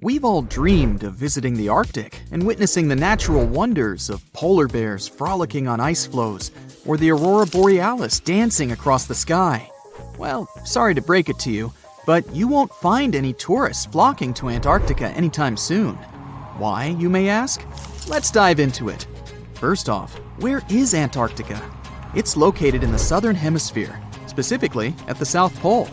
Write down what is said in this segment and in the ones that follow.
We've all dreamed of visiting the Arctic and witnessing the natural wonders of polar bears frolicking on ice floes or the aurora borealis dancing across the sky. Well, sorry to break it to you, but you won't find any tourists flocking to Antarctica anytime soon. Why, you may ask? Let's dive into it. First off, where is Antarctica? It's located in the southern hemisphere, specifically at the South Pole.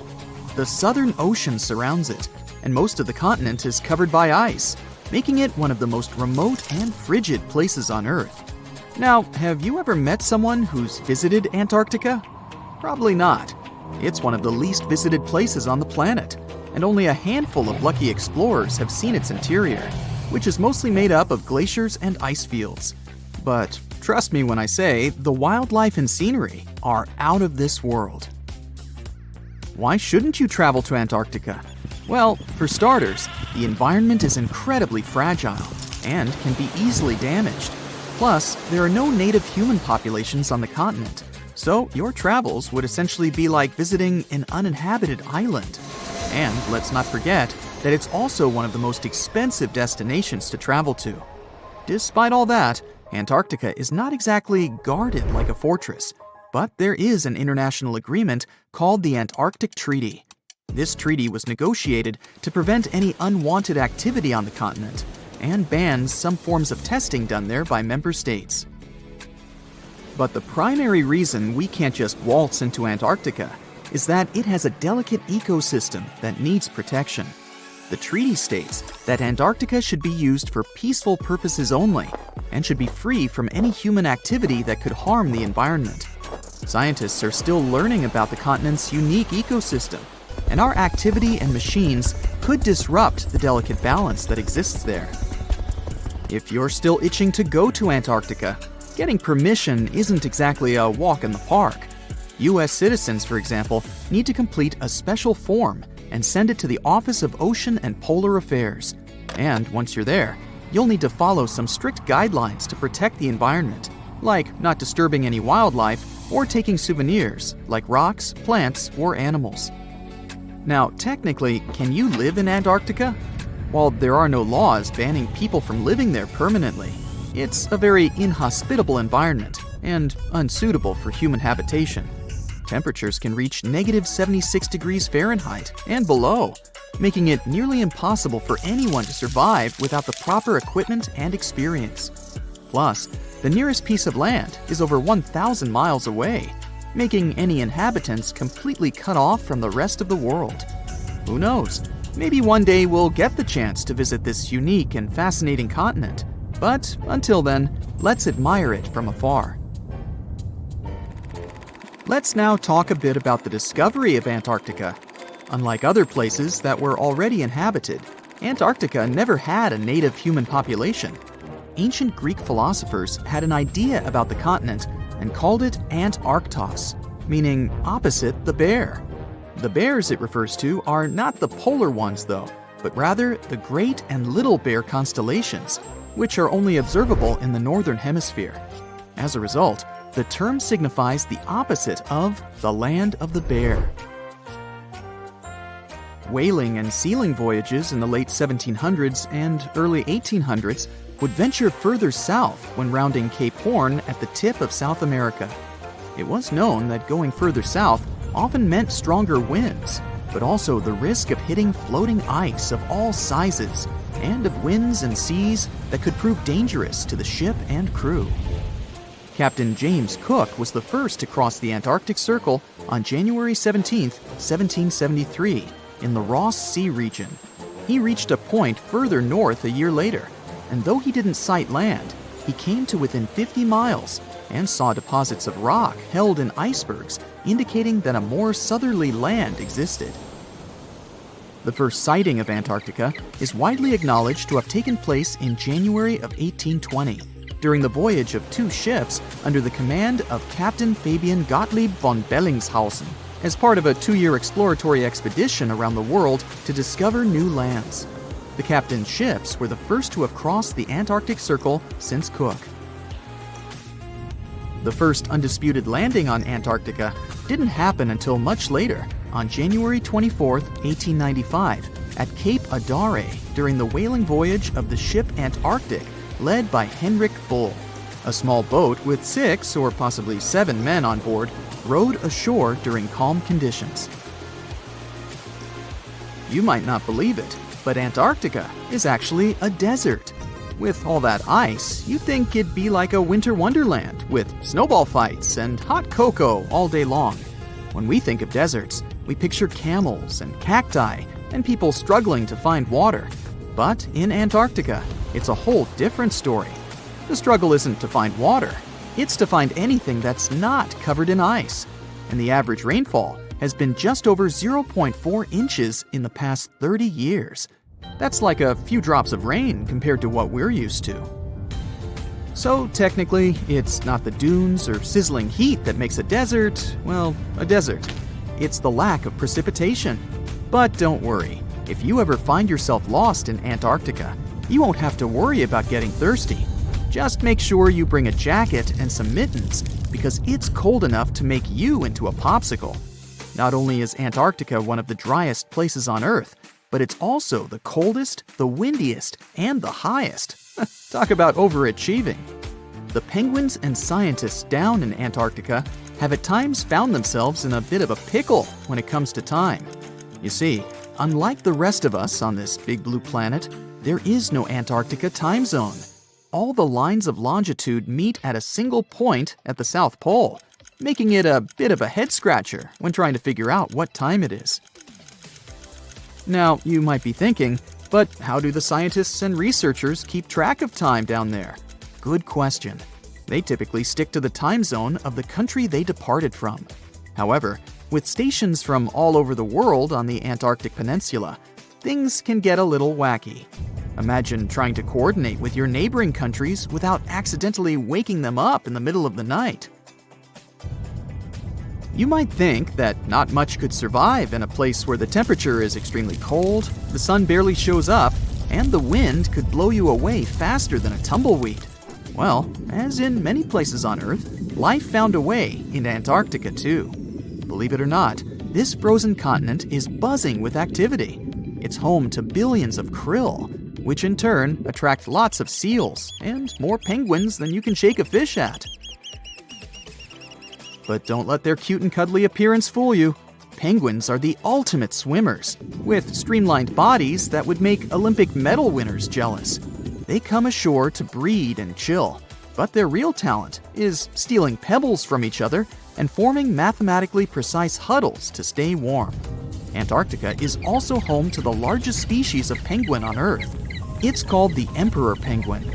The Southern Ocean surrounds it, and most of the continent is covered by ice, making it one of the most remote and frigid places on Earth. Now, have you ever met someone who's visited Antarctica? Probably not. It's one of the least visited places on the planet, and only a handful of lucky explorers have seen its interior, which is mostly made up of glaciers and ice fields. But trust me when I say the wildlife and scenery are out of this world. Why shouldn't you travel to Antarctica? Well, for starters, the environment is incredibly fragile and can be easily damaged. Plus, there are no native human populations on the continent, so your travels would essentially be like visiting an uninhabited island. And let's not forget that it's also one of the most expensive destinations to travel to. Despite all that, Antarctica is not exactly guarded like a fortress, but there is an international agreement called the Antarctic Treaty. This treaty was negotiated to prevent any unwanted activity on the continent and bans some forms of testing done there by member states. But the primary reason we can't just waltz into Antarctica is that it has a delicate ecosystem that needs protection. The treaty states that Antarctica should be used for peaceful purposes only and should be free from any human activity that could harm the environment. Scientists are still learning about the continent's unique ecosystem, and our activity and machines could disrupt the delicate balance that exists there. If you're still itching to go to Antarctica, getting permission isn't exactly a walk in the park. U.S. citizens, for example, need to complete a special form and send it to the Office of Ocean and Polar Affairs. And once you're there, you'll need to follow some strict guidelines to protect the environment, like not disturbing any wildlife or taking souvenirs like rocks, plants, or animals. Now, technically, can you live in Antarctica? While there are no laws banning people from living there permanently, it's a very inhospitable environment and unsuitable for human habitation. Temperatures can reach -76 degrees Fahrenheit and below, making it nearly impossible for anyone to survive without the proper equipment and experience. Plus, the nearest piece of land is over 1,000 miles away, making any inhabitants completely cut off from the rest of the world. Who knows? Maybe one day we'll get the chance to visit this unique and fascinating continent. But until then, let's admire it from afar. Let's now talk a bit about the discovery of Antarctica. Unlike other places that were already inhabited, Antarctica never had a native human population. Ancient Greek philosophers had an idea about the continent and called it Antarctos, meaning opposite the bear. The bears it refers to are not the polar ones though, but rather the Great and Little Bear constellations, which are only observable in the northern hemisphere. As a result, the term signifies the opposite of the land of the bear. Whaling and sealing voyages in the late 1700s and early 1800s would venture further south when rounding Cape Horn at the tip of South America. It was known that going further south often meant stronger winds, but also the risk of hitting floating ice of all sizes and of winds and seas that could prove dangerous to the ship and crew. Captain James Cook was the first to cross the Antarctic Circle on January 17, 1773, in the Ross Sea region. He reached a point further north a year later, and though he didn't sight land, he came to within 50 miles and saw deposits of rock held in icebergs, indicating that a more southerly land existed. The first sighting of Antarctica is widely acknowledged to have taken place in January of 1820, during the voyage of two ships under the command of Captain Fabian Gottlieb von Bellingshausen, as part of a 2-year exploratory expedition around the world to discover new lands. The captain's ships were the first to have crossed the Antarctic Circle since Cook. The first undisputed landing on Antarctica didn't happen until much later, on January 24, 1895, at Cape Adare during the whaling voyage of the ship Antarctic, led by Henrik Bull. A small boat with 6 or possibly 7 men on board rowed ashore during calm conditions. You might not believe it, but Antarctica is actually a desert. With all that ice, you'd think it'd be like a winter wonderland with snowball fights and hot cocoa all day long. When we think of deserts, we picture camels and cacti and people struggling to find water. But in Antarctica, it's a whole different story. The struggle isn't to find water, it's to find anything that's not covered in ice. And the average rainfall has been just over 0.4 inches in the past 30 years. That's like a few drops of rain compared to what we're used to. So technically, it's not the dunes or sizzling heat that makes a desert, well, a desert. It's the lack of precipitation. But don't worry, if you ever find yourself lost in Antarctica, you won't have to worry about getting thirsty. Just make sure you bring a jacket and some mittens, because it's cold enough to make you into a popsicle. Not only is Antarctica one of the driest places on Earth, but it's also the coldest, the windiest, and the highest. Talk about overachieving. The penguins and scientists down in Antarctica have at times found themselves in a bit of a pickle when it comes to time. You see, unlike the rest of us on this big blue planet, there is no Antarctica time zone. All the lines of longitude meet at a single point at the South Pole, making it a bit of a head-scratcher when trying to figure out what time it is. Now, you might be thinking, but how do the scientists and researchers keep track of time down there? Good question. They typically stick to the time zone of the country they departed from. However, with stations from all over the world on the Antarctic Peninsula, things can get a little wacky. Imagine trying to coordinate with your neighboring countries without accidentally waking them up in the middle of the night. You might think that not much could survive in a place where the temperature is extremely cold, the sun barely shows up, and the wind could blow you away faster than a tumbleweed. Well, as in many places on Earth, life found a way in Antarctica too. Believe it or not, this frozen continent is buzzing with activity. It's home to billions of krill, which in turn attract lots of seals and more penguins than you can shake a fish at. But don't let their cute and cuddly appearance fool you. Penguins are the ultimate swimmers, with streamlined bodies that would make Olympic medal winners jealous. They come ashore to breed and chill, but their real talent is stealing pebbles from each other and forming mathematically precise huddles to stay warm. Antarctica is also home to the largest species of penguin on Earth. It's called the emperor penguin.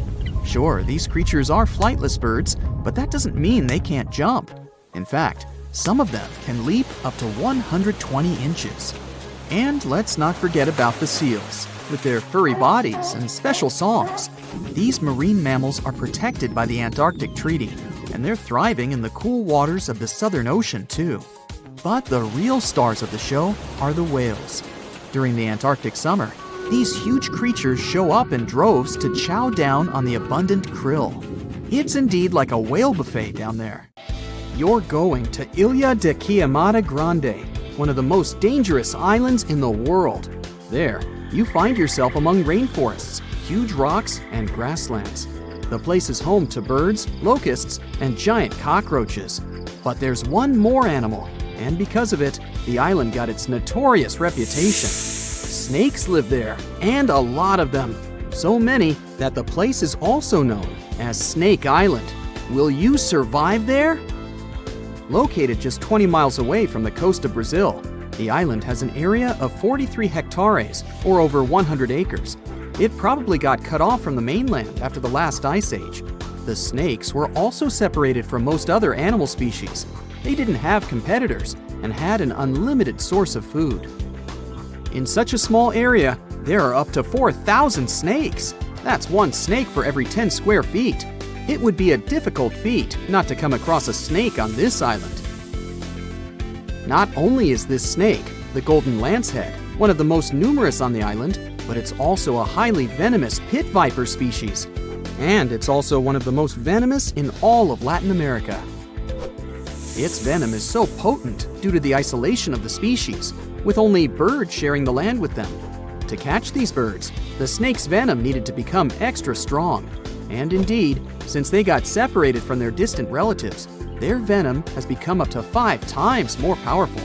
Sure, these creatures are flightless birds, but that doesn't mean they can't jump. In fact, some of them can leap up to 120 inches. And let's not forget about the seals. With their furry bodies and special songs, these marine mammals are protected by the Antarctic Treaty, and they're thriving in the cool waters of the Southern Ocean too. But the real stars of the show are the whales. During the Antarctic summer, these huge creatures show up in droves to chow down on the abundant krill. It's indeed like a whale buffet down there. You're going to Ilha de Queimada Grande, one of the most dangerous islands in the world. There, you find yourself among rainforests, huge rocks, and grasslands. The place is home to birds, locusts, and giant cockroaches. But there's one more animal, and because of it, the island got its notorious reputation. Snakes live there, and a lot of them. So many that the place is also known as Snake Island. Will you survive there? Located just 20 miles away from the coast of Brazil, the island has an area of 43 hectares, or over 100 acres. It probably got cut off from the mainland after the last ice age. The snakes were also separated from most other animal species. They didn't have competitors and had an unlimited source of food. In such a small area, there are up to 4,000 snakes. That's one snake for every 10 square feet. It would be a difficult feat not to come across a snake on this island. Not only is this snake, the golden lancehead, one of the most numerous on the island, but it's also a highly venomous pit viper species. And it's also one of the most venomous in all of Latin America. Its venom is so potent due to the isolation of the species, with only birds sharing the land with them. To catch these birds, the snake's venom needed to become extra strong. And indeed, since they got separated from their distant relatives, their venom has become up to 5 times more powerful.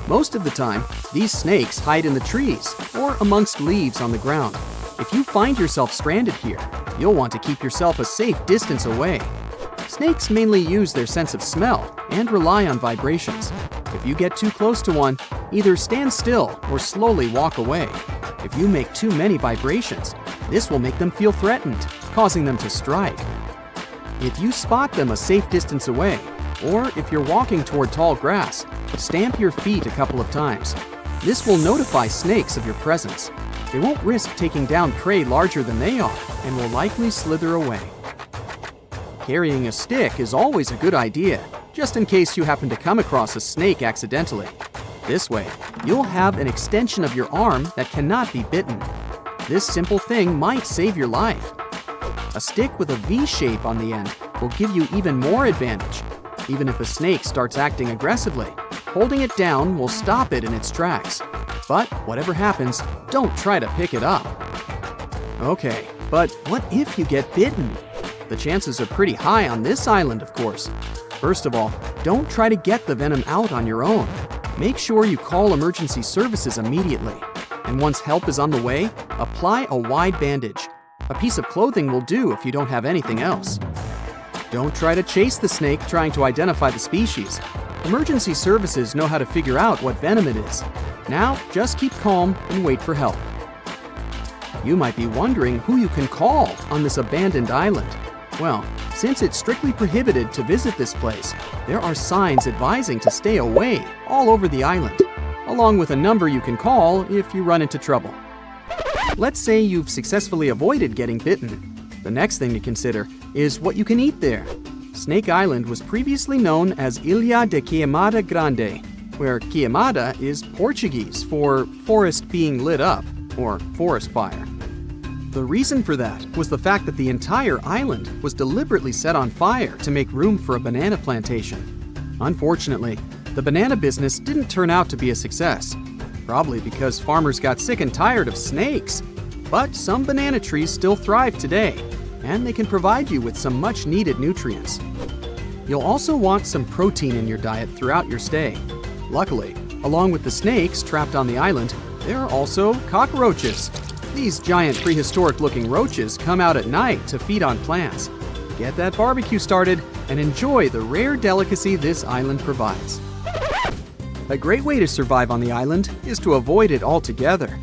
Most of the time, these snakes hide in the trees or amongst leaves on the ground. If you find yourself stranded here, you'll want to keep yourself a safe distance away. Snakes mainly use their sense of smell and rely on vibrations. If you get too close to one, either stand still or slowly walk away. If you make too many vibrations, this will make them feel threatened, causing them to strike. If you spot them a safe distance away, or if you're walking toward tall grass, stamp your feet a couple of times. This will notify snakes of your presence. They won't risk taking down prey larger than they are and will likely slither away. Carrying a stick is always a good idea, just in case you happen to come across a snake accidentally. This way, you'll have an extension of your arm that cannot be bitten. This simple thing might save your life. A stick with a V shape on the end will give you even more advantage. Even if a snake starts acting aggressively, holding it down will stop it in its tracks. But whatever happens, don't try to pick it up. Okay, but what if you get bitten? The chances are pretty high on this island, of course. First of all, don't try to get the venom out on your own. Make sure you call emergency services immediately. And once help is on the way, apply a wide bandage. A piece of clothing will do if you don't have anything else. Don't try to chase the snake trying to identify the species. Emergency services know how to figure out what venom it is. Now, just keep calm and wait for help. You might be wondering who you can call on this abandoned island. Well, since it's strictly prohibited to visit this place, there are signs advising to stay away all over the island, along with a number you can call if you run into trouble. Let's say you've successfully avoided getting bitten. The next thing to consider is what you can eat there. Snake Island was previously known as Ilha de Queimada Grande, where queimada is Portuguese for forest being lit up, or forest fire. The reason for that was the fact that the entire island was deliberately set on fire to make room for a banana plantation. Unfortunately, the banana business didn't turn out to be a success, probably because farmers got sick and tired of snakes. But some banana trees still thrive today, and they can provide you with some much-needed nutrients. You'll also want some protein in your diet throughout your stay. Luckily, along with the snakes trapped on the island, there are also cockroaches. These giant prehistoric-looking roaches come out at night to feed on plants. Get that barbecue started and enjoy the rare delicacy this island provides. A great way to survive on the island is to avoid it altogether.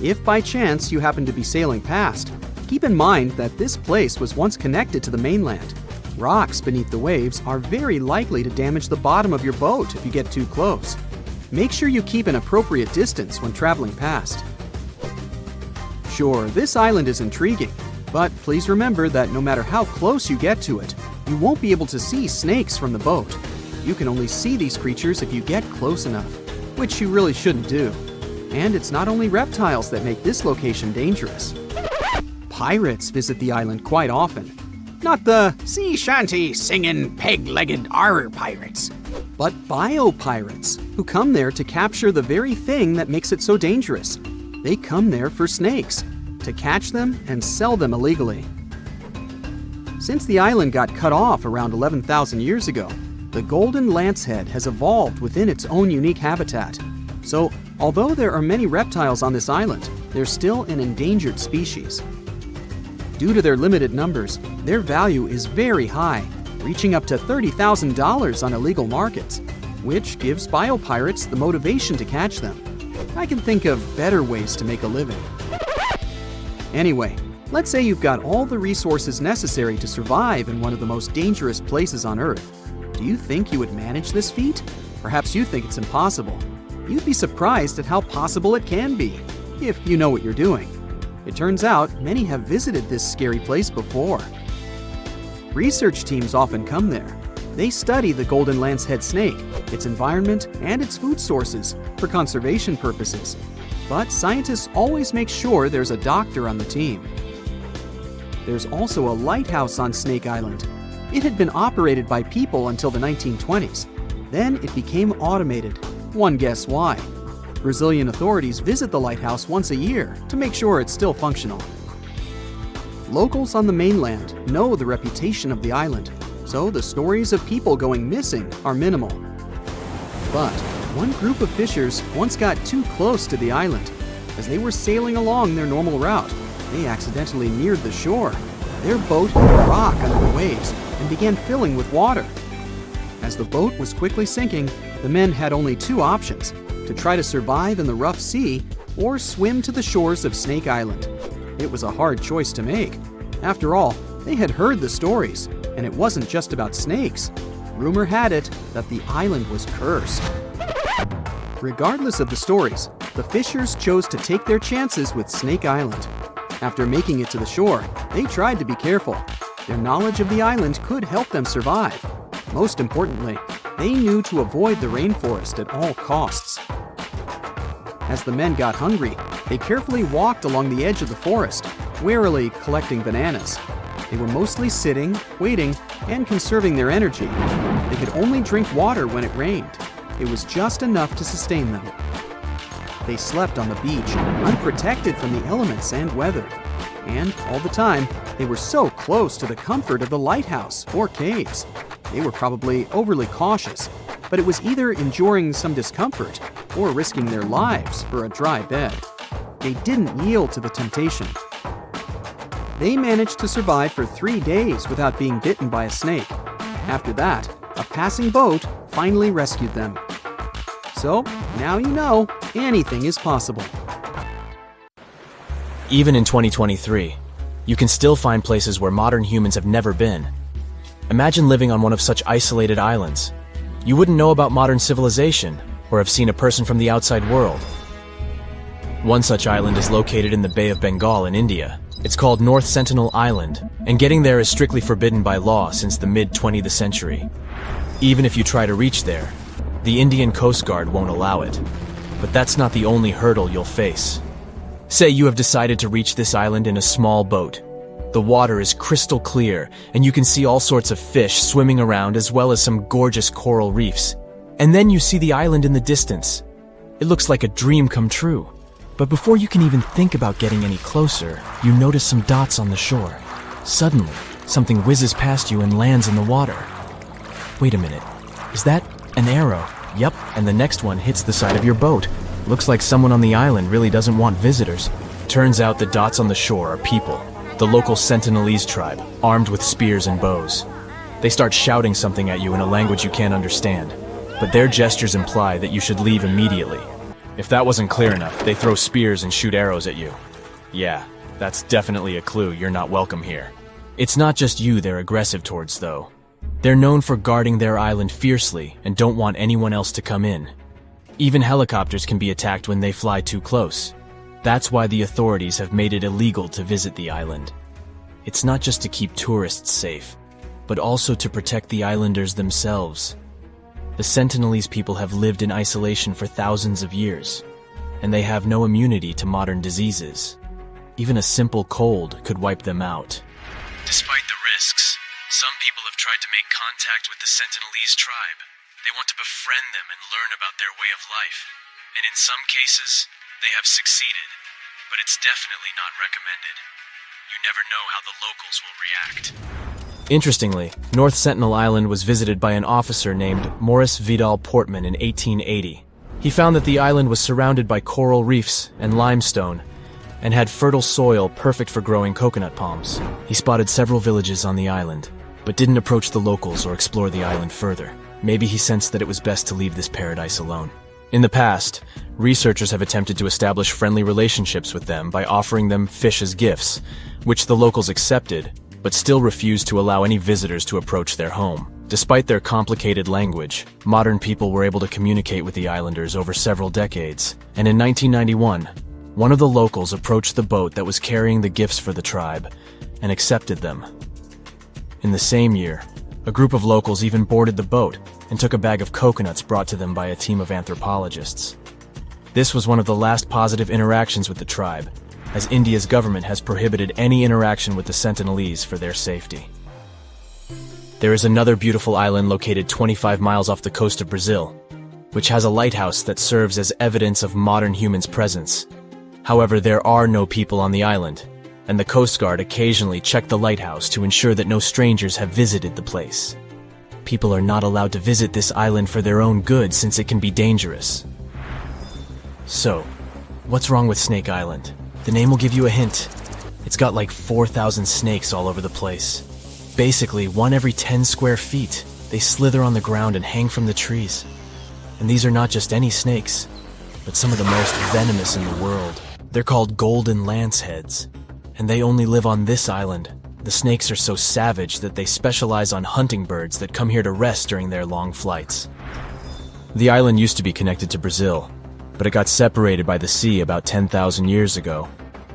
If by chance you happen to be sailing past, keep in mind that this place was once connected to the mainland. Rocks beneath the waves are very likely to damage the bottom of your boat if you get too close. Make sure you keep an appropriate distance when traveling past. Sure, this island is intriguing, but please remember that no matter how close you get to it, you won't be able to see snakes from the boat. You can only see these creatures if you get close enough, which you really shouldn't do. And it's not only reptiles that make this location dangerous. Pirates visit the island quite often. Not the sea shanty singing peg-legged arr pirates, but bio-pirates who come there to capture the very thing that makes it so dangerous. They come there for snakes, to catch them and sell them illegally. Since the island got cut off around 11,000 years ago, the golden lancehead has evolved within its own unique habitat. So, although there are many reptiles on this island, they're still an endangered species. Due to their limited numbers, their value is very high, reaching up to $30,000 on illegal markets, which gives biopirates the motivation to catch them. I can think of better ways to make a living. Anyway, let's say you've got all the resources necessary to survive in one of the most dangerous places on Earth. Do you think you would manage this feat? Perhaps you think it's impossible. You'd be surprised at how possible it can be, if you know what you're doing. It turns out many have visited this scary place before. Research teams often come there. They study the golden lancehead snake, its environment, and its food sources for conservation purposes. But scientists always make sure there's a doctor on the team. There's also a lighthouse on Snake Island. It had been operated by people until the 1920s. Then it became automated. One guess why. Brazilian authorities visit the lighthouse once a year to make sure it's still functional. Locals on the mainland know the reputation of the island, so the stories of people going missing are minimal. But one group of fishers once got too close to the island. As they were sailing along their normal route, they accidentally neared the shore. Their boat hit a rock under the waves and began filling with water. As the boat was quickly sinking, the men had only two options: to try to survive in the rough sea or swim to the shores of Snake Island. It was a hard choice to make. After all, they had heard the stories, and it wasn't just about snakes. Rumor had it that the island was cursed. Regardless of the stories, the fishers chose to take their chances with Snake Island. After making it to the shore, they tried to be careful. Their knowledge of the island could help them survive. Most importantly, they knew to avoid the rainforest at all costs. As the men got hungry, they carefully walked along the edge of the forest, warily collecting bananas. They were mostly sitting, waiting, and conserving their energy. They could only drink water when it rained. It was just enough to sustain them. They slept on the beach, unprotected from the elements and weather. And all the time, they were so close to the comfort of the lighthouse or caves. They were probably overly cautious, but it was either enduring some discomfort or risking their lives for a dry bed. They didn't yield to the temptation. They managed to survive for 3 days without being bitten by a snake. After that, a passing boat finally rescued them. So, now you know, anything is possible. Even in 2023, you can still find places where modern humans have never been. Imagine living on one of such isolated islands. You wouldn't know about modern civilization or have seen a person from the outside world. One such island is located in the Bay of Bengal in India. It's called North Sentinel Island, and getting there is strictly forbidden by law since the mid-20th century. Even if you try to reach there, the Indian Coast Guard won't allow it. But that's not the only hurdle you'll face. Say you have decided to reach this island in a small boat. The water is crystal clear, and you can see all sorts of fish swimming around as well as some gorgeous coral reefs. And then you see the island in the distance. It looks like a dream come true. But before you can even think about getting any closer, you notice some dots on the shore. Suddenly, something whizzes past you and lands in the water. Wait a minute, is that an arrow? Yep, and the next one hits the side of your boat. Looks like someone on the island really doesn't want visitors. Turns out the dots on the shore are people, the local Sentinelese tribe, armed with spears and bows. They start shouting something at you in a language you can't understand, but their gestures imply that you should leave immediately. If that wasn't clear enough, they throw spears and shoot arrows at you. Yeah, that's definitely a clue you're not welcome here. It's not just you they're aggressive towards, though. They're known for guarding their island fiercely and don't want anyone else to come in. Even helicopters can be attacked when they fly too close. That's why the authorities have made it illegal to visit the island. It's not just to keep tourists safe, but also to protect the islanders themselves. The Sentinelese people have lived in isolation for thousands of years, and they have no immunity to modern diseases. Even a simple cold could wipe them out. Despite the risks, some people have tried to make contact with the Sentinelese tribe. They want to befriend them and learn about their way of life. And in some cases, they have succeeded, but it's definitely not recommended. You never know how the locals will react. Interestingly, North Sentinel Island was visited by an officer named Maurice Vidal Portman in 1880. He found that the island was surrounded by coral reefs and limestone, and had fertile soil perfect for growing coconut palms. He spotted several villages on the island, but didn't approach the locals or explore the island further. Maybe he sensed that it was best to leave this paradise alone. In the past, researchers have attempted to establish friendly relationships with them by offering them fish as gifts, which the locals accepted, but still refused to allow any visitors to approach their home. Despite their complicated language, modern people were able to communicate with the islanders over several decades, and in 1991, one of the locals approached the boat that was carrying the gifts for the tribe and accepted them. In the same year, a group of locals even boarded the boat and took a bag of coconuts brought to them by a team of anthropologists. This was one of the last positive interactions with the tribe, as India's government has prohibited any interaction with the Sentinelese for their safety. There is another beautiful island located 25 miles off the coast of Brazil. which has a lighthouse that serves as evidence of modern humans' presence. However, there are no people on the island, and the Coast Guard occasionally check the lighthouse to ensure that no strangers have visited the place. People are not allowed to visit this island for their own good since it can be dangerous. So, what's wrong with Snake Island? The name will give you a hint. It's got like 4,000 snakes all over the place. Basically, one every 10 square feet. They slither on the ground and hang from the trees. And these are not just any snakes, but some of the most venomous in the world. They're called golden lanceheads, and they only live on this island. The snakes are so savage that they specialize on hunting birds that come here to rest during their long flights. The island used to be connected to Brazil, but it got separated by the sea about 10,000 years ago,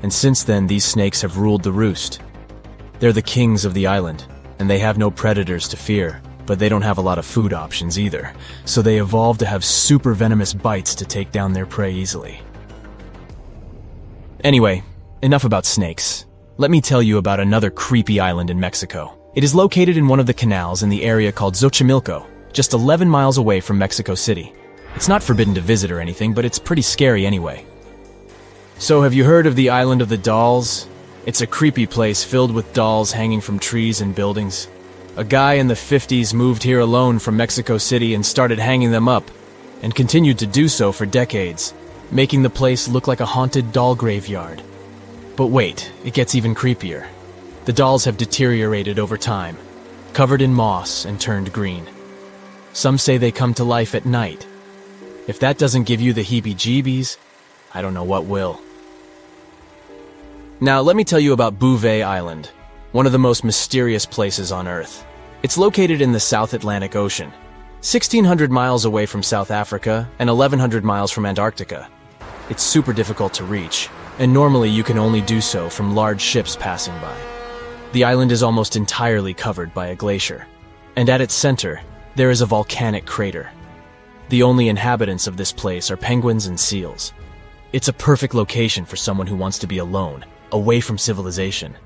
and since then these snakes have ruled the roost. They're the kings of the island, and they have no predators to fear, but they don't have a lot of food options either, so they evolved to have super venomous bites to take down their prey easily. Anyway, enough about snakes. Let me tell you about another creepy island in Mexico. It is located in one of the canals in the area called Xochimilco, just 11 miles away from Mexico City. It's not forbidden to visit or anything, but it's pretty scary anyway. So have you heard of the Island of the Dolls? It's a creepy place filled with dolls hanging from trees and buildings. A guy in the 50s moved here alone from Mexico City and started hanging them up, and continued to do so for decades, making the place look like a haunted doll graveyard. But wait, it gets even creepier. The dolls have deteriorated over time, covered in moss and turned green. Some say they come to life at night. If that doesn't give you the heebie-jeebies, I don't know what will. Now let me tell you about Bouvet Island, one of the most mysterious places on Earth. It's located in the South Atlantic Ocean, 1,600 miles away from South Africa and 1,100 miles from Antarctica. It's super difficult to reach, and normally you can only do so from large ships passing by. The island is almost entirely covered by a glacier, and at its center, there is a volcanic crater. The only inhabitants of this place are penguins and seals. It's a perfect location for someone who wants to be alone, away from civilization.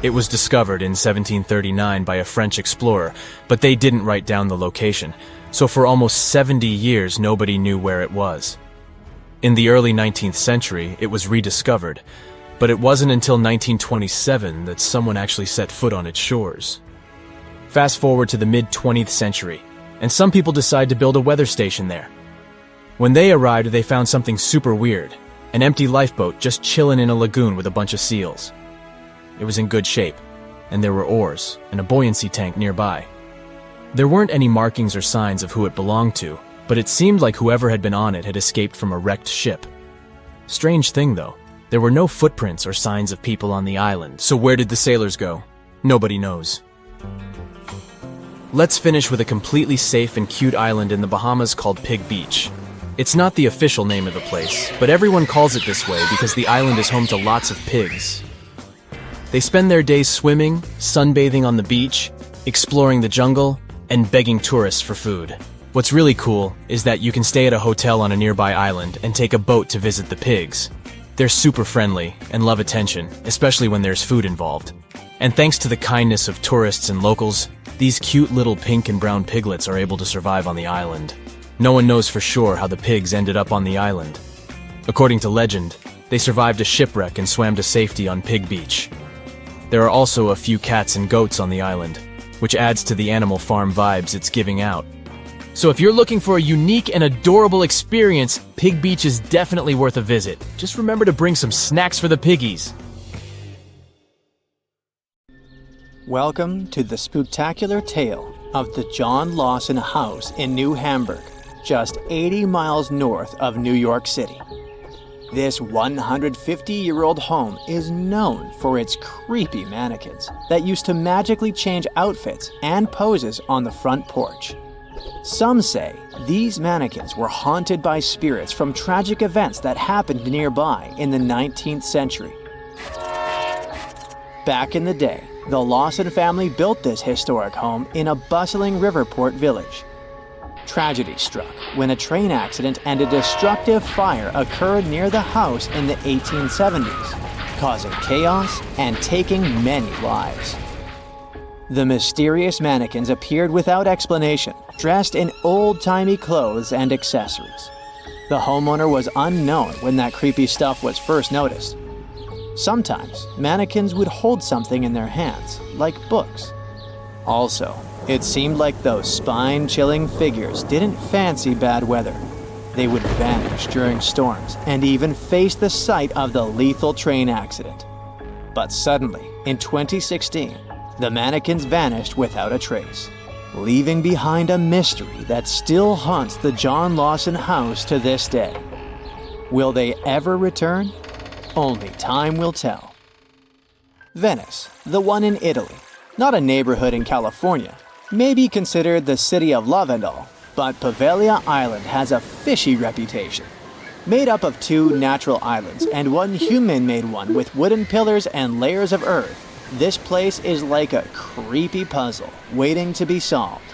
It was discovered in 1739 by a French explorer, but they didn't write down the location, so for almost 70 years nobody knew where it was. In the early 19th century, it was rediscovered, but it wasn't until 1927 that someone actually set foot on its shores. Fast forward to the mid-20th century, and some people decide to build a weather station there. When they arrived, they found something super weird, an empty lifeboat just chilling in a lagoon with a bunch of seals. It was in good shape, and there were oars and a buoyancy tank nearby. There weren't any markings or signs of who it belonged to, but it seemed like whoever had been on it had escaped from a wrecked ship. Strange thing though, there were no footprints or signs of people on the island, so where did the sailors go? Nobody knows. Let's finish with a completely safe and cute island in the Bahamas called Pig Beach. It's not the official name of the place, but everyone calls it this way because the island is home to lots of pigs. They spend their days swimming, sunbathing on the beach, exploring the jungle, and begging tourists for food. What's really cool is that you can stay at a hotel on a nearby island and take a boat to visit the pigs. They're super friendly and love attention, especially when there's food involved. And thanks to the kindness of tourists and locals, these cute little pink and brown piglets are able to survive on the island. No one knows for sure how the pigs ended up on the island. According to legend, they survived a shipwreck and swam to safety on Pig Beach. There are also a few cats and goats on the island, which adds to the Animal Farm vibes it's giving out. So if you're looking for a unique and adorable experience, Pig Beach is definitely worth a visit. Just remember to bring some snacks for the piggies. Welcome to the spooktacular tale of the John Lawson House in New Hamburg, just 80 miles north of New York City. This 150-year-old home is known for its creepy mannequins that used to magically change outfits and poses on the front porch. Some say these mannequins were haunted by spirits from tragic events that happened nearby in the 19th century. Back in the day, the Lawson family built this historic home in a bustling Riverport village. Tragedy struck when a train accident and a destructive fire occurred near the house in the 1870s, causing chaos and taking many lives. The mysterious mannequins appeared without explanation dressed in old-timey clothes and accessories. The homeowner was unknown when that creepy stuff was first noticed. Sometimes, mannequins would hold something in their hands, like books. Also, it seemed like those spine-chilling figures didn't fancy bad weather. They would vanish during storms and even face the sight of the lethal train accident. But suddenly, in 2016, the mannequins vanished without a trace, leaving behind a mystery that still haunts the John Lawson house to this day. Will they ever return? Only time will tell. Venice, the one in Italy, not a neighborhood in California, may be considered the city of love and all, but Poveglia Island has a fishy reputation. Made up of 2 natural islands and 1 human-made one with wooden pillars and layers of earth, this place is like a creepy puzzle waiting to be solved.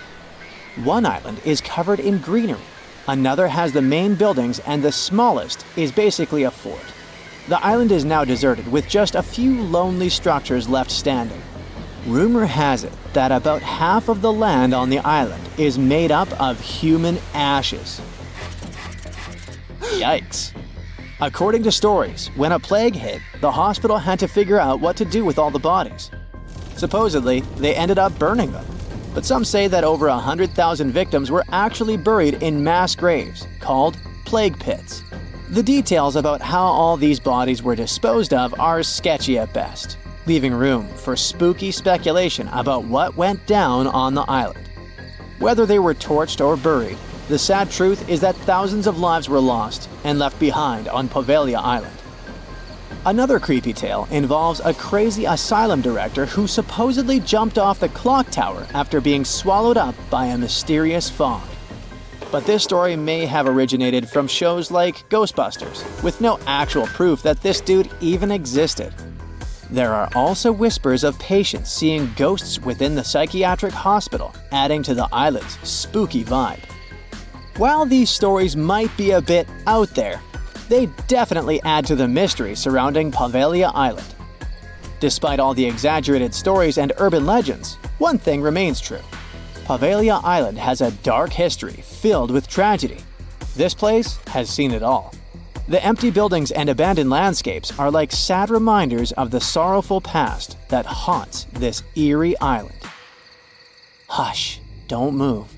One island is covered in greenery, another has the main buildings, and the smallest is basically a fort. The island is now deserted with just a few lonely structures left standing. Rumor has it that about half of the land on the island is made up of human ashes. Yikes. According to stories, when a plague hit, the hospital had to figure out what to do with all the bodies. Supposedly, they ended up burning them. But some say that over 100,000 victims were actually buried in mass graves, called plague pits. The details about how all these bodies were disposed of are sketchy at best, leaving room for spooky speculation about what went down on the island. Whether they were torched or buried, the sad truth is that thousands of lives were lost and left behind on Poveglia Island. Another creepy tale involves a crazy asylum director who supposedly jumped off the clock tower after being swallowed up by a mysterious fog. But this story may have originated from shows like Ghostbusters, with no actual proof that this dude even existed. There are also whispers of patients seeing ghosts within the psychiatric hospital, adding to the island's spooky vibe. While these stories might be a bit out there, they definitely add to the mystery surrounding Poveglia Island. Despite all the exaggerated stories and urban legends, one thing remains true. Poveglia Island has a dark history filled with tragedy. This place has seen it all. The empty buildings and abandoned landscapes are like sad reminders of the sorrowful past that haunts this eerie island. Hush, don't move.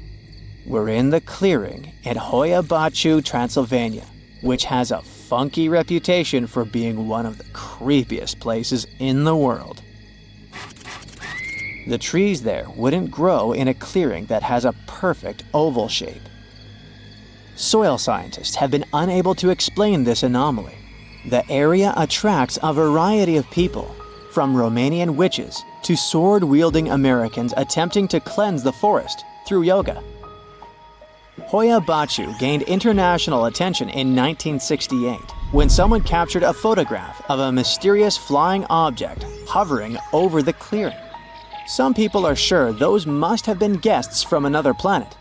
We're in the clearing in Hoia Baciu, Transylvania, which has a funky reputation for being one of the creepiest places in the world. The trees there wouldn't grow in a clearing that has a perfect oval shape. Soil scientists have been unable to explain this anomaly. The area attracts a variety of people, from Romanian witches to sword-wielding Americans attempting to cleanse the forest through yoga. Hoia Baciu gained international attention in 1968 when someone captured a photograph of a mysterious flying object hovering over the clearing. Some people are sure those must have been guests from another planet.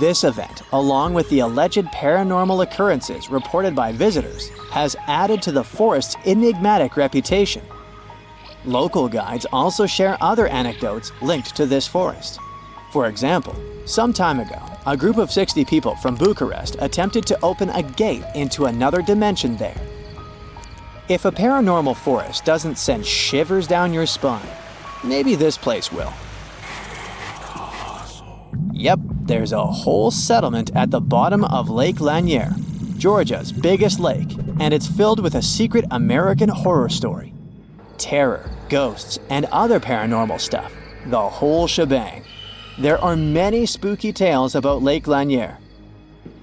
This event, along with the alleged paranormal occurrences reported by visitors, has added to the forest's enigmatic reputation. Local guides also share other anecdotes linked to this forest. For example, some time ago, a group of 60 people from Bucharest attempted to open a gate into another dimension there. If a paranormal forest doesn't send shivers down your spine, maybe this place will. Yep, there's a whole settlement at the bottom of Lake Lanier, Georgia's biggest lake, and it's filled with a secret American horror story. Terror, ghosts, and other paranormal stuff, the whole shebang. There are many spooky tales about Lake Lanier.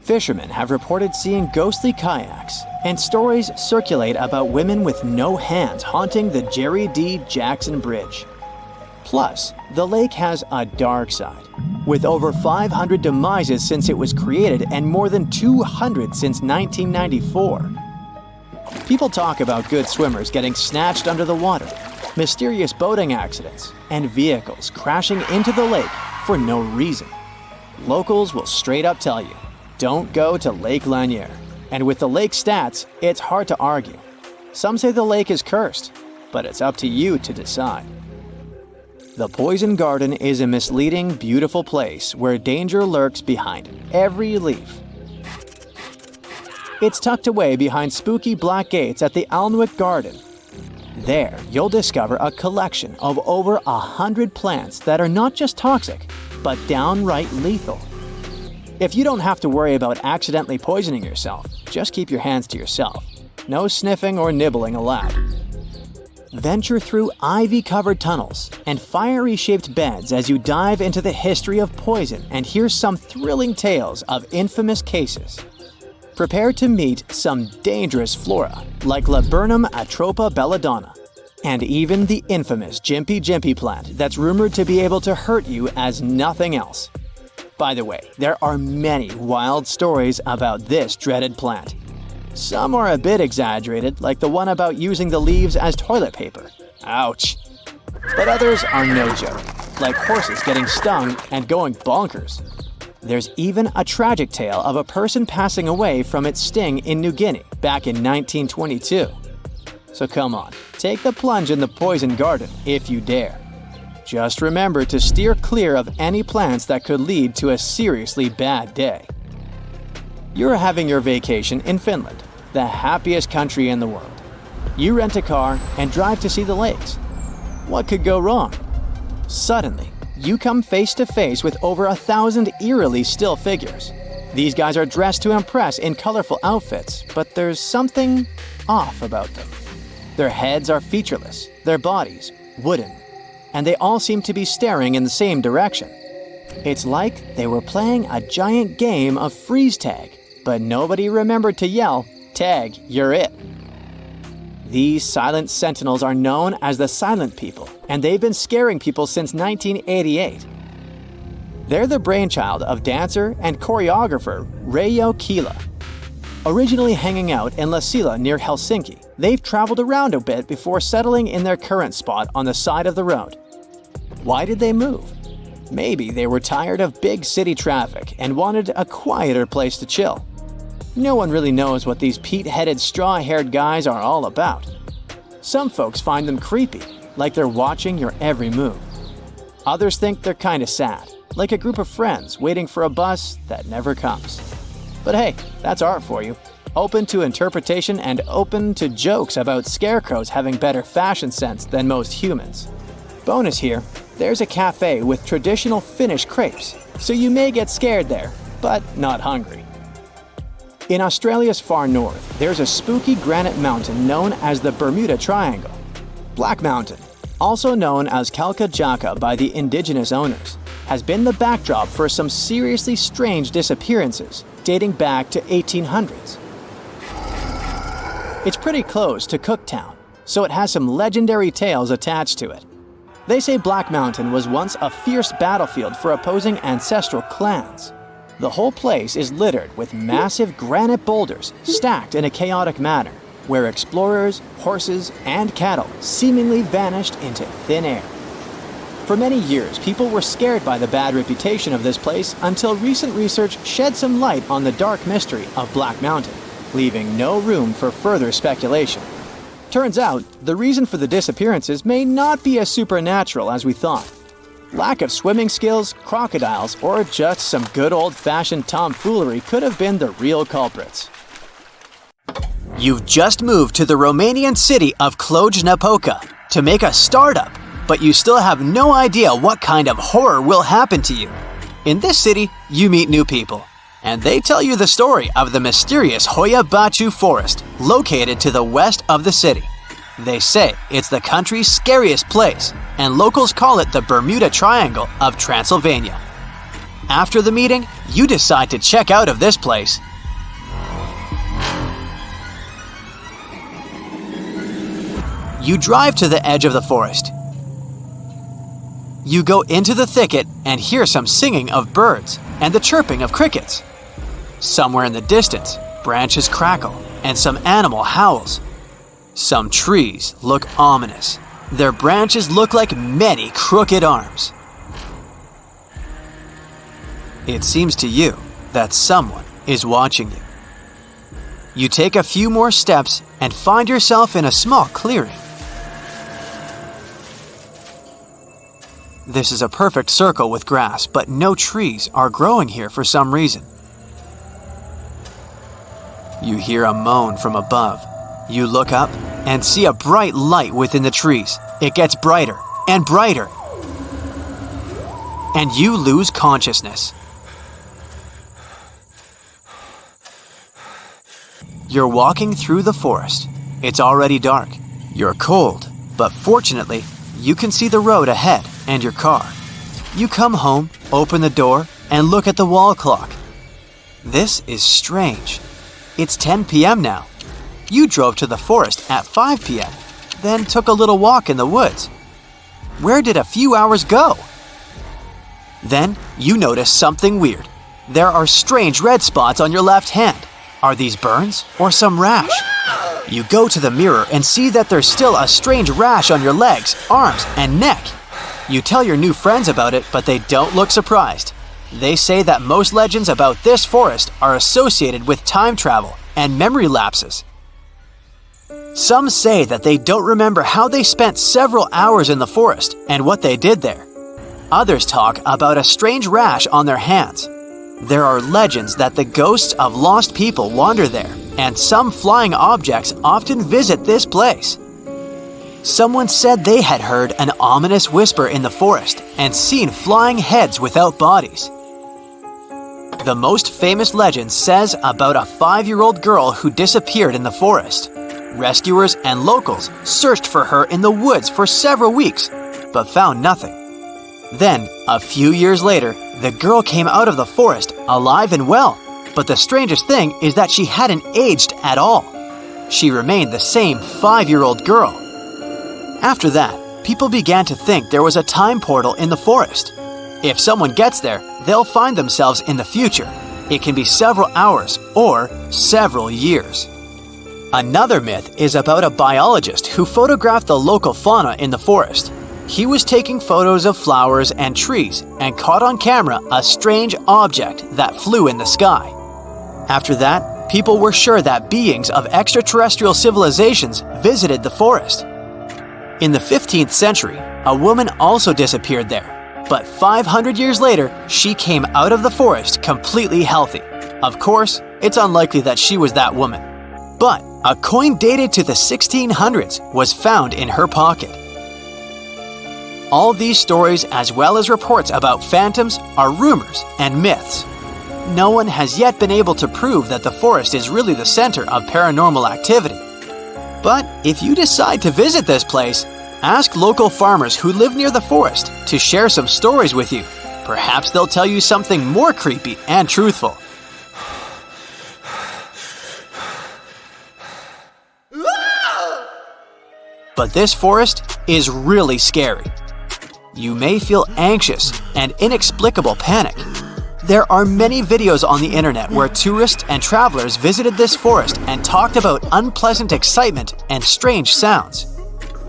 Fishermen have reported seeing ghostly kayaks, and stories circulate about women with no hands haunting the Jerry D. Jackson Bridge. Plus, the lake has a dark side, with over 500 demises since it was created and more than 200 since 1994. People talk about good swimmers getting snatched under the water, mysterious boating accidents, and vehicles crashing into the lake for no reason. Locals will straight up tell you, don't go to Lake Lanier. And with the lake stats, it's hard to argue. Some say the lake is cursed, but it's up to you to decide. The poison garden is a misleading, beautiful place where danger lurks behind every leaf. It's tucked away behind spooky black gates at the Alnwick Garden. There, you'll discover a collection of over 100 plants that are not just toxic, but downright lethal. If you don't have to worry about accidentally poisoning yourself, just keep your hands to yourself. No sniffing or nibbling allowed. Venture through ivy-covered tunnels and fiery-shaped beds as you dive into the history of poison and hear some thrilling tales of infamous cases. Prepare to meet some dangerous flora like Laburnum atropa belladonna, and even the infamous Jimpy Jimpy plant that's rumored to be able to hurt you as nothing else. By the way, there are many wild stories about this dreaded plant. Some are a bit exaggerated, like the one about using the leaves as toilet paper. Ouch. But others are no joke, like horses getting stung and going bonkers. There's even a tragic tale of a person passing away from its sting in New Guinea back in 1922. So come on, take the plunge in the poison garden if you dare. Just remember to steer clear of any plants that could lead to a seriously bad day. You're having your vacation in Finland, the happiest country in the world. You rent a car and drive to see the lakes. What could go wrong? Suddenly, you come face to face with over 1,000 eerily still figures. These guys are dressed to impress in colorful outfits, but there's something off about them. Their heads are featureless, their bodies wooden, and they all seem to be staring in the same direction. It's like they were playing a giant game of freeze tag, but nobody remembered to yell, "Tag, you're it." These silent sentinels are known as the Silent People, and they've been scaring people since 1988. They're the brainchild of dancer and choreographer Reijo Kila. Originally hanging out in Lasila near Helsinki, they've traveled around a bit before settling in their current spot on the side of the road. Why did they move? Maybe they were tired of big city traffic and wanted a quieter place to chill. No one really knows what these peat-headed, straw-haired guys are all about. Some folks find them creepy, like they're watching your every move. Others think they're kinda sad, like a group of friends waiting for a bus that never comes. But hey, that's art for you. Open to interpretation and open to jokes about scarecrows having better fashion sense than most humans. Bonus here, there's a cafe with traditional Finnish crepes, so you may get scared there, but not hungry. In Australia's far north, there's a spooky granite mountain known as the Bermuda Triangle. Black Mountain, also known as Kalkajaka by the indigenous owners, has been the backdrop for some seriously strange disappearances dating back to 1800s. It's pretty close to Cooktown, so it has some legendary tales attached to it. They say Black Mountain was once a fierce battlefield for opposing ancestral clans. The whole place is littered with massive granite boulders stacked in a chaotic manner, where explorers, horses, and cattle seemingly vanished into thin air. For many years, people were scared by the bad reputation of this place until recent research shed some light on the dark mystery of Black Mountain, leaving no room for further speculation. Turns out, the reason for the disappearances may not be as supernatural as we thought. Lack of swimming skills, crocodiles, or just some good old-fashioned tomfoolery could have been the real culprits. You've just moved to the Romanian city of Cluj-Napoca to make a startup, but you still have no idea what kind of horror will happen to you. In this city, you meet new people, and they tell you the story of the mysterious Hoia Baciu forest located to the west of the city. They say it's the country's scariest place, and locals call it the Bermuda Triangle of Transylvania. After the meeting, you decide to check out of this place. You drive to the edge of the forest. You go into the thicket and hear some singing of birds and the chirping of crickets. Somewhere in the distance, branches crackle and some animal howls. Some trees look ominous. Their branches look like many crooked arms. It seems to you that someone is watching you. You take a few more steps and find yourself in a small clearing. This is a perfect circle with grass, but no trees are growing here for some reason. You hear a moan from above. You look up and see a bright light within the trees. It gets brighter and brighter, and you lose consciousness. You're walking through the forest. It's already dark. You're cold, but fortunately, you can see the road ahead and your car. You come home, open the door, and look at the wall clock. This is strange. It's 10 p.m. now. You drove to the forest at 5 p.m., then took a little walk in the woods. Where did a few hours go? Then you notice something weird. There are strange red spots on your left hand. Are these burns or some rash? You go to the mirror and see that there's still a strange rash on your legs, arms, and neck. You tell your new friends about it, but they don't look surprised. They say that most legends about this forest are associated with time travel and memory lapses. Some say that they don't remember how they spent several hours in the forest and what they did there. Others talk about a strange rash on their hands. There are legends that the ghosts of lost people wander there, and some flying objects often visit this place. Someone said they had heard an ominous whisper in the forest and seen flying heads without bodies. The most famous legend says about a 5-year-old girl who disappeared in the forest. Rescuers and locals searched for her in the woods for several weeks, but found nothing. Then, a few years later, the girl came out of the forest alive and well, but the strangest thing is that she hadn't aged at all. She remained the same 5-year-old girl. After that, people began to think there was a time portal in the forest. If someone gets there, they'll find themselves in the future. It can be several hours or several years. Another myth is about a biologist who photographed the local fauna in the forest. He was taking photos of flowers and trees and caught on camera a strange object that flew in the sky. After that, people were sure that beings of extraterrestrial civilizations visited the forest. In the 15th century, a woman also disappeared there, but 500 years later, she came out of the forest completely healthy. Of course, it's unlikely that she was that woman. But a coin dated to the 1600s was found in her pocket. All these stories, as well as reports about phantoms, are rumors and myths. No one has yet been able to prove that the forest is really the center of paranormal activity. But if you decide to visit this place, ask local farmers who live near the forest to share some stories with you. Perhaps they'll tell you something more creepy and truthful. But this forest is really scary. You may feel anxious and inexplicable panic. There are many videos on the internet where tourists and travelers visited this forest and talked about unpleasant excitement and strange sounds.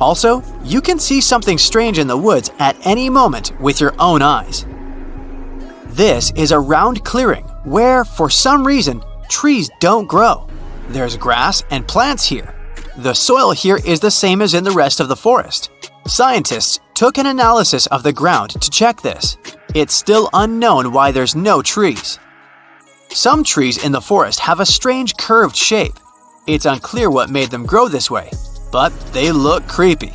Also, you can see something strange in the woods at any moment with your own eyes. This is a round clearing where, for some reason, trees don't grow. There's grass and plants here. The soil here is the same as in the rest of the forest. Scientists took an analysis of the ground to check this. It's still unknown why there's no trees. Some trees in the forest have a strange curved shape. It's unclear what made them grow this way, but they look creepy.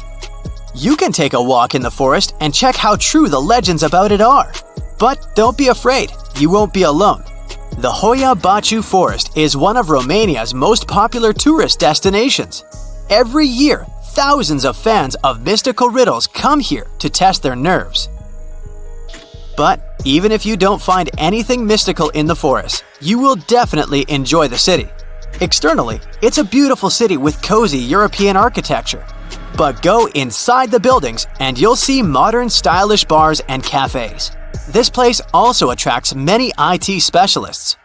You can take a walk in the forest and check how true the legends about it are. But don't be afraid, you won't be alone. The Hoia Baciu Forest is one of Romania's most popular tourist destinations. Every year, thousands of fans of mystical riddles come here to test their nerves. But even if you don't find anything mystical in the forest, you will definitely enjoy the city. Externally, it's a beautiful city with cozy European architecture. But go inside the buildings and you'll see modern stylish bars and cafes. This place also attracts many IT specialists.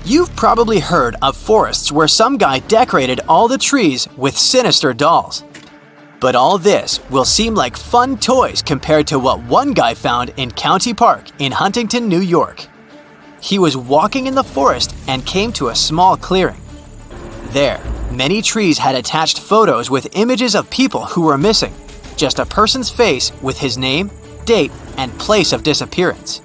You've probably heard of forests where some guy decorated all the trees with sinister dolls. But all this will seem like fun toys compared to what one guy found in County Park in Huntington, New York. He was walking in the forest and came to a small clearing. There, many trees had attached photos with images of people who were missing. just a person's face with his name, date, and place of disappearance.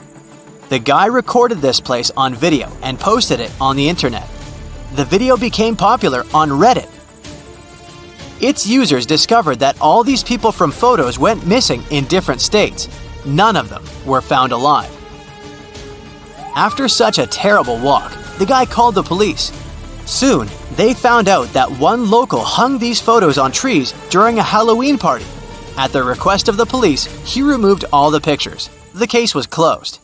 The guy recorded this place on video and posted it on the internet. The video became popular on Reddit. Its users discovered that all these people from photos went missing in different states. None of them were found alive. After such a terrible walk, the guy called the police. Soon, they found out that one local hung these photos on trees during a Halloween party. At the request of the police, he removed all the pictures. The case was closed.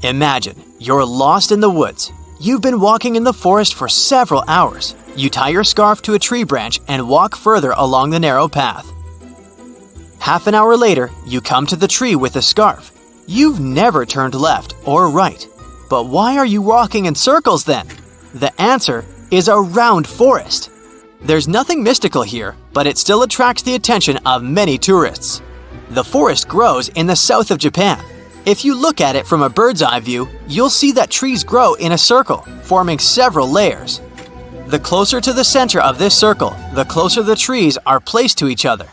Imagine, you're lost in the woods. You've been walking in the forest for several hours. You tie your scarf to a tree branch and walk further along the narrow path. Half an hour later, you come to the tree with the scarf. You've never turned left or right. But why are you walking in circles then? The answer is a round forest. There's nothing mystical here, but it still attracts the attention of many tourists. The forest grows in the south of Japan. If you look at it from a bird's eye view, you'll see that trees grow in a circle, forming several layers. The closer to the center of this circle, the closer the trees are placed to each other.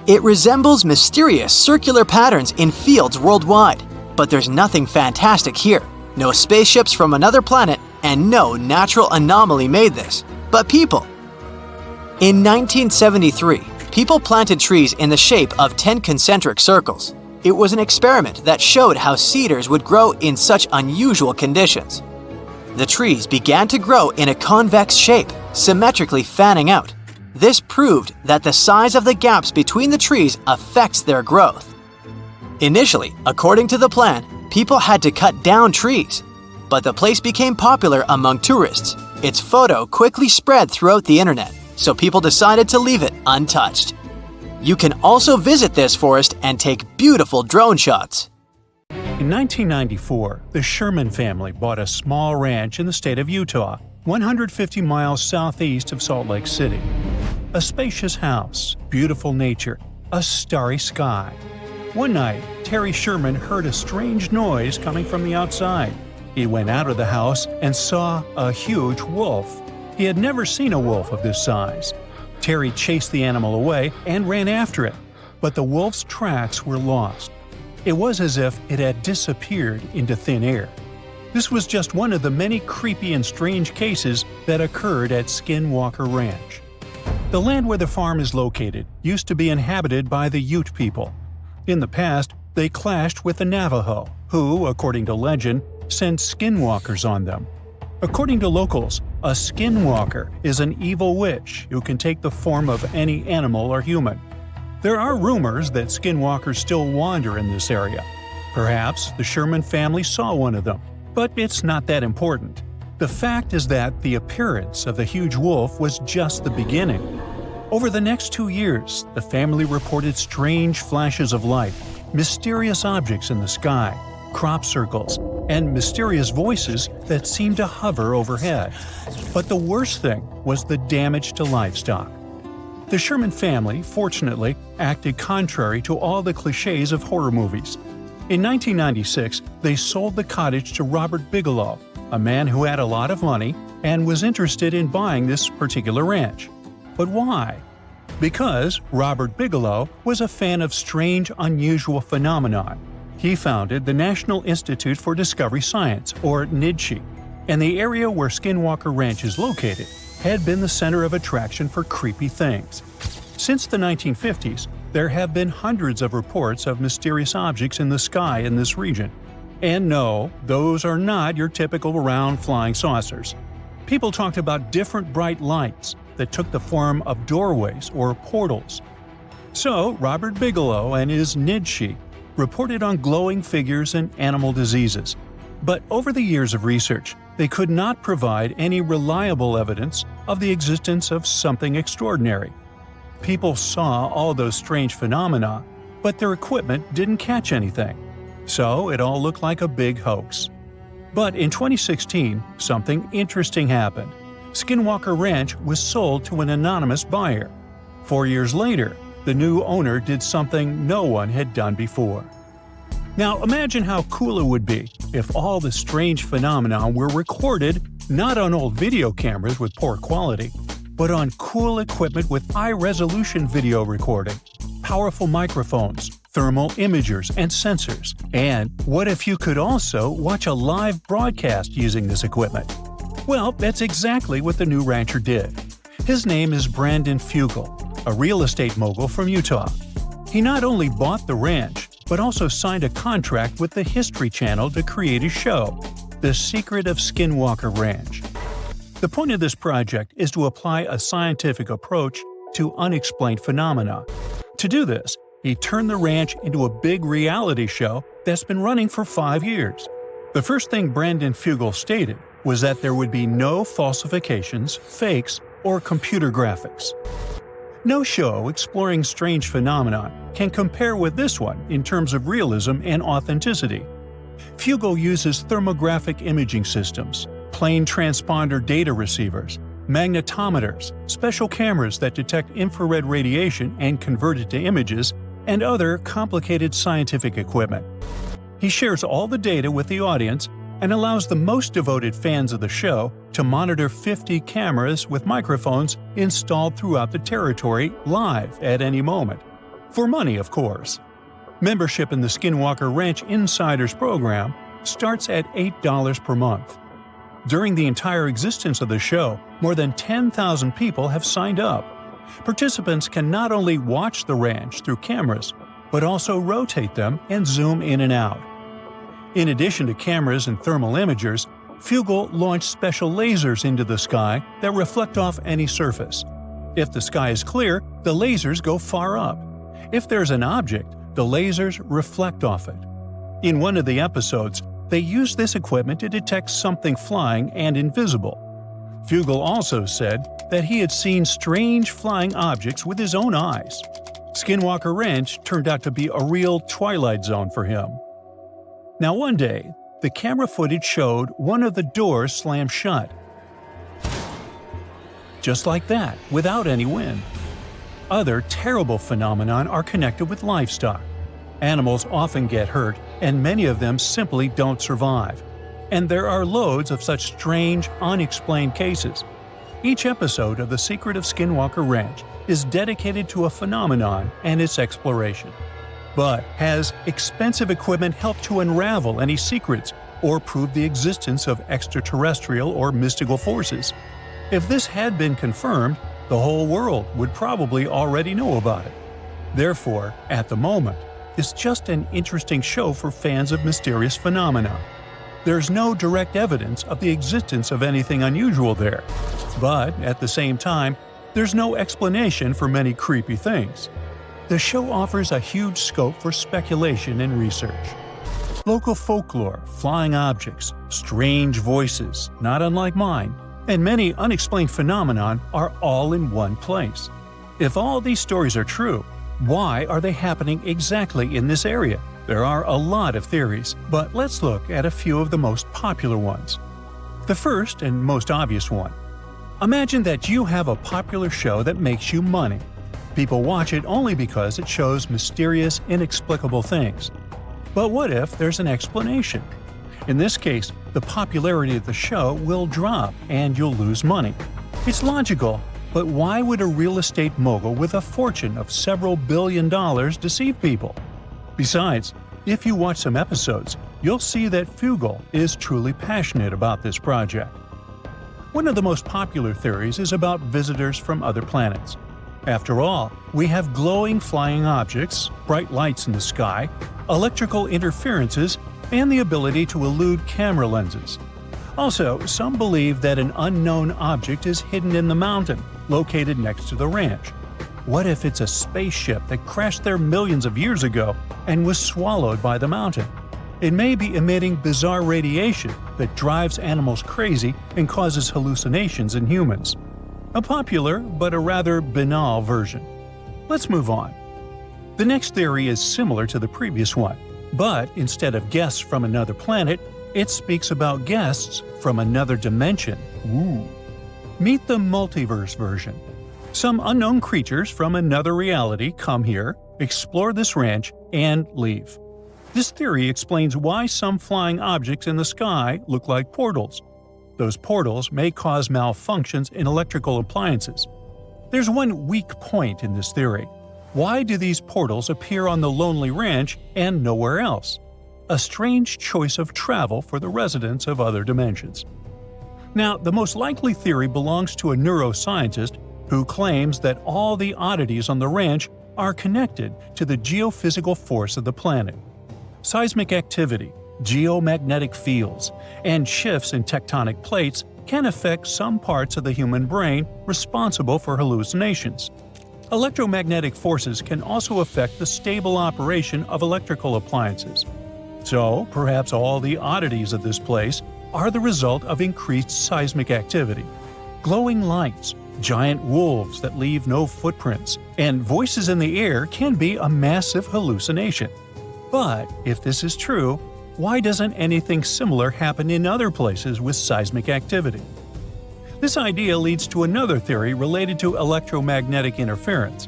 It resembles mysterious circular patterns in fields worldwide, but there's nothing fantastic here. No spaceships from another planet, and no natural anomaly made this, but people. In 1973, people planted trees in the shape of 10 concentric circles. It was an experiment that showed how cedars would grow in such unusual conditions. The trees began to grow in a convex shape, symmetrically fanning out. This proved that the size of the gaps between the trees affects their growth. Initially, according to the plan, people had to cut down trees. But the place became popular among tourists. Its photo quickly spread throughout the internet, so people decided to leave it untouched. You can also visit this forest and take beautiful drone shots. In 1994, the Sherman family bought a small ranch in the state of Utah, 150 miles southeast of Salt Lake City. A spacious house, beautiful nature, a starry sky. One night, Terry Sherman heard a strange noise coming from the outside. He went out of the house and saw a huge wolf. He had never seen a wolf of this size. Terry chased the animal away and ran after it, but the wolf's tracks were lost. It was as if it had disappeared into thin air. This was just one of the many creepy and strange cases that occurred at Skinwalker Ranch. The land where the farm is located used to be inhabited by the Ute people. In the past, they clashed with the Navajo, who, according to legend, sent skinwalkers on them. According to locals, a skinwalker is an evil witch who can take the form of any animal or human. There are rumors that skinwalkers still wander in this area. Perhaps the Sherman family saw one of them, but it's not that important. The fact is that the appearance of the huge wolf was just the beginning. Over the next 2 years, the family reported strange flashes of light, mysterious objects in the sky, crop circles, and mysterious voices that seemed to hover overhead. But the worst thing was the damage to livestock. The Sherman family, fortunately, acted contrary to all the cliches of horror movies. In 1996, they sold the cottage to Robert Bigelow, a man who had a lot of money and was interested in buying this particular ranch. But why? Because Robert Bigelow was a fan of strange, unusual phenomena. He founded the National Institute for Discovery Science, or NIDSI, and the area where Skinwalker Ranch is located had been the center of attraction for creepy things. Since the 1950s, there have been hundreds of reports of mysterious objects in the sky in this region. And no, those are not your typical round flying saucers. People talked about different bright lights that took the form of doorways or portals. So, Robert Bigelow and his NIDSI reported on glowing figures and animal diseases. But over the years of research, they could not provide any reliable evidence of the existence of something extraordinary. People saw all those strange phenomena, but their equipment didn't catch anything. So it all looked like a big hoax. But in 2016, something interesting happened. Skinwalker Ranch was sold to an anonymous buyer. 4 years later, the new owner did something no one had done before. Now imagine how cool it would be if all the strange phenomena were recorded not on old video cameras with poor quality, but on cool equipment with high-resolution video recording, powerful microphones, thermal imagers, and sensors. And what if you could also watch a live broadcast using this equipment? Well, that's exactly what the new rancher did. His name is Brandon Fugal, a real estate mogul from Utah. He not only bought the ranch, but also signed a contract with the History Channel to create a show, The Secret of Skinwalker Ranch. The point of this project is to apply a scientific approach to unexplained phenomena. To do this, he turned the ranch into a big reality show that's been running for 5 years. The first thing Brandon Fugal stated was that there would be no falsifications, fakes, or computer graphics. No show exploring strange phenomena can compare with this one in terms of realism and authenticity. Fugal uses thermographic imaging systems, plane transponder data receivers, magnetometers, special cameras that detect infrared radiation and convert it to images, and other complicated scientific equipment. He shares all the data with the audience and allows the most devoted fans of the show to monitor 50 cameras with microphones installed throughout the territory live at any moment. For money, of course. Membership in the Skinwalker Ranch Insiders program starts at $8 per month. During the entire existence of the show, more than 10,000 people have signed up. Participants can not only watch the ranch through cameras, but also rotate them and zoom in and out. In addition to cameras and thermal imagers, Fugal launched special lasers into the sky that reflect off any surface. If the sky is clear, the lasers go far up. If there's an object, the lasers reflect off it. In one of the episodes, they used this equipment to detect something flying and invisible. Fugal also said that he had seen strange flying objects with his own eyes. Skinwalker Ranch turned out to be a real twilight zone for him. Now one day, the camera footage showed one of the doors slam shut. Just like that, without any wind. Other terrible phenomena are connected with livestock. Animals often get hurt, and many of them simply don't survive. And there are loads of such strange, unexplained cases. Each episode of The Secret of Skinwalker Ranch is dedicated to a phenomenon and its exploration. But has expensive equipment helped to unravel any secrets or prove the existence of extraterrestrial or mystical forces? If this had been confirmed, the whole world would probably already know about it. Therefore, at the moment, it's just an interesting show for fans of mysterious phenomena. There's no direct evidence of the existence of anything unusual there. But, at the same time, there's no explanation for many creepy things. The show offers a huge scope for speculation and research. Local folklore, flying objects, strange voices, not unlike mine, and many unexplained phenomenon are all in one place. If all these stories are true, why are they happening exactly in this area? There are a lot of theories, but let's look at a few of the most popular ones. The first and most obvious one. Imagine that you have a popular show that makes you money. People watch it only because it shows mysterious, inexplicable things. But what if there's an explanation? In this case, the popularity of the show will drop and you'll lose money. It's logical, but why would a real estate mogul with a fortune of several $billion deceive people? Besides, if you watch some episodes, you'll see that Fugal is truly passionate about this project. One of the most popular theories is about visitors from other planets. After all, we have glowing flying objects, bright lights in the sky, electrical interferences, and the ability to elude camera lenses. Also, some believe that an unknown object is hidden in the mountain, located next to the ranch. What if it's a spaceship that crashed there millions of years ago and was swallowed by the mountain? It may be emitting bizarre radiation that drives animals crazy and causes hallucinations in humans. A popular, but a rather banal version. Let's move on. The next theory is similar to the previous one, but instead of guests from another planet, it speaks about guests from another dimension. Ooh. Meet the multiverse version. Some unknown creatures from another reality come here, explore this ranch, and leave. This theory explains why some flying objects in the sky look like portals. Those portals may cause malfunctions in electrical appliances. There's one weak point in this theory. Why do these portals appear on the lonely ranch and nowhere else? A strange choice of travel for the residents of other dimensions. Now, the most likely theory belongs to a neuroscientist who claims that all the oddities on the ranch are connected to the geophysical force of the planet. Seismic activity, geomagnetic fields, and shifts in tectonic plates can affect some parts of the human brain responsible for hallucinations. Electromagnetic forces can also affect the stable operation of electrical appliances. So, perhaps all the oddities of this place are the result of increased seismic activity. Glowing lights, giant wolves that leave no footprints, and voices in the air can be a massive hallucination. But if this is true, why doesn't anything similar happen in other places with seismic activity? This idea leads to another theory related to electromagnetic interference.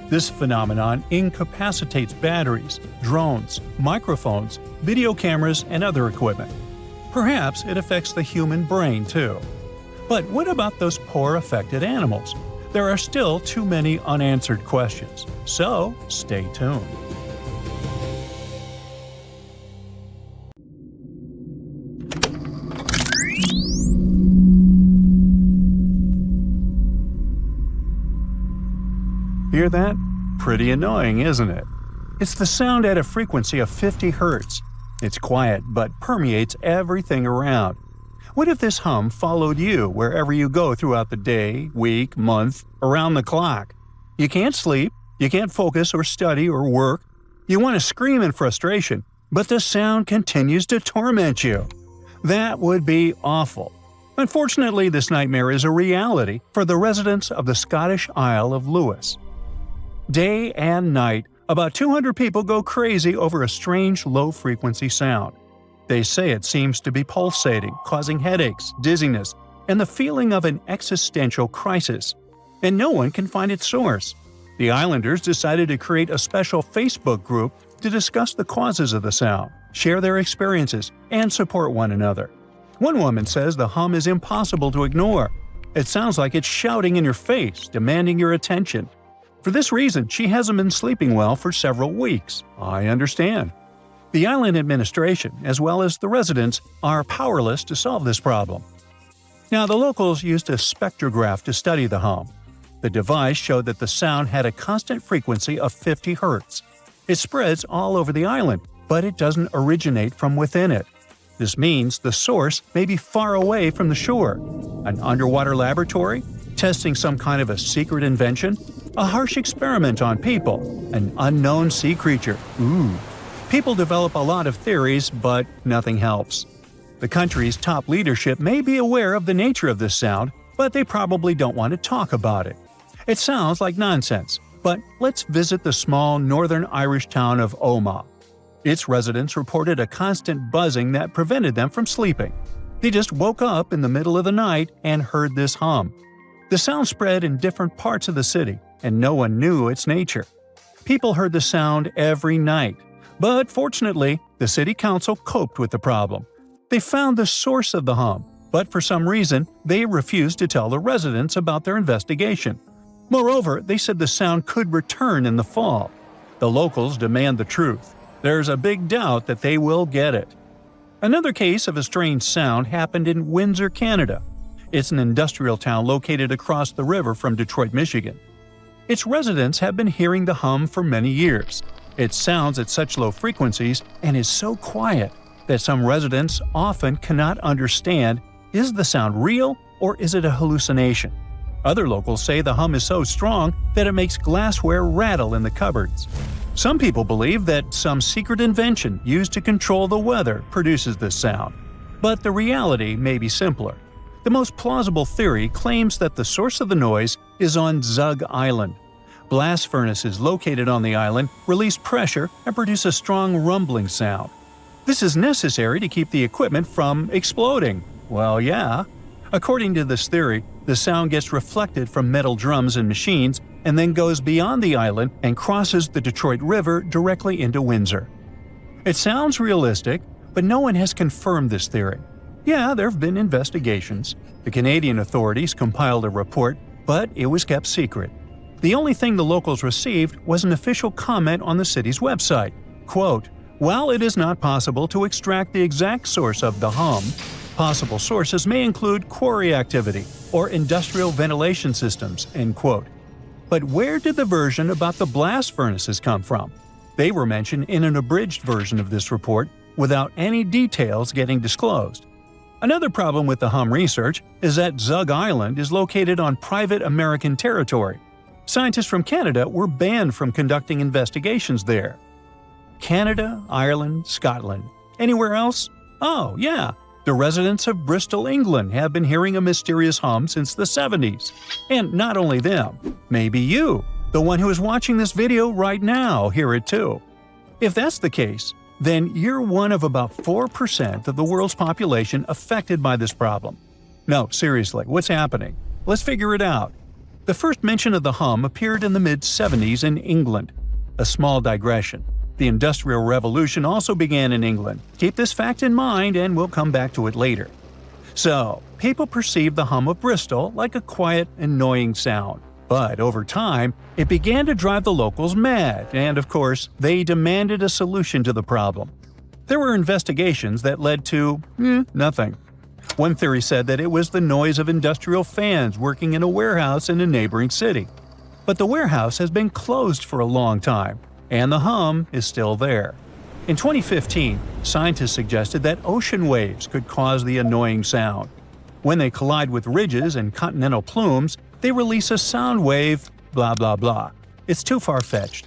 This phenomenon incapacitates batteries, drones, microphones, video cameras, and other equipment. Perhaps it affects the human brain too. But what about those poor affected animals? There are still too many unanswered questions, so stay tuned. Hear that? Pretty annoying, isn't it? It's the sound at a frequency of 50 Hz. It's quiet but permeates everything around. What if this hum followed you wherever you go throughout the day, week, month, around the clock? You can't sleep, you can't focus or study or work. You want to scream in frustration, but the sound continues to torment you. That would be awful. Unfortunately, this nightmare is a reality for the residents of the Scottish Isle of Lewis. Day and night, about 200 people go crazy over a strange low-frequency sound. They say it seems to be pulsating, causing headaches, dizziness, and the feeling of an existential crisis. And no one can find its source. The islanders decided to create a special Facebook group to discuss the causes of the sound, share their experiences, and support one another. One woman says the hum is impossible to ignore. It sounds like it's shouting in your face, demanding your attention. For this reason, she hasn't been sleeping well for several weeks. I understand. The island administration, as well as the residents, are powerless to solve this problem. Now, the locals used a spectrograph to study the hum. The device showed that the sound had a constant frequency of 50 Hz. It spreads all over the island, but it doesn't originate from within it. This means the source may be far away from the shore. An underwater laboratory? Testing some kind of a secret invention? A harsh experiment on people? An unknown sea creature? Ooh. People develop a lot of theories, but nothing helps. The country's top leadership may be aware of the nature of this sound, but they probably don't want to talk about it. It sounds like nonsense, but let's visit the small northern Irish town of Omagh. Its residents reported a constant buzzing that prevented them from sleeping. They just woke up in the middle of the night and heard this hum. The sound spread in different parts of the city, and no one knew its nature. People heard the sound every night, but fortunately, the city council coped with the problem. They found the source of the hum, but for some reason, they refused to tell the residents about their investigation. Moreover, they said the sound could return in the fall. The locals demand the truth. There's a big doubt that they will get it. Another case of a strange sound happened in Windsor, Canada. It's an industrial town located across the river from Detroit, Michigan. Its residents have been hearing the hum for many years. It sounds at such low frequencies and is so quiet that some residents often cannot understand, is the sound real or is it a hallucination? Other locals say the hum is so strong that it makes glassware rattle in the cupboards. Some people believe that some secret invention used to control the weather produces this sound. But the reality may be simpler. The most plausible theory claims that the source of the noise is on Zug Island. Blast furnaces located on the island release pressure and produce a strong rumbling sound. This is necessary to keep the equipment from exploding. Well, yeah. According to this theory, the sound gets reflected from metal drums and machines and then goes beyond the island and crosses the Detroit River directly into Windsor. It sounds realistic, but no one has confirmed this theory. Yeah, there have been investigations. The Canadian authorities compiled a report, but it was kept secret. The only thing the locals received was an official comment on the city's website. Quote, "While it is not possible to extract the exact source of the hum, possible sources may include quarry activity or industrial ventilation systems." End quote. But where did the version about the blast furnaces come from? They were mentioned in an abridged version of this report without any details getting disclosed. Another problem with the hum research is that Zug Island is located on private American territory. Scientists from Canada were banned from conducting investigations there. Canada, Ireland, Scotland. Anywhere else? Oh, yeah. The residents of Bristol, England have been hearing a mysterious hum since the 70s. And not only them, maybe you, the one who is watching this video right now, hear it too. If that's the case, then you're one of about 4% of the world's population affected by this problem. No, seriously, what's happening? Let's figure it out. The first mention of the hum appeared in the mid-70s in England. A small digression. The Industrial Revolution also began in England. Keep this fact in mind and we'll come back to it later. So, people perceived the hum of Bristol like a quiet, annoying sound. But over time, it began to drive the locals mad, and of course, they demanded a solution to the problem. There were investigations that led to nothing. One theory said that it was the noise of industrial fans working in a warehouse in a neighboring city. But the warehouse has been closed for a long time, and the hum is still there. In 2015, scientists suggested that ocean waves could cause the annoying sound. When they collide with ridges and continental plumes, they release a sound wave, blah blah blah. It's too far-fetched.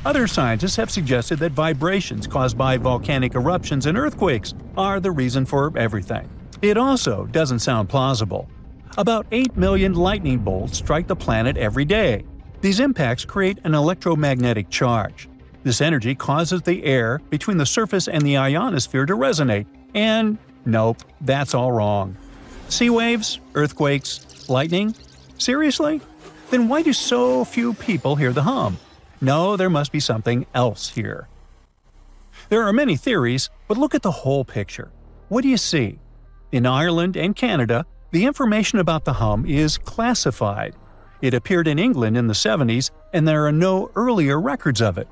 Other scientists have suggested that vibrations caused by volcanic eruptions and earthquakes are the reason for everything. It also doesn't sound plausible. About 8 million lightning bolts strike the planet every day. These impacts create an electromagnetic charge. This energy causes the air between the surface and the ionosphere to resonate, and nope, that's all wrong. Sea waves, earthquakes, lightning? Seriously? Then why do so few people hear the hum? No, there must be something else here. There are many theories, but look at the whole picture. What do you see? In Ireland and Canada, the information about the hum is classified. It appeared in England in the 70s, and there are no earlier records of it.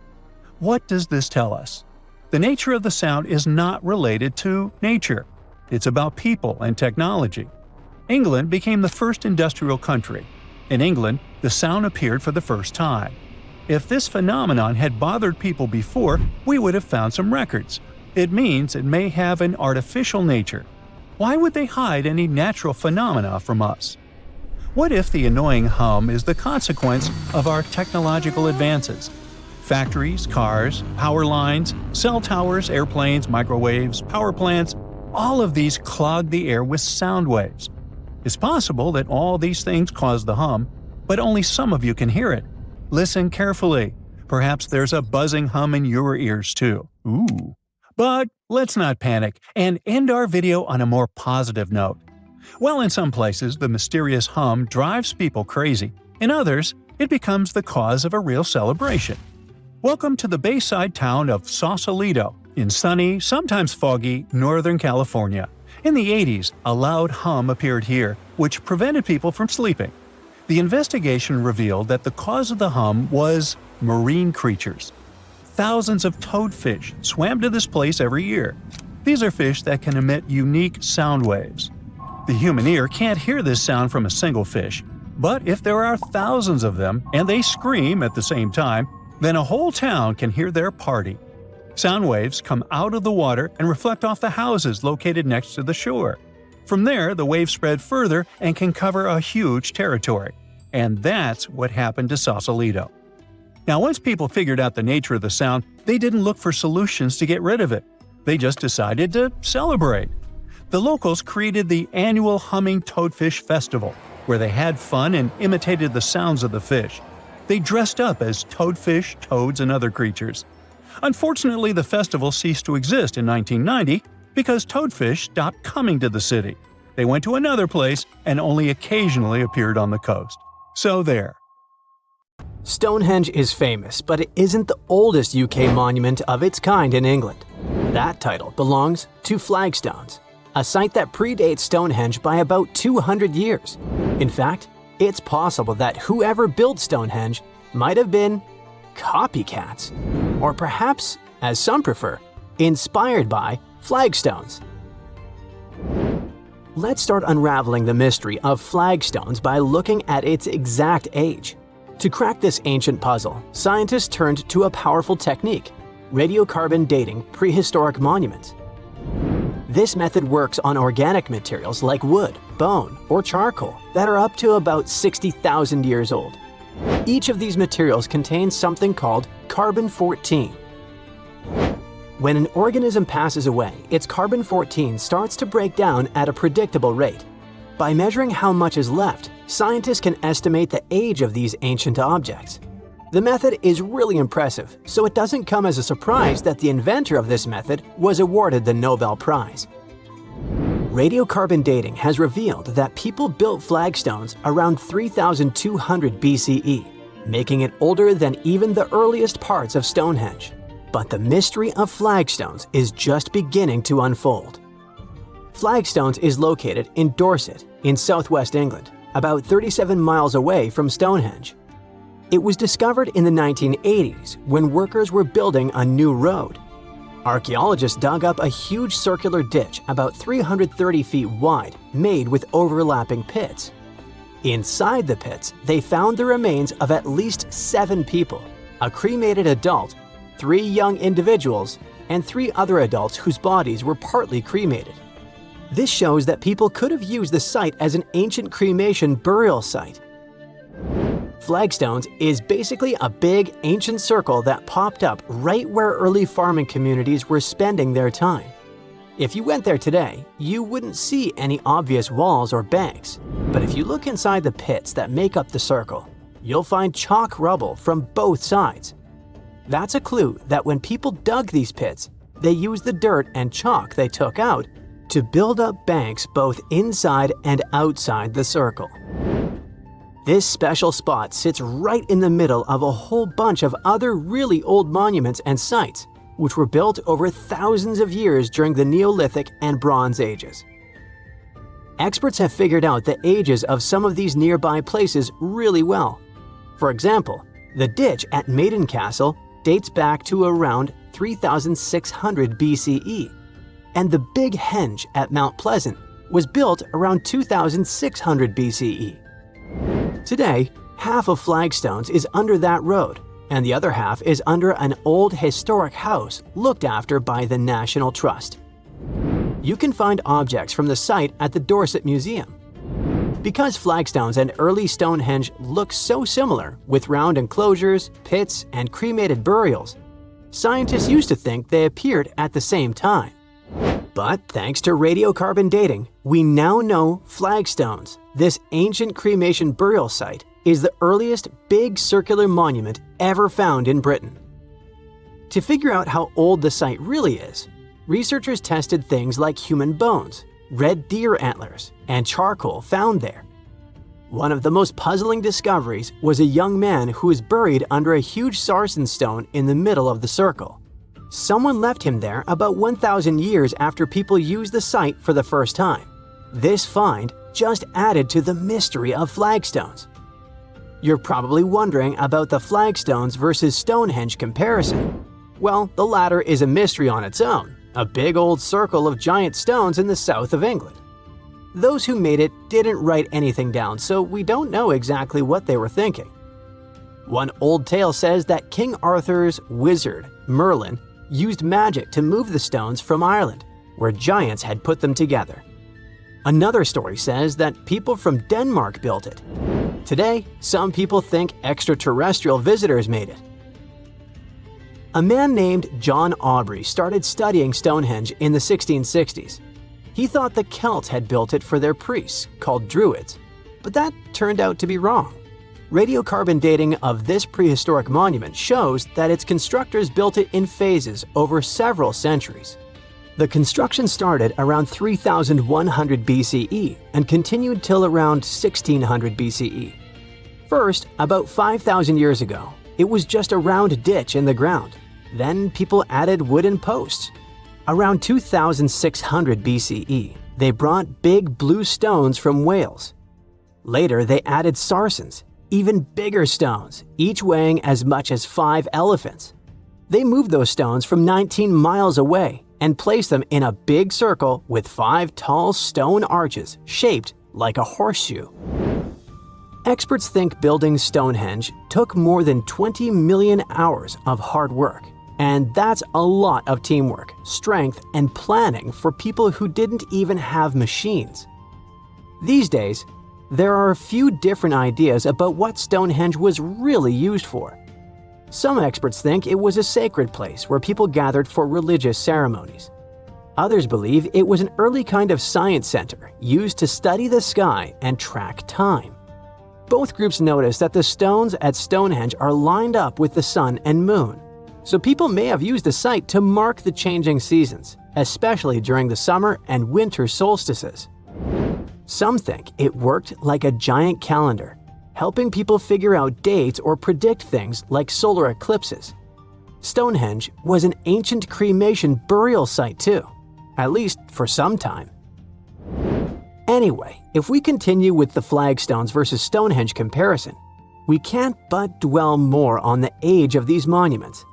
What does this tell us? The nature of the sound is not related to nature. It's about people and technology. England became the first industrial country. In England, the sound appeared for the first time. If this phenomenon had bothered people before, we would have found some records. It means it may have an artificial nature. Why would they hide any natural phenomena from us? What if the annoying hum is the consequence of our technological advances? Factories, cars, power lines, cell towers, airplanes, microwaves, power plants, all of these clog the air with sound waves. It's possible that all these things cause the hum, but only some of you can hear it. Listen carefully. Perhaps there's a buzzing hum in your ears too. Ooh. But let's not panic and end our video on a more positive note. While in some places the mysterious hum drives people crazy, in others, it becomes the cause of a real celebration. Welcome to the bayside town of Sausalito, in sunny, sometimes foggy, Northern California. In the 80s, a loud hum appeared here, which prevented people from sleeping. The investigation revealed that the cause of the hum was marine creatures. Thousands of toadfish swam to this place every year. These are fish that can emit unique sound waves. The human ear can't hear this sound from a single fish, but if there are thousands of them and they scream at the same time, then a whole town can hear their party. Sound waves come out of the water and reflect off the houses located next to the shore. From there, the waves spread further and can cover a huge territory. And that's what happened to Sausalito. Now, once people figured out the nature of the sound, they didn't look for solutions to get rid of it. They just decided to celebrate. The locals created the annual Humming Toadfish Festival, where they had fun and imitated the sounds of the fish. They dressed up as toadfish, toads, and other creatures. Unfortunately, the festival ceased to exist in 1990 because toadfish stopped coming to the city. They went to another place and only occasionally appeared on the coast. So there. Stonehenge is famous, but it isn't the oldest UK monument of its kind in England. That title belongs to flagstones. a site that predates Stonehenge by about 200 years. In fact, it's possible that whoever built Stonehenge might have been copycats, or perhaps, as some prefer, inspired by flagstones. Let's start unraveling the mystery of flagstones by looking at its exact age. To crack this ancient puzzle, scientists turned to a powerful technique: radiocarbon dating prehistoric monuments. This method works on organic materials like wood, bone, or charcoal that are up to about 60,000 years old. Each of these materials contains something called carbon-14. When an organism passes away, its carbon-14 starts to break down at a predictable rate. By measuring how much is left, scientists can estimate the age of these ancient objects. The method is really impressive, so it doesn't come as a surprise that the inventor of this method was awarded the Nobel Prize. Radiocarbon dating has revealed that people built flagstones around 3,200 BCE, making it older than even the earliest parts of Stonehenge. But the mystery of flagstones is just beginning to unfold. Flagstones is located in Dorset, in southwest England, about 37 miles away from Stonehenge. It was discovered in the 1980s when workers were building a new road. Archaeologists dug up a huge circular ditch about 330 feet wide, made with overlapping pits. Inside the pits, they found the remains of at least 7 people, a cremated adult, 3 young individuals, and 3 other adults whose bodies were partly cremated. This shows that people could have used the site as an ancient cremation burial site. Flagstones is basically a big, ancient circle that popped up right where early farming communities were spending their time. If you went there today, you wouldn't see any obvious walls or banks, but if you look inside the pits that make up the circle, you'll find chalk rubble from both sides. That's a clue that when people dug these pits, they used the dirt and chalk they took out to build up banks both inside and outside the circle. This special spot sits right in the middle of a whole bunch of other really old monuments and sites, which were built over thousands of years during the Neolithic and Bronze Ages. Experts have figured out the ages of some of these nearby places really well. For example, the ditch at Maiden Castle dates back to around 3,600 BCE, and the Big Henge at Mount Pleasant was built around 2,600 BCE. Today, half of Flagstones is under that road, and the other half is under an old historic house looked after by the National Trust. You can find objects from the site at the Dorset Museum. Because flagstones and early Stonehenge look so similar, with round enclosures, pits, and cremated burials, scientists used to think they appeared at the same time. But thanks to radiocarbon dating, we now know flagstones, this ancient cremation burial site, is the earliest big circular monument ever found in Britain. To figure out how old the site really is, researchers tested things like human bones, red deer antlers, and charcoal found there. One of the most puzzling discoveries was a young man who was buried under a huge sarsen stone in the middle of the circle. Someone left him there about 1,000 years after people used the site for the first time. This find just added to the mystery of flagstones. You're probably wondering about the flagstones versus Stonehenge comparison. Well, the latter is a mystery on its own, a big old circle of giant stones in the south of England. Those who made it didn't write anything down, so we don't know exactly what they were thinking. One old tale says that King Arthur's wizard, Merlin, used magic to move the stones from Ireland, where giants had put them together. Another story says that people from Denmark built it. Today, some people think extraterrestrial visitors made it. A man named John Aubrey started studying Stonehenge in the 1660s. He thought the Celts had built it for their priests, called Druids, but that turned out to be wrong. Radiocarbon dating of this prehistoric monument shows that its constructors built it in phases over several centuries. The construction started around 3,100 BCE and continued till around 1600 BCE. First, about 5,000 years ago, it was just a round ditch in the ground. Then people added wooden posts. Around 2600 BCE, they brought big blue stones from Wales. Later, they added sarsens, even bigger stones, each weighing as much as 5 elephants. They moved those stones from 19 miles away and placed them in a big circle with 5 tall stone arches shaped like a horseshoe. Experts think building Stonehenge took more than 20 million hours of hard work. And that's a lot of teamwork, strength, and planning for people who didn't even have machines. These days, there are a few different ideas about what Stonehenge was really used for. Some experts think it was a sacred place where people gathered for religious ceremonies. Others believe it was an early kind of science center used to study the sky and track time. Both groups notice that the stones at Stonehenge are lined up with the sun and moon. So people may have used the site to mark the changing seasons, especially during the summer and winter solstices. Some think it worked like a giant calendar, helping people figure out dates or predict things like solar eclipses. Stonehenge was an ancient cremation burial site too, at least for some time. Anyway, if we continue with the flagstones versus Stonehenge comparison, we can't but dwell more on the age of these monuments.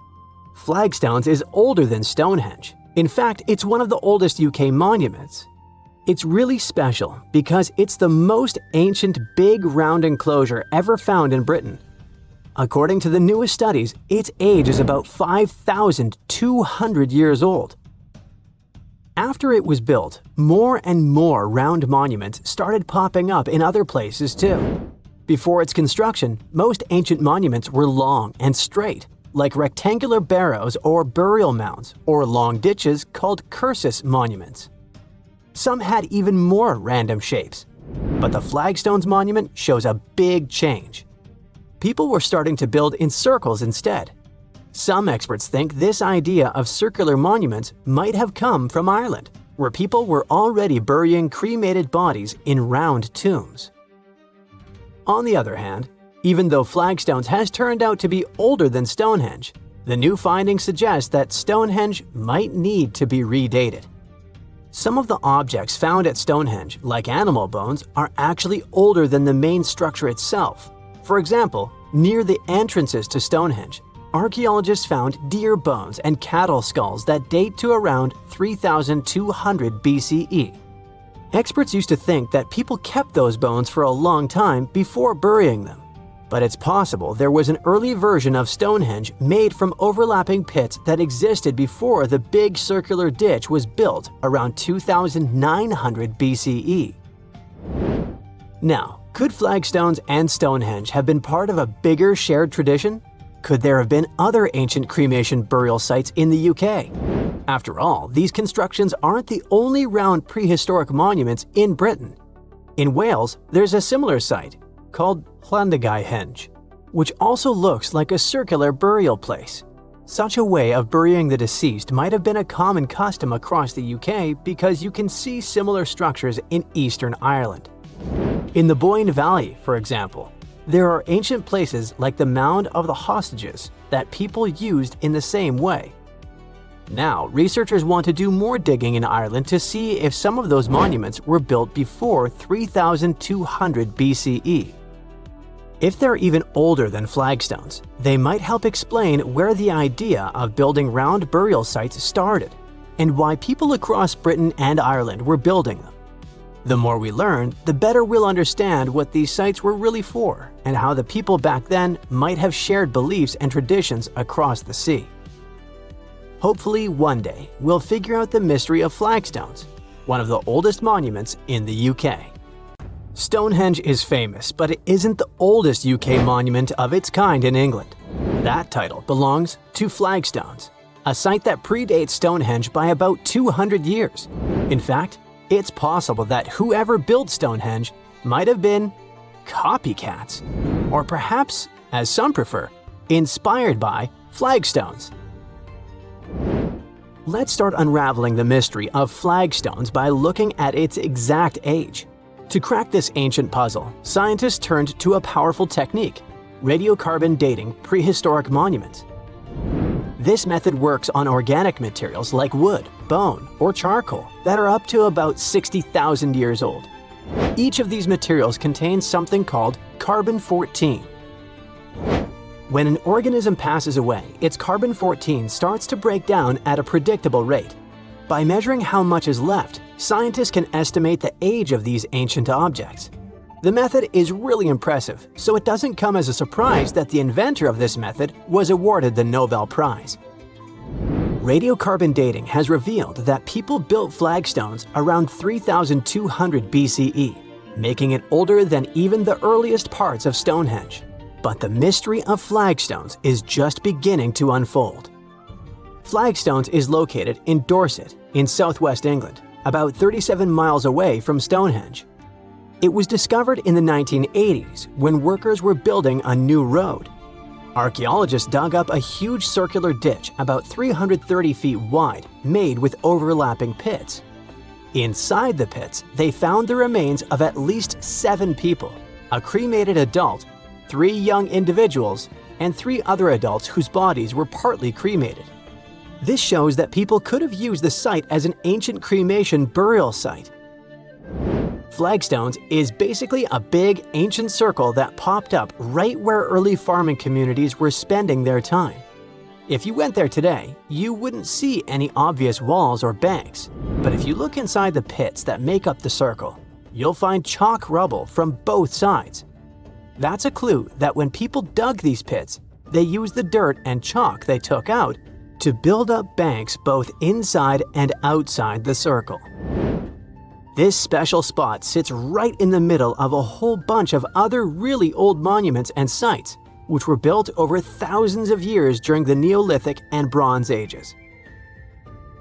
Flagstones is older than Stonehenge. In fact, it's one of the oldest UK monuments. It's really special because it's the most ancient big round enclosure ever found in Britain. According to the newest studies, its age is about 5,200 years old. After it was built, more and more round monuments started popping up in other places too. Before its construction, most ancient monuments were long and straight, like rectangular barrows or burial mounds, or long ditches called cursus monuments. Some had even more random shapes, but the flagstones monument shows a big change. People were starting to build in circles instead. Some experts think this idea of circular monuments might have come from Ireland, where people were already burying cremated bodies in round tombs. On the other hand, even though flagstones has turned out to be older than Stonehenge, the new findings suggest that Stonehenge might need to be redated. Some of the objects found at Stonehenge, like animal bones, are actually older than the main structure itself. For example, near the entrances to Stonehenge, archaeologists found deer bones and cattle skulls that date to around 3,200 BCE. Experts used to think that people kept those bones for a long time before burying them. But it's possible there was an early version of Stonehenge made from overlapping pits that existed before the big circular ditch was built around 2,900 BCE. Now, could flagstones and Stonehenge have been part of a bigger shared tradition? Could there have been other ancient cremation burial sites in the UK? After all, these constructions aren't the only round prehistoric monuments in Britain. In Wales, there's a similar site called Llandegehenge, which also looks like a circular burial place. Such a way of burying the deceased might have been a common custom across the UK because you can see similar structures in Eastern Ireland. In the Boyne Valley, for example, there are ancient places like the Mound of the Hostages that people used in the same way. Now, researchers want to do more digging in Ireland to see if some of those monuments were built before 3,200 BCE. If they're even older than flagstones, they might help explain where the idea of building round burial sites started and why people across Britain and Ireland were building them. The more we learn, the better we'll understand what these sites were really for and how the people back then might have shared beliefs and traditions across the sea. Hopefully, one day, we'll figure out the mystery of flagstones, one of the oldest monuments in the UK. Stonehenge is famous, but it isn't the oldest UK monument of its kind in England. That title belongs to flagstones, a site that predates Stonehenge by about 200 years. In fact, it's possible that whoever built Stonehenge might have been copycats, or perhaps, as some prefer, inspired by flagstones. Let's start unraveling the mystery of flagstones by looking at its exact age. To crack this ancient puzzle, scientists turned to a powerful technique: radiocarbon dating prehistoric monuments. This method works on organic materials like wood, bone, or charcoal that are up to about 60,000 years old. Each of these materials contains something called carbon-14. When an organism passes away, its carbon-14 starts to break down at a predictable rate. By measuring how much is left, scientists can estimate the age of these ancient objects. The method is really impressive, so it doesn't come as a surprise that the inventor of this method was awarded the Nobel Prize. Radiocarbon dating has revealed that people built flagstones around 3200 BCE, making it older than even the earliest parts of Stonehenge. But the mystery of flagstones is just beginning to unfold. Flagstones is located in Dorset, in southwest England, about 37 miles away from Stonehenge. It was discovered in the 1980s when workers were building a new road. Archaeologists dug up a huge circular ditch about 330 feet wide, made with overlapping pits. Inside the pits, they found the remains of at least 7 people, a cremated adult, 3 young individuals, and 3 other adults whose bodies were partly cremated. This shows that people could have used the site as an ancient cremation burial site. Flagstones is basically a big, ancient circle that popped up right where early farming communities were spending their time. If you went there today, you wouldn't see any obvious walls or banks, but if you look inside the pits that make up the circle, you'll find chalk rubble from both sides. That's a clue that when people dug these pits, they used the dirt and chalk they took out to build up banks both inside and outside the circle. This special spot sits right in the middle of a whole bunch of other really old monuments and sites, which were built over thousands of years during the Neolithic and Bronze Ages.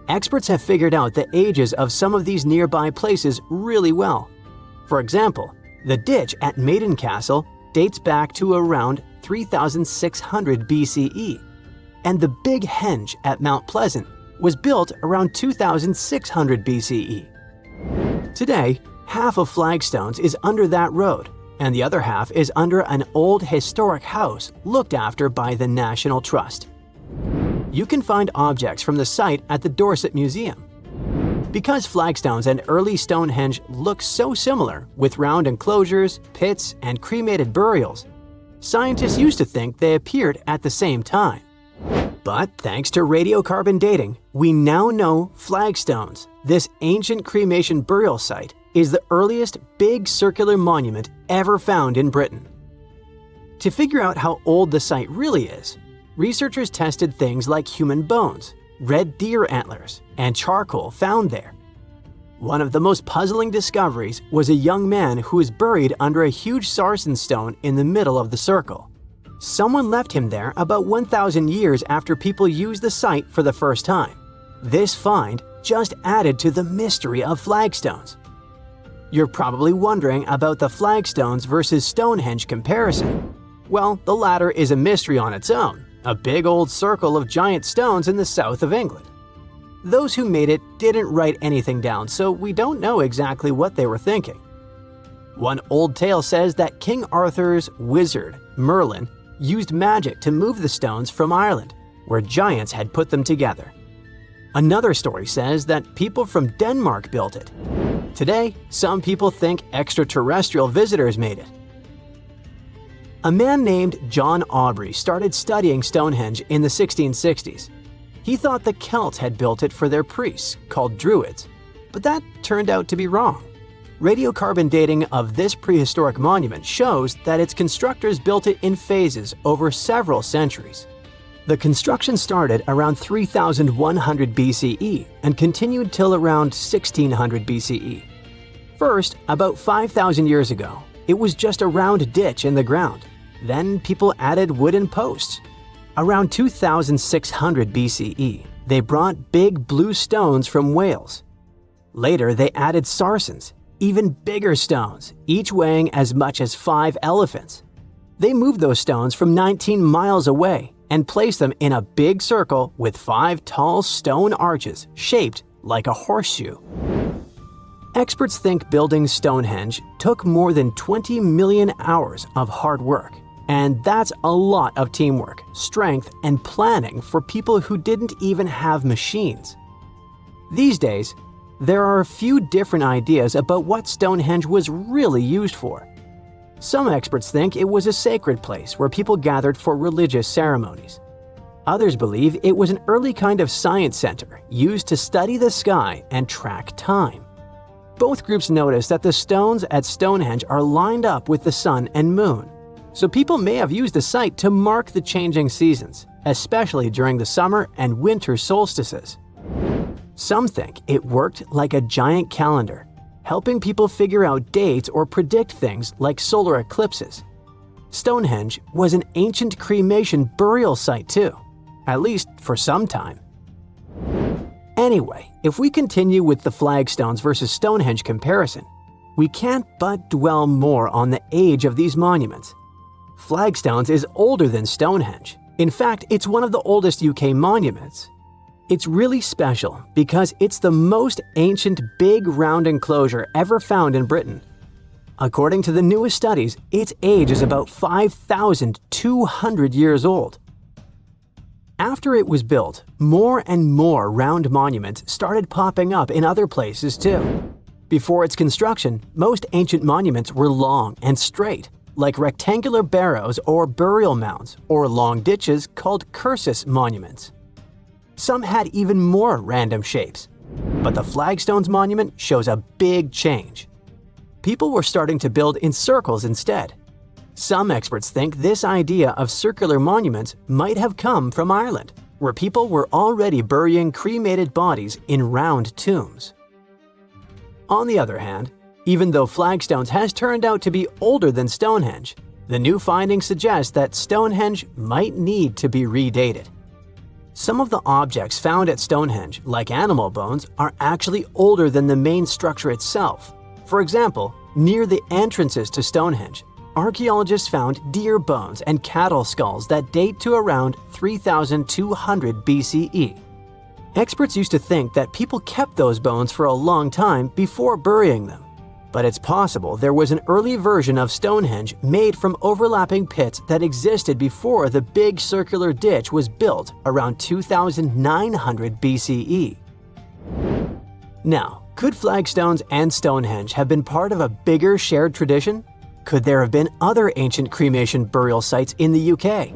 Experts have figured out the ages of some of these nearby places really well. For example, the ditch at Maiden Castle dates back to around 3600 BCE, and the Big Henge at Mount Pleasant was built around 2600 BCE. Today, half of Flagstones is under that road, and the other half is under an old historic house looked after by the National Trust. You can find objects from the site at the Dorset Museum. Because flagstones and early Stonehenge look so similar, with round enclosures, pits, and cremated burials, scientists used to think they appeared at the same time. But thanks to radiocarbon dating, we now know flagstones, this ancient cremation burial site, is the earliest big circular monument ever found in Britain. To figure out how old the site really is, researchers tested things like human bones, red deer antlers, and charcoal found there. One of the most puzzling discoveries was a young man who was buried under a huge sarsen stone in the middle of the circle. Someone left him there about 1,000 years after people used the site for the first time. This find just added to the mystery of flagstones. You're probably wondering about the flagstones versus Stonehenge comparison. Well, the latter is a mystery on its own, a big old circle of giant stones in the south of England. Those who made it didn't write anything down, so we don't know exactly what they were thinking. One old tale says that King Arthur's wizard, Merlin, used magic to move the stones from Ireland, where giants had put them together. Another story says that people from Denmark built it. Today, some people think extraterrestrial visitors made it. A man named John Aubrey started studying Stonehenge in the 1660s. He thought the Celts had built it for their priests, called Druids, but that turned out to be wrong. Radiocarbon dating of this prehistoric monument shows that its constructors built it in phases over several centuries. The construction started around 3100 BCE and continued till around 1600 BCE. First, about 5,000 years ago, it was just a round ditch in the ground. Then people added wooden posts. Around 2600 BCE, they brought big blue stones from Wales. Later, they added sarsens, even bigger stones, each weighing as much as 5 elephants. They moved those stones from 19 miles away and placed them in a big circle with 5 tall stone arches shaped like a horseshoe. Experts think building Stonehenge took more than 20 million hours of hard work. And that's a lot of teamwork, strength, and planning for people who didn't even have machines. These days, there are a few different ideas about what Stonehenge was really used for. Some experts think it was a sacred place where people gathered for religious ceremonies. Others believe it was an early kind of science center used to study the sky and track time. Both groups notice that the stones at Stonehenge are lined up with the sun and moon, so people may have used the site to mark the changing seasons, especially during the summer and winter solstices. Some think it worked like a giant calendar, helping people figure out dates or predict things like solar eclipses. Stonehenge was an ancient cremation burial site too, at least for some time. Anyway, if we continue with the flagstones versus Stonehenge comparison, we can't but dwell more on the age of these monuments. Flagstones is older than Stonehenge. In fact, it's one of the oldest UK monuments. It's really special because it's the most ancient big round enclosure ever found in Britain. According to the newest studies, its age is about 5,200 years old. After it was built, more and more round monuments started popping up in other places too. Before its construction, most ancient monuments were long and straight, like rectangular barrows or burial mounds, or long ditches called cursus monuments. Some had even more random shapes, but the Flagstones monument shows a big change. People were starting to build in circles instead. Some experts think this idea of circular monuments might have come from Ireland, where people were already burying cremated bodies in round tombs. On the other hand, even though Flagstones has turned out to be older than Stonehenge, the new findings suggest that Stonehenge might need to be redated. Some of the objects found at Stonehenge, like animal bones, are actually older than the main structure itself. For example, near the entrances to Stonehenge, archaeologists found deer bones and cattle skulls that date to around 3,200 BCE. Experts used to think that people kept those bones for a long time before burying them. But it's possible there was an early version of Stonehenge made from overlapping pits that existed before the big circular ditch was built around 2,900 BCE. Now, could Flagstones and Stonehenge have been part of a bigger shared tradition? Could there have been other ancient cremation burial sites in the UK?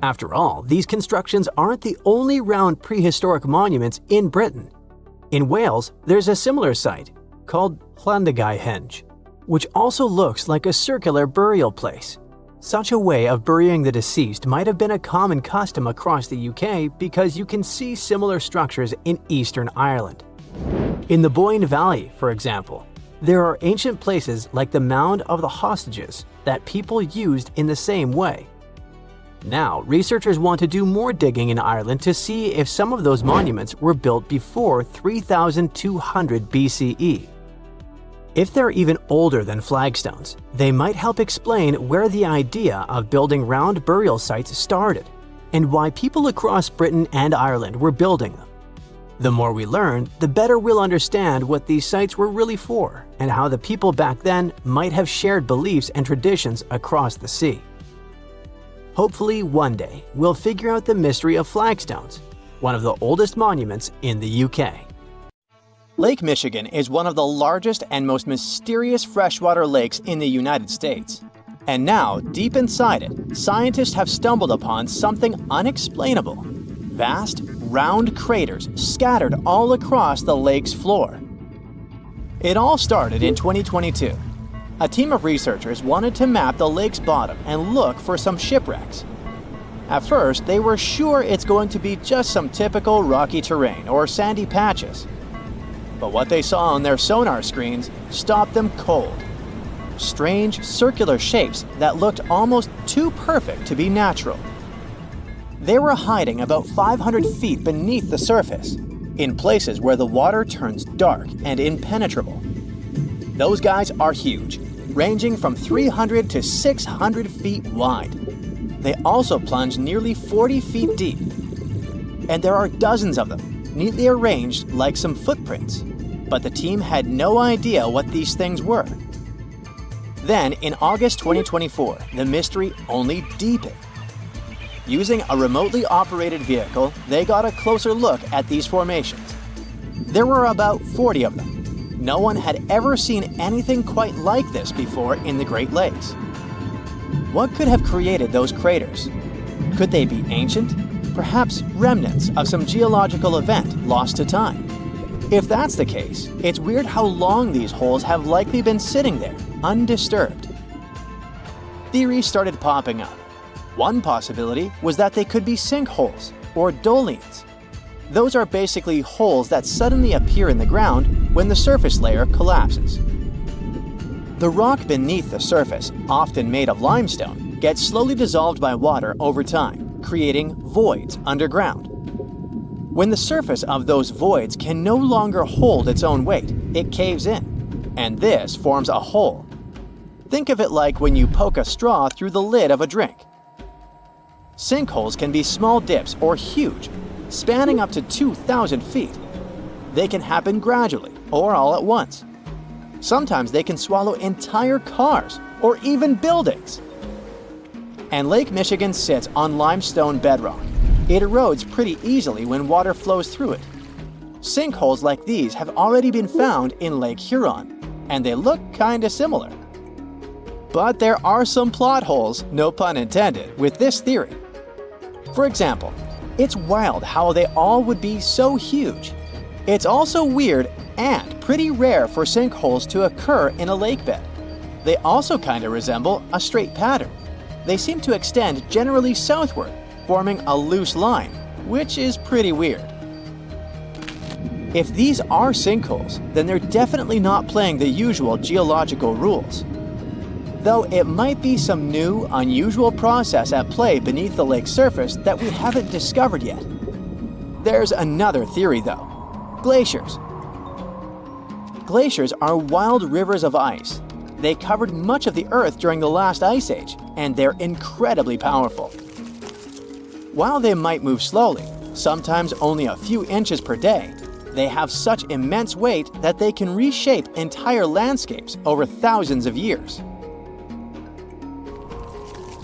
After all, these constructions aren't the only round prehistoric monuments in Britain. In Wales, there's a similar site called Llandegau, which also looks like a circular burial place. Such a way of burying the deceased might have been a common custom across the UK because you can see similar structures in Eastern Ireland. In the Boyne Valley, for example, there are ancient places like the Mound of the Hostages that people used in the same way. Now, researchers want to do more digging in Ireland to see if some of those monuments were built before 3,200 BCE. If they're even older than flagstones, they might help explain where the idea of building round burial sites started and why people across Britain and Ireland were building them. The more we learn, the better we'll understand what these sites were really for and how the people back then might have shared beliefs and traditions across the sea. Hopefully, one day, we'll figure out the mystery of flagstones, one of the oldest monuments in the UK. Lake Michigan is one of the largest and most mysterious freshwater lakes in the United States. And now, deep inside it, scientists have stumbled upon something unexplainable: vast, round craters scattered all across the lake's floor. It all started in 2022. A team of researchers wanted to map the lake's bottom and look for some shipwrecks. At first, they were sure it's going to be just some typical rocky terrain or sandy patches. But what they saw on their sonar screens stopped them cold. Strange circular shapes that looked almost too perfect to be natural. They were hiding about 500 feet beneath the surface, in places where the water turns dark and impenetrable. Those guys are huge, ranging from 300 to 600 feet wide. They also plunge nearly 40 feet deep. And there are dozens of them, neatly arranged like some footprints. But the team had no idea what these things were. Then, in August 2024, the mystery only deepened. Using a remotely operated vehicle, they got a closer look at these formations. There were about 40 of them. No one had ever seen anything quite like this before in the Great Lakes. What could have created those craters? Could they be ancient? Perhaps remnants of some geological event lost to time? If that's the case, it's weird how long these holes have likely been sitting there, undisturbed. Theories started popping up. One possibility was that they could be sinkholes or dolines. Those are basically holes that suddenly appear in the ground when the surface layer collapses. The rock beneath the surface, often made of limestone, gets slowly dissolved by water over time, creating voids underground. When the surface of those voids can no longer hold its own weight, it caves in, and this forms a hole. Think of it like when you poke a straw through the lid of a drink. Sinkholes can be small dips or huge, spanning up to 2,000 feet. They can happen gradually or all at once. Sometimes they can swallow entire cars or even buildings. And Lake Michigan sits on limestone bedrock. It erodes pretty easily when water flows through it. Sinkholes like these have already been found in Lake Huron, and they look kinda similar. But there are some plot holes, no pun intended, with this theory. For example, it's wild how they all would be so huge. It's also weird and pretty rare for sinkholes to occur in a lake bed. They also kinda resemble a straight pattern. They seem to extend generally southward, forming a loose line, which is pretty weird. If these are sinkholes, then they're definitely not playing the usual geological rules. Though it might be some new, unusual process at play beneath the lake's surface that we haven't discovered yet. There's another theory though: glaciers. Glaciers are wild rivers of ice. They covered much of the Earth during the last ice age, and they're incredibly powerful. While they might move slowly, sometimes only a few inches per day, they have such immense weight that they can reshape entire landscapes over thousands of years.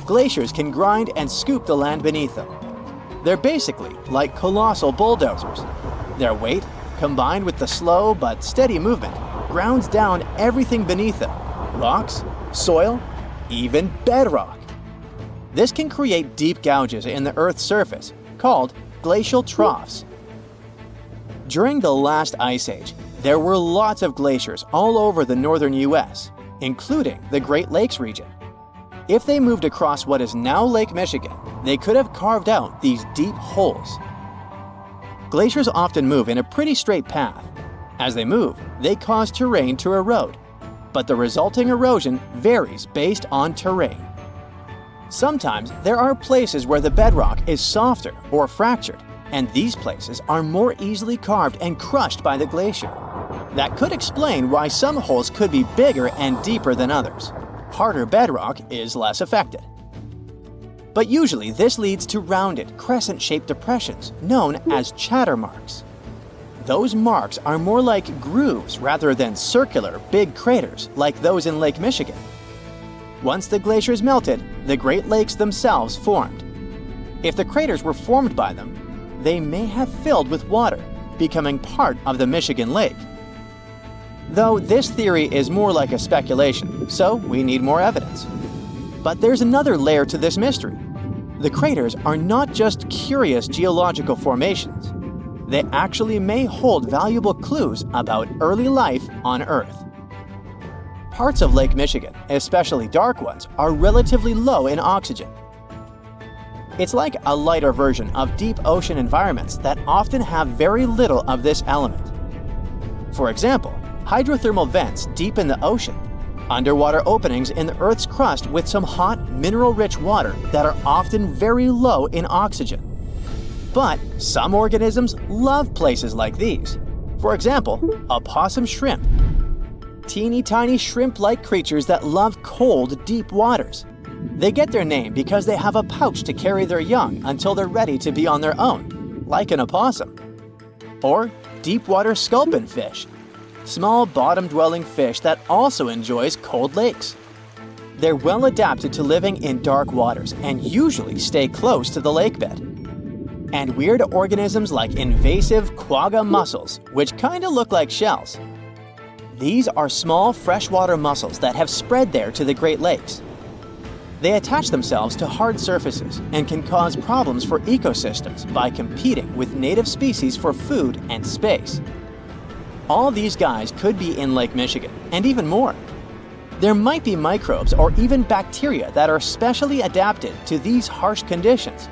Glaciers can grind and scoop the land beneath them. They're basically like colossal bulldozers. Their weight, combined with the slow but steady movement, grounds down everything beneath them: rocks, soil, even bedrock. This can create deep gouges in the Earth's surface, called glacial troughs. During the last ice age, there were lots of glaciers all over the northern US, including the Great Lakes region. If they moved across what is now Lake Michigan, they could have carved out these deep holes. Glaciers often move in a pretty straight path. As they move, they cause terrain to erode, but the resulting erosion varies based on terrain. Sometimes there are places where the bedrock is softer or fractured, and these places are more easily carved and crushed by the glacier. That could explain why some holes could be bigger and deeper than others. Harder bedrock is less affected. But usually this leads to rounded, crescent-shaped depressions known as chatter marks. Those marks are more like grooves rather than circular, big craters like those in Lake Michigan. Once the glaciers melted, the Great Lakes themselves formed. If the craters were formed by them, they may have filled with water, becoming part of the Michigan Lake. Though this theory is more like a speculation, so we need more evidence. But there's another layer to this mystery. The craters are not just curious geological formations. They actually may hold valuable clues about early life on Earth. Parts of Lake Michigan, especially dark ones, are relatively low in oxygen. It's like a lighter version of deep ocean environments that often have very little of this element. For example, hydrothermal vents deep in the ocean, underwater openings in the Earth's crust with some hot, mineral-rich water that are often very low in oxygen. But some organisms love places like these. For example, opossum shrimp. Teeny tiny shrimp-like creatures that love cold, deep waters. They get their name because they have a pouch to carry their young until they're ready to be on their own, like an opossum. Or deep-water sculpin fish, small bottom-dwelling fish that also enjoys cold lakes. They're well adapted to living in dark waters and usually stay close to the lakebed. And weird organisms like invasive quagga mussels, which kinda look like shells. These are small freshwater mussels that have spread there to the Great Lakes. They attach themselves to hard surfaces and can cause problems for ecosystems by competing with native species for food and space. All these guys could be in Lake Michigan, and even more. There might be microbes or even bacteria that are specially adapted to these harsh conditions,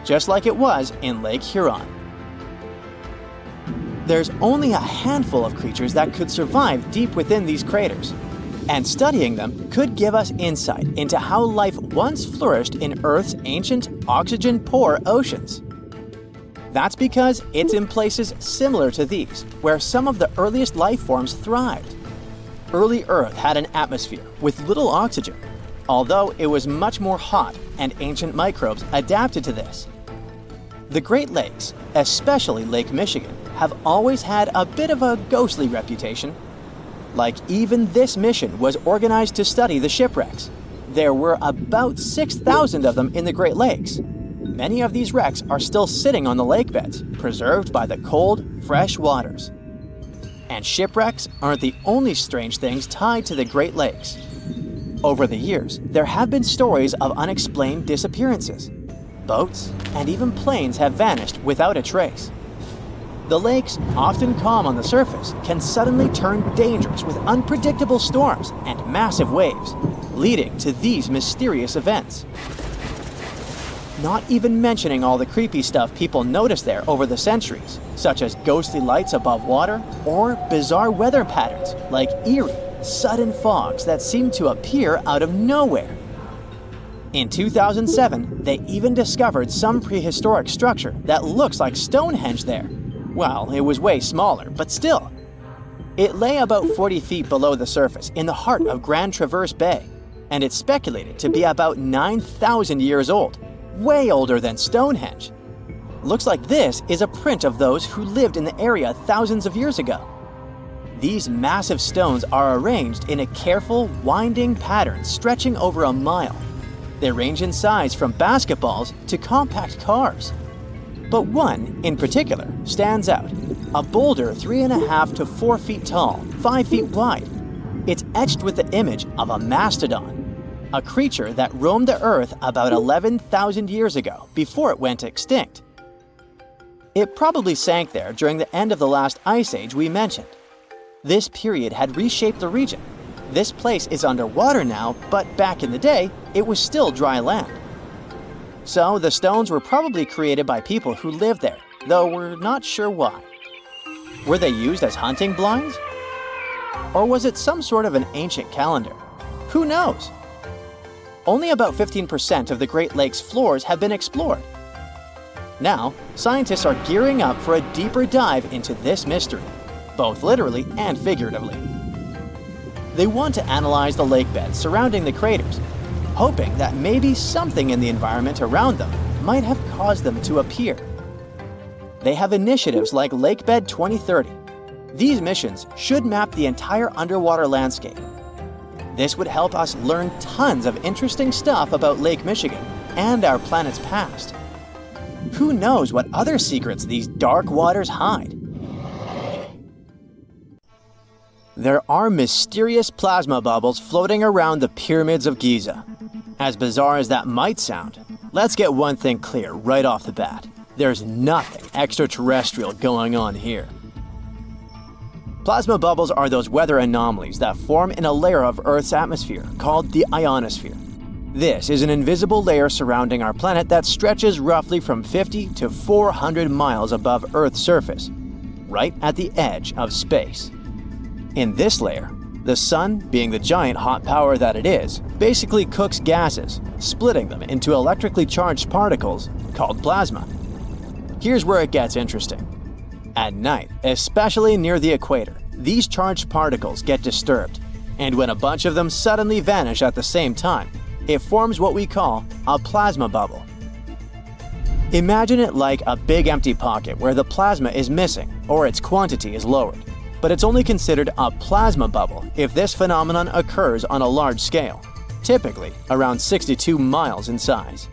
just like it was in Lake Huron. There's only a handful of creatures that could survive deep within these craters, and studying them could give us insight into how life once flourished in Earth's ancient, oxygen-poor oceans. That's because it's in places similar to these where some of the earliest life forms thrived. Early Earth had an atmosphere with little oxygen, although it was much more hot and ancient microbes adapted to this. The Great Lakes, especially Lake Michigan, have always had a bit of a ghostly reputation. Like even this mission was organized to study the shipwrecks. There were about 6,000 of them in the Great Lakes. Many of these wrecks are still sitting on the lake beds, preserved by the cold, fresh waters. And shipwrecks aren't the only strange things tied to the Great Lakes. Over the years, there have been stories of unexplained disappearances. Boats and even planes have vanished without a trace. The lakes, often calm on the surface, can suddenly turn dangerous with unpredictable storms and massive waves, leading to these mysterious events. Not even mentioning all the creepy stuff people noticed there over the centuries, such as ghostly lights above water or bizarre weather patterns like eerie, sudden fogs that seem to appear out of nowhere. In 2007, they even discovered some prehistoric structure that looks like Stonehenge there. Well, it was way smaller, but still. It lay about 40 feet below the surface in the heart of Grand Traverse Bay, and it's speculated to be about 9,000 years old, way older than Stonehenge. Looks like this is a print of those who lived in the area thousands of years ago. These massive stones are arranged in a careful, winding pattern stretching over a mile. They range in size from basketballs to compact cars. But one, in particular, stands out. A boulder 3.5 to 4 feet tall, 5 feet wide. It's etched with the image of a mastodon, a creature that roamed the Earth about 11,000 years ago before it went extinct. It probably sank there during the end of the last ice age we mentioned. This period had reshaped the region. This place is underwater now, but back in the day, it was still dry land. So the stones were probably created by people who lived there, though we're not sure why. Were they used as hunting blinds? Or was it some sort of an ancient calendar? Who knows? Only about 15% of the Great Lakes floors have been explored. Now, scientists are gearing up for a deeper dive into this mystery, both literally and figuratively. They want to analyze the lake beds surrounding the craters, hoping that maybe something in the environment around them might have caused them to appear. They have initiatives like Lakebed 2030. These missions should map the entire underwater landscape. This would help us learn tons of interesting stuff about Lake Michigan and our planet's past. Who knows what other secrets these dark waters hide? There are mysterious plasma bubbles floating around the pyramids of Giza. As bizarre as that might sound, let's get one thing clear right off the bat. There's nothing extraterrestrial going on here. Plasma bubbles are those weather anomalies that form in a layer of Earth's atmosphere called the ionosphere. This is an invisible layer surrounding our planet that stretches roughly from 50 to 400 miles above Earth's surface, right at the edge of space. In this layer, the sun, being the giant hot power that it is, basically cooks gases, splitting them into electrically charged particles called plasma. Here's where it gets interesting. At night, especially near the equator, these charged particles get disturbed, and when a bunch of them suddenly vanish at the same time, it forms what we call a plasma bubble. Imagine it like a big empty pocket where the plasma is missing or its quantity is lowered. But it's only considered a plasma bubble if this phenomenon occurs on a large scale. typically around 62 miles in size.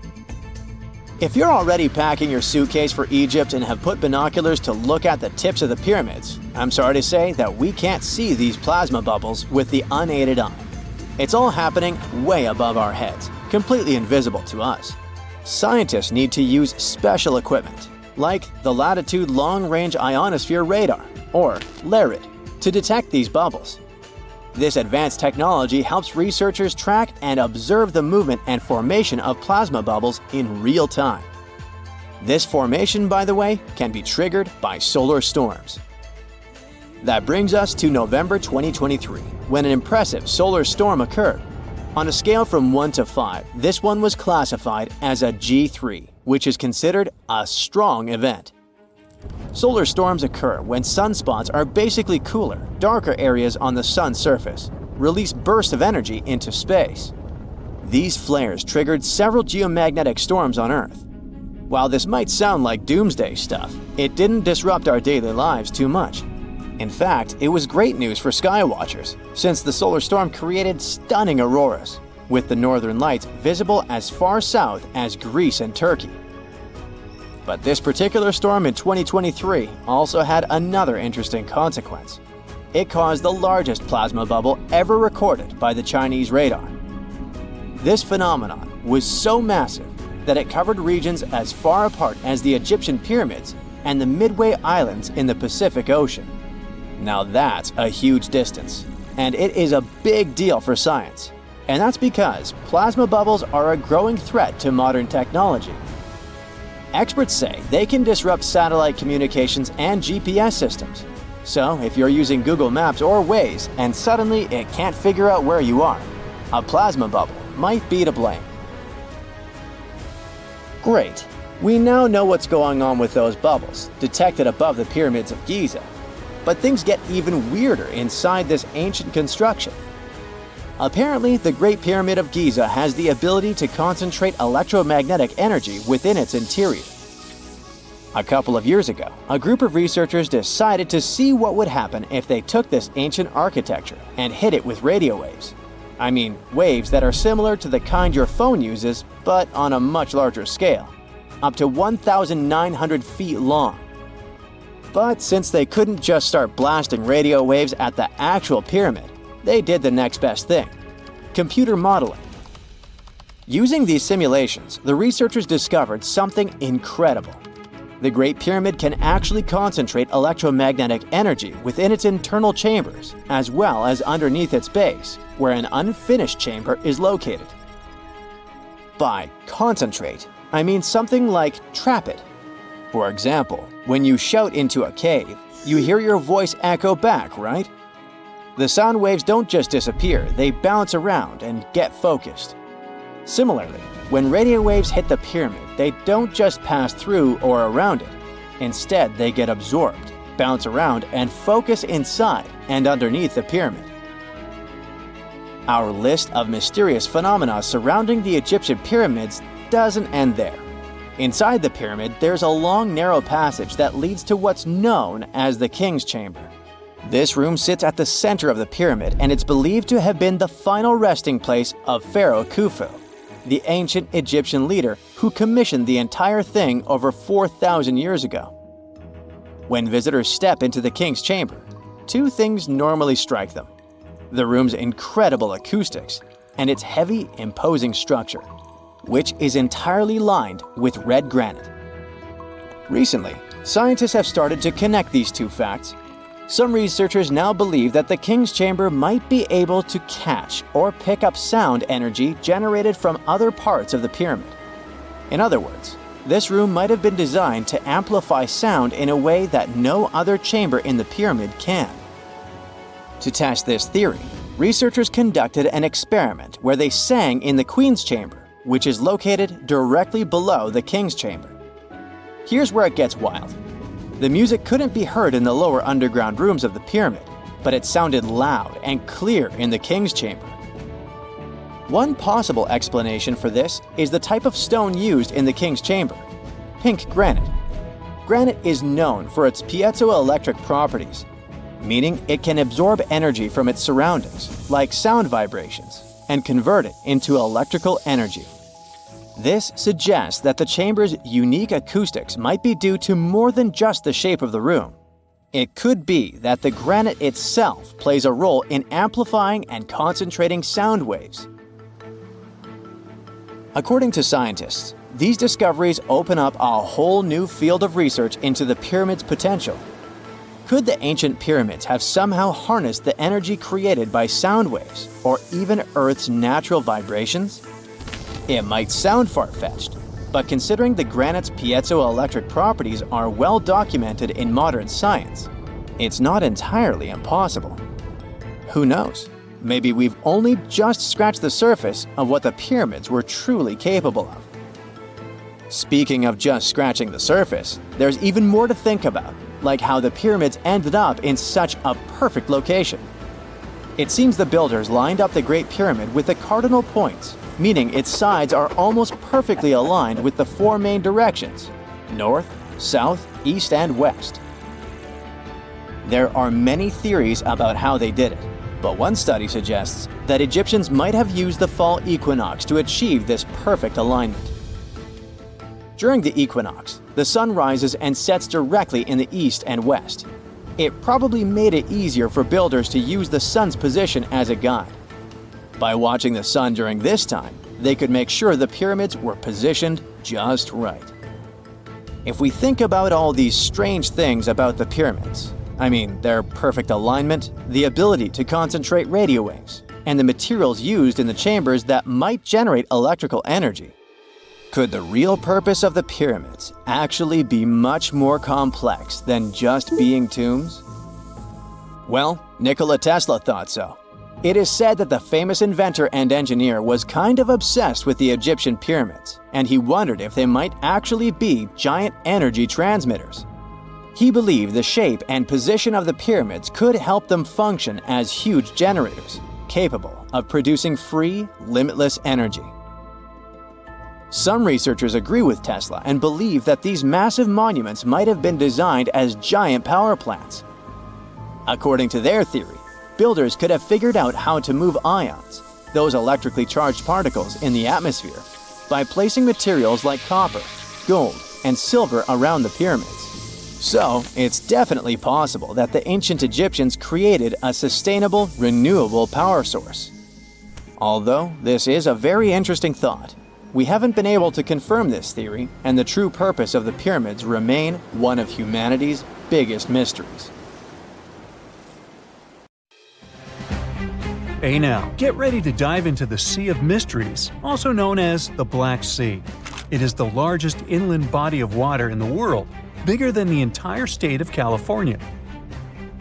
If you're already packing your suitcase for Egypt and have put binoculars to look at the tips of the pyramids, I'm sorry to say that we can't see these plasma bubbles with the unaided eye. It's all happening way above our heads, completely invisible to us. Scientists need to use special equipment, like the Latitude Long Range Ionosphere Radar, or LARID, to detect these bubbles. This advanced technology helps researchers track and observe the movement and formation of plasma bubbles in real time. This formation, by the way, can be triggered by solar storms. That brings us to November 2023, when an impressive solar storm occurred. On a scale from 1 to 5, this one was classified as a G3, which is considered a strong event. Solar storms occur when sunspots are basically cooler, darker areas on the sun's surface, release bursts of energy into space. These flares triggered several geomagnetic storms on Earth. While this might sound like doomsday stuff, it didn't disrupt our daily lives too much. In fact, it was great news for skywatchers, since the solar storm created stunning auroras, with the northern lights visible as far south as Greece and Turkey. But this particular storm in 2023 also had another interesting consequence. It caused the largest plasma bubble ever recorded by the Chinese radar. This phenomenon was so massive that it covered regions as far apart as the Egyptian pyramids and the Midway Islands in the Pacific Ocean. Now that's a huge distance, and it is a big deal for science. And that's because plasma bubbles are a growing threat to modern technology. Experts say they can disrupt satellite communications and GPS systems. So if you're using Google Maps or Waze and suddenly it can't figure out where you are, a plasma bubble might be to blame. Great. We now know what's going on with those bubbles, detected above the pyramids of Giza. But things get even weirder inside this ancient construction. Apparently, the Great Pyramid of Giza has the ability to concentrate electromagnetic energy within its interior. A couple of years ago, a group of researchers decided to see what would happen if they took this ancient architecture and hit it with radio waves. I mean, waves that are similar to the kind your phone uses, but on a much larger scale, up to 1,900 feet long. But since they couldn't just start blasting radio waves at the actual pyramid, they did the next best thing: computer modeling. Using these simulations, the researchers discovered something incredible. The Great Pyramid can actually concentrate electromagnetic energy within its internal chambers, as well as underneath its base, where an unfinished chamber is located. By concentrate, I mean something like trap it. For example, when you shout into a cave, you hear your voice echo back, right? The sound waves don't just disappear, they bounce around and get focused. Similarly, when radio waves hit the pyramid, they don't just pass through or around it. Instead, they get absorbed, bounce around, and focus inside and underneath the pyramid. Our list of mysterious phenomena surrounding the Egyptian pyramids doesn't end there. Inside the pyramid, there's a long, narrow passage that leads to what's known as the King's Chamber. This room sits at the center of the pyramid, and it's believed to have been the final resting place of Pharaoh Khufu, the ancient Egyptian leader who commissioned the entire thing over 4,000 years ago. When visitors step into the King's Chamber, two things normally strike them: the room's incredible acoustics and its heavy, imposing structure, which is entirely lined with red granite. Recently, scientists have started to connect these two facts. Some researchers now believe that the King's Chamber might be able to catch or pick up sound energy generated from other parts of the pyramid. In other words, this room might have been designed to amplify sound in a way that no other chamber in the pyramid can. To test this theory, researchers conducted an experiment where they sang in the Queen's Chamber, which is located directly below the King's Chamber. Here's where it gets wild. The music couldn't be heard in the lower underground rooms of the pyramid, but it sounded loud and clear in the King's Chamber. One possible explanation for this is the type of stone used in the King's Chamber: pink granite. Granite is known for its piezoelectric properties, meaning it can absorb energy from its surroundings, like sound vibrations, and convert it into electrical energy. This suggests that the chamber's unique acoustics might be due to more than just the shape of the room. It could be that the granite itself plays a role in amplifying and concentrating sound waves. According to scientists, these discoveries open up a whole new field of research into the pyramid's potential. Could the ancient pyramids have somehow harnessed the energy created by sound waves, or even Earth's natural vibrations? It might sound far-fetched, but considering the granite's piezoelectric properties are well documented in modern science, it's not entirely impossible. Who knows? Maybe we've only just scratched the surface of what the pyramids were truly capable of. Speaking of just scratching the surface, there's even more to think about, like how the pyramids ended up in such a perfect location. It seems the builders lined up the Great Pyramid with the cardinal points, meaning its sides are almost perfectly aligned with the four main directions: north, south, east, and west. There are many theories about how they did it, but one study suggests that Egyptians might have used the fall equinox to achieve this perfect alignment. During the equinox, the sun rises and sets directly in the east and west. It probably made it easier for builders to use the sun's position as a guide. By watching the sun during this time, they could make sure the pyramids were positioned just right. If we think about all these strange things about the pyramids, I mean their perfect alignment, the ability to concentrate radio waves, and the materials used in the chambers that might generate electrical energy, could the real purpose of the pyramids actually be much more complex than just being tombs? Well, Nikola Tesla thought so. It is said that the famous inventor and engineer was kind of obsessed with the Egyptian pyramids, and he wondered if they might actually be giant energy transmitters. He believed the shape and position of the pyramids could help them function as huge generators, capable of producing free, limitless energy. Some researchers agree with Tesla and believe that these massive monuments might have been designed as giant power plants. According to their theory, builders could have figured out how to move ions, those electrically charged particles in the atmosphere, by placing materials like copper, gold, and silver around the pyramids. So, it's definitely possible that the ancient Egyptians created a sustainable, renewable power source. Although this is a very interesting thought, we haven't been able to confirm this theory, and the true purpose of the pyramids remain one of humanity's biggest mysteries. Hey now, get ready to dive into the Sea of Mysteries, also known as the Black Sea. It is the largest inland body of water in the world, bigger than the entire state of California.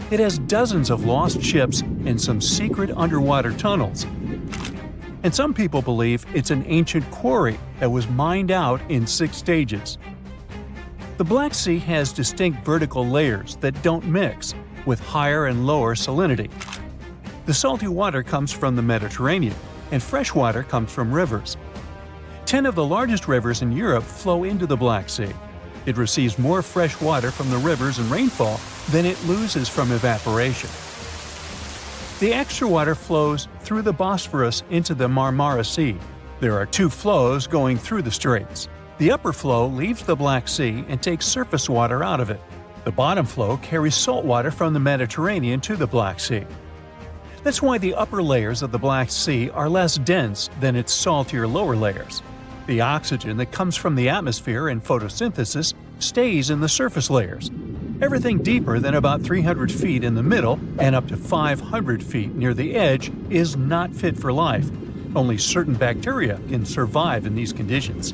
It has dozens of lost ships and some secret underwater tunnels. And some people believe it's an ancient quarry that was mined out in 6 stages. The Black Sea has distinct vertical layers that don't mix, with higher and lower salinity. The salty water comes from the Mediterranean, and fresh water comes from rivers. 10 of the largest rivers in Europe flow into the Black Sea. It receives more fresh water from the rivers and rainfall than it loses from evaporation. The extra water flows through the Bosphorus into the Marmara Sea. There are 2 flows going through the straits. The upper flow leaves the Black Sea and takes surface water out of it. The bottom flow carries salt water from the Mediterranean to the Black Sea. That's why the upper layers of the Black Sea are less dense than its saltier lower layers. The oxygen that comes from the atmosphere and photosynthesis stays in the surface layers. Everything deeper than about 300 feet in the middle and up to 500 feet near the edge is not fit for life. Only certain bacteria can survive in these conditions.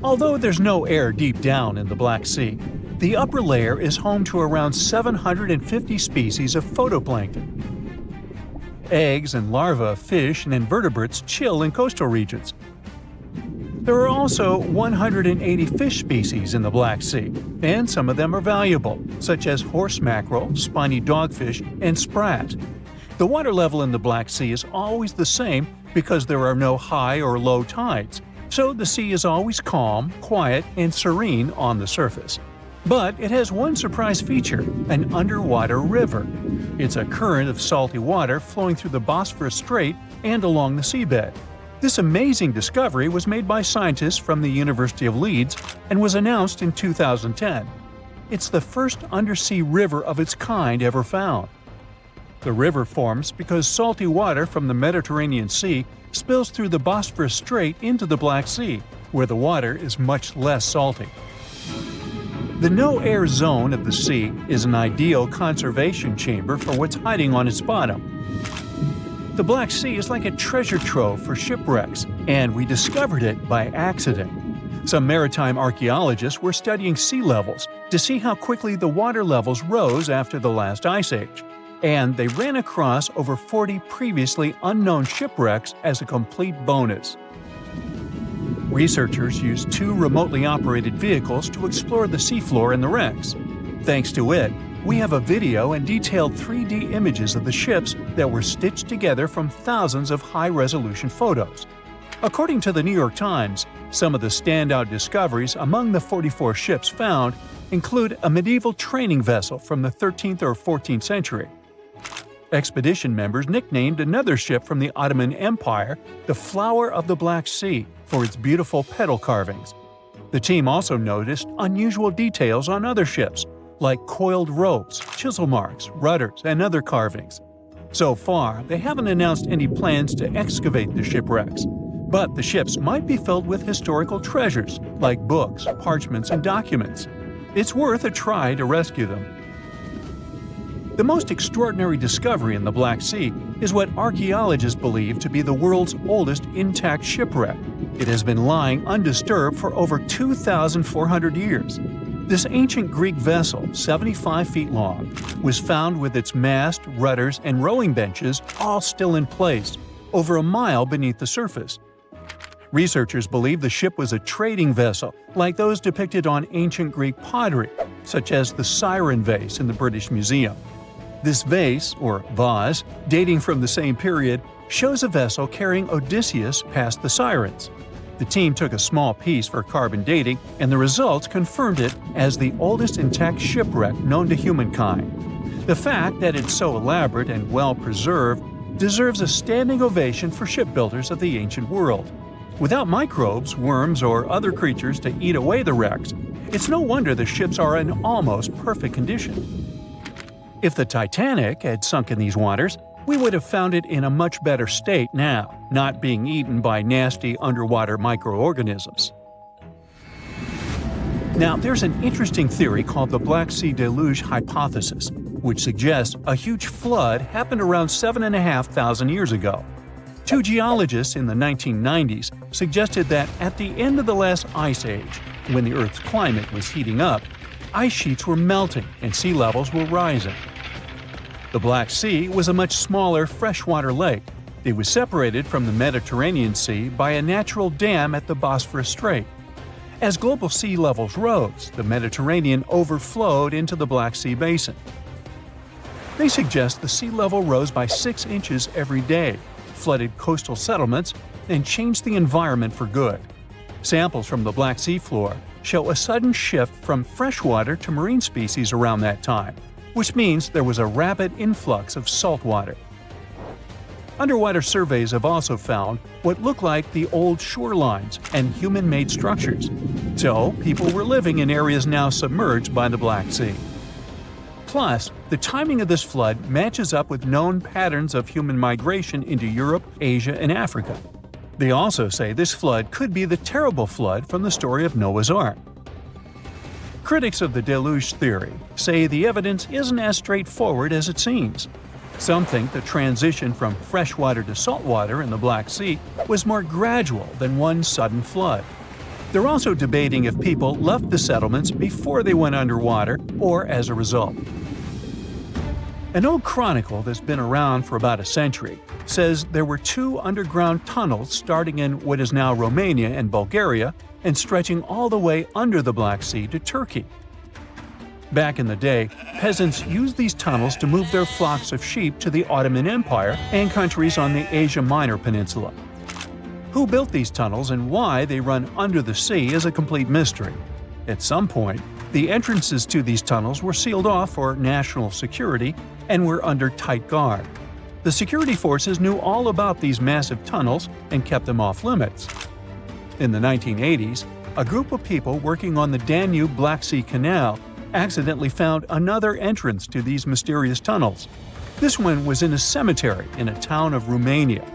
Although there's no air deep down in the Black Sea, the upper layer is home to around 750 species of phytoplankton. Eggs and larvae of fish and invertebrates chill in coastal regions. There are also 180 fish species in the Black Sea, and some of them are valuable, such as horse mackerel, spiny dogfish, and sprat. The water level in the Black Sea is always the same because there are no high or low tides, so the sea is always calm, quiet, and serene on the surface. But it has one surprise feature: an underwater river. It's a current of salty water flowing through the Bosphorus Strait and along the seabed. This amazing discovery was made by scientists from the University of Leeds and was announced in 2010. It's the first undersea river of its kind ever found. The river forms because salty water from the Mediterranean Sea spills through the Bosphorus Strait into the Black Sea, where the water is much less salty. The no-air zone of the sea is an ideal conservation chamber for what's hiding on its bottom. The Black Sea is like a treasure trove for shipwrecks, and we discovered it by accident. Some maritime archaeologists were studying sea levels to see how quickly the water levels rose after the last ice age, and they ran across over 40 previously unknown shipwrecks as a complete bonus. Researchers used 2 remotely operated vehicles to explore the seafloor and the wrecks. Thanks to it, we have a video and detailed 3D images of the ships that were stitched together from thousands of high-resolution photos. According to the New York Times, some of the standout discoveries among the 44 ships found include a medieval training vessel from the 13th or 14th century. Expedition members nicknamed another ship from the Ottoman Empire the Flower of the Black Sea for its beautiful petal carvings. The team also noticed unusual details on other ships, like coiled ropes, chisel marks, rudders, and other carvings. So far, they haven't announced any plans to excavate the shipwrecks, but the ships might be filled with historical treasures like books, parchments, and documents. It's worth a try to rescue them. The most extraordinary discovery in the Black Sea is what archaeologists believe to be the world's oldest intact shipwreck. It has been lying undisturbed for over 2,400 years. This ancient Greek vessel, 75 feet long, was found with its mast, rudders, and rowing benches all still in place, over a mile beneath the surface. Researchers believe the ship was a trading vessel, like those depicted on ancient Greek pottery, such as the Siren vase in the British Museum. This vase, or vase, dating from the same period, shows a vessel carrying Odysseus past the Sirens. The team took a small piece for carbon dating, and the results confirmed it as the oldest intact shipwreck known to humankind. The fact that it's so elaborate and well-preserved deserves a standing ovation for shipbuilders of the ancient world. Without microbes, worms, or other creatures to eat away the wrecks, it's no wonder the ships are in almost perfect condition. If the Titanic had sunk in these waters, we would have found it in a much better state now, not being eaten by nasty underwater microorganisms. Now, there's an interesting theory called the Black Sea Deluge hypothesis, which suggests a huge flood happened around 7,500 years ago. 2 geologists in the 1990s suggested that at the end of the last ice age, when the Earth's climate was heating up, ice sheets were melting and sea levels were rising. The Black Sea was a much smaller freshwater lake. It was separated from the Mediterranean Sea by a natural dam at the Bosphorus Strait. As global sea levels rose, the Mediterranean overflowed into the Black Sea basin. They suggest the sea level rose by 6 inches every day, flooded coastal settlements, and changed the environment for good. Samples from the Black Sea floor show a sudden shift from freshwater to marine species around that time, which means there was a rapid influx of salt water. Underwater surveys have also found what look like the old shorelines and human-made structures. So, people were living in areas now submerged by the Black Sea. Plus, the timing of this flood matches up with known patterns of human migration into Europe, Asia, and Africa. They also say this flood could be the terrible flood from the story of Noah's Ark. Critics of the deluge theory say the evidence isn't as straightforward as it seems. Some think the transition from freshwater to saltwater in the Black Sea was more gradual than one sudden flood. They're also debating if people left the settlements before they went underwater or as a result. An old chronicle that's been around for about a century says there were 2 underground tunnels starting in what is now Romania and Bulgaria and stretching all the way under the Black Sea to Turkey. Back in the day, peasants used these tunnels to move their flocks of sheep to the Ottoman Empire and countries on the Asia Minor Peninsula. Who built these tunnels and why they run under the sea is a complete mystery. At some point, The entrances to these tunnels were sealed off for national security and were under tight guard. The security forces knew all about these massive tunnels and kept them off limits. In the 1980s, a group of people working on the Danube-Black Sea Canal accidentally found another entrance to these mysterious tunnels. This one was in a cemetery in a town of Romania.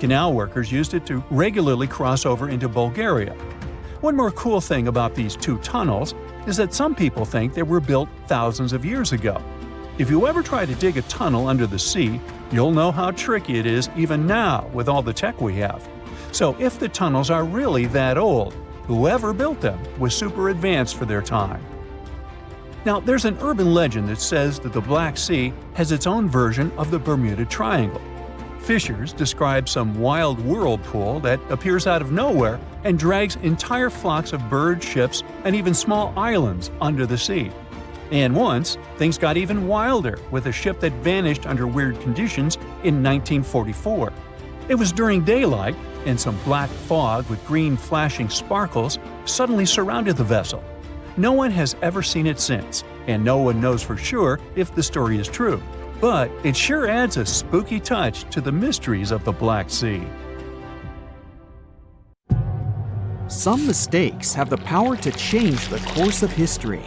Canal workers used it to regularly cross over into Bulgaria. One more cool thing about these two tunnels is that some people think they were built thousands of years ago. If you ever try to dig a tunnel under the sea, you'll know how tricky it is even now with all the tech we have. So if the tunnels are really that old, whoever built them was super advanced for their time. Now, there's an urban legend that says that the Black Sea has its own version of the Bermuda Triangle. Fishers describe some wild whirlpool that appears out of nowhere and drags entire flocks of birds, ships, and even small islands under the sea. And once, things got even wilder with a ship that vanished under weird conditions in 1944. It was during daylight, and some black fog with green flashing sparkles suddenly surrounded the vessel. No one has ever seen it since, and no one knows for sure if the story is true. But it sure adds a spooky touch to the mysteries of the Black Sea. Some mistakes have the power to change the course of history.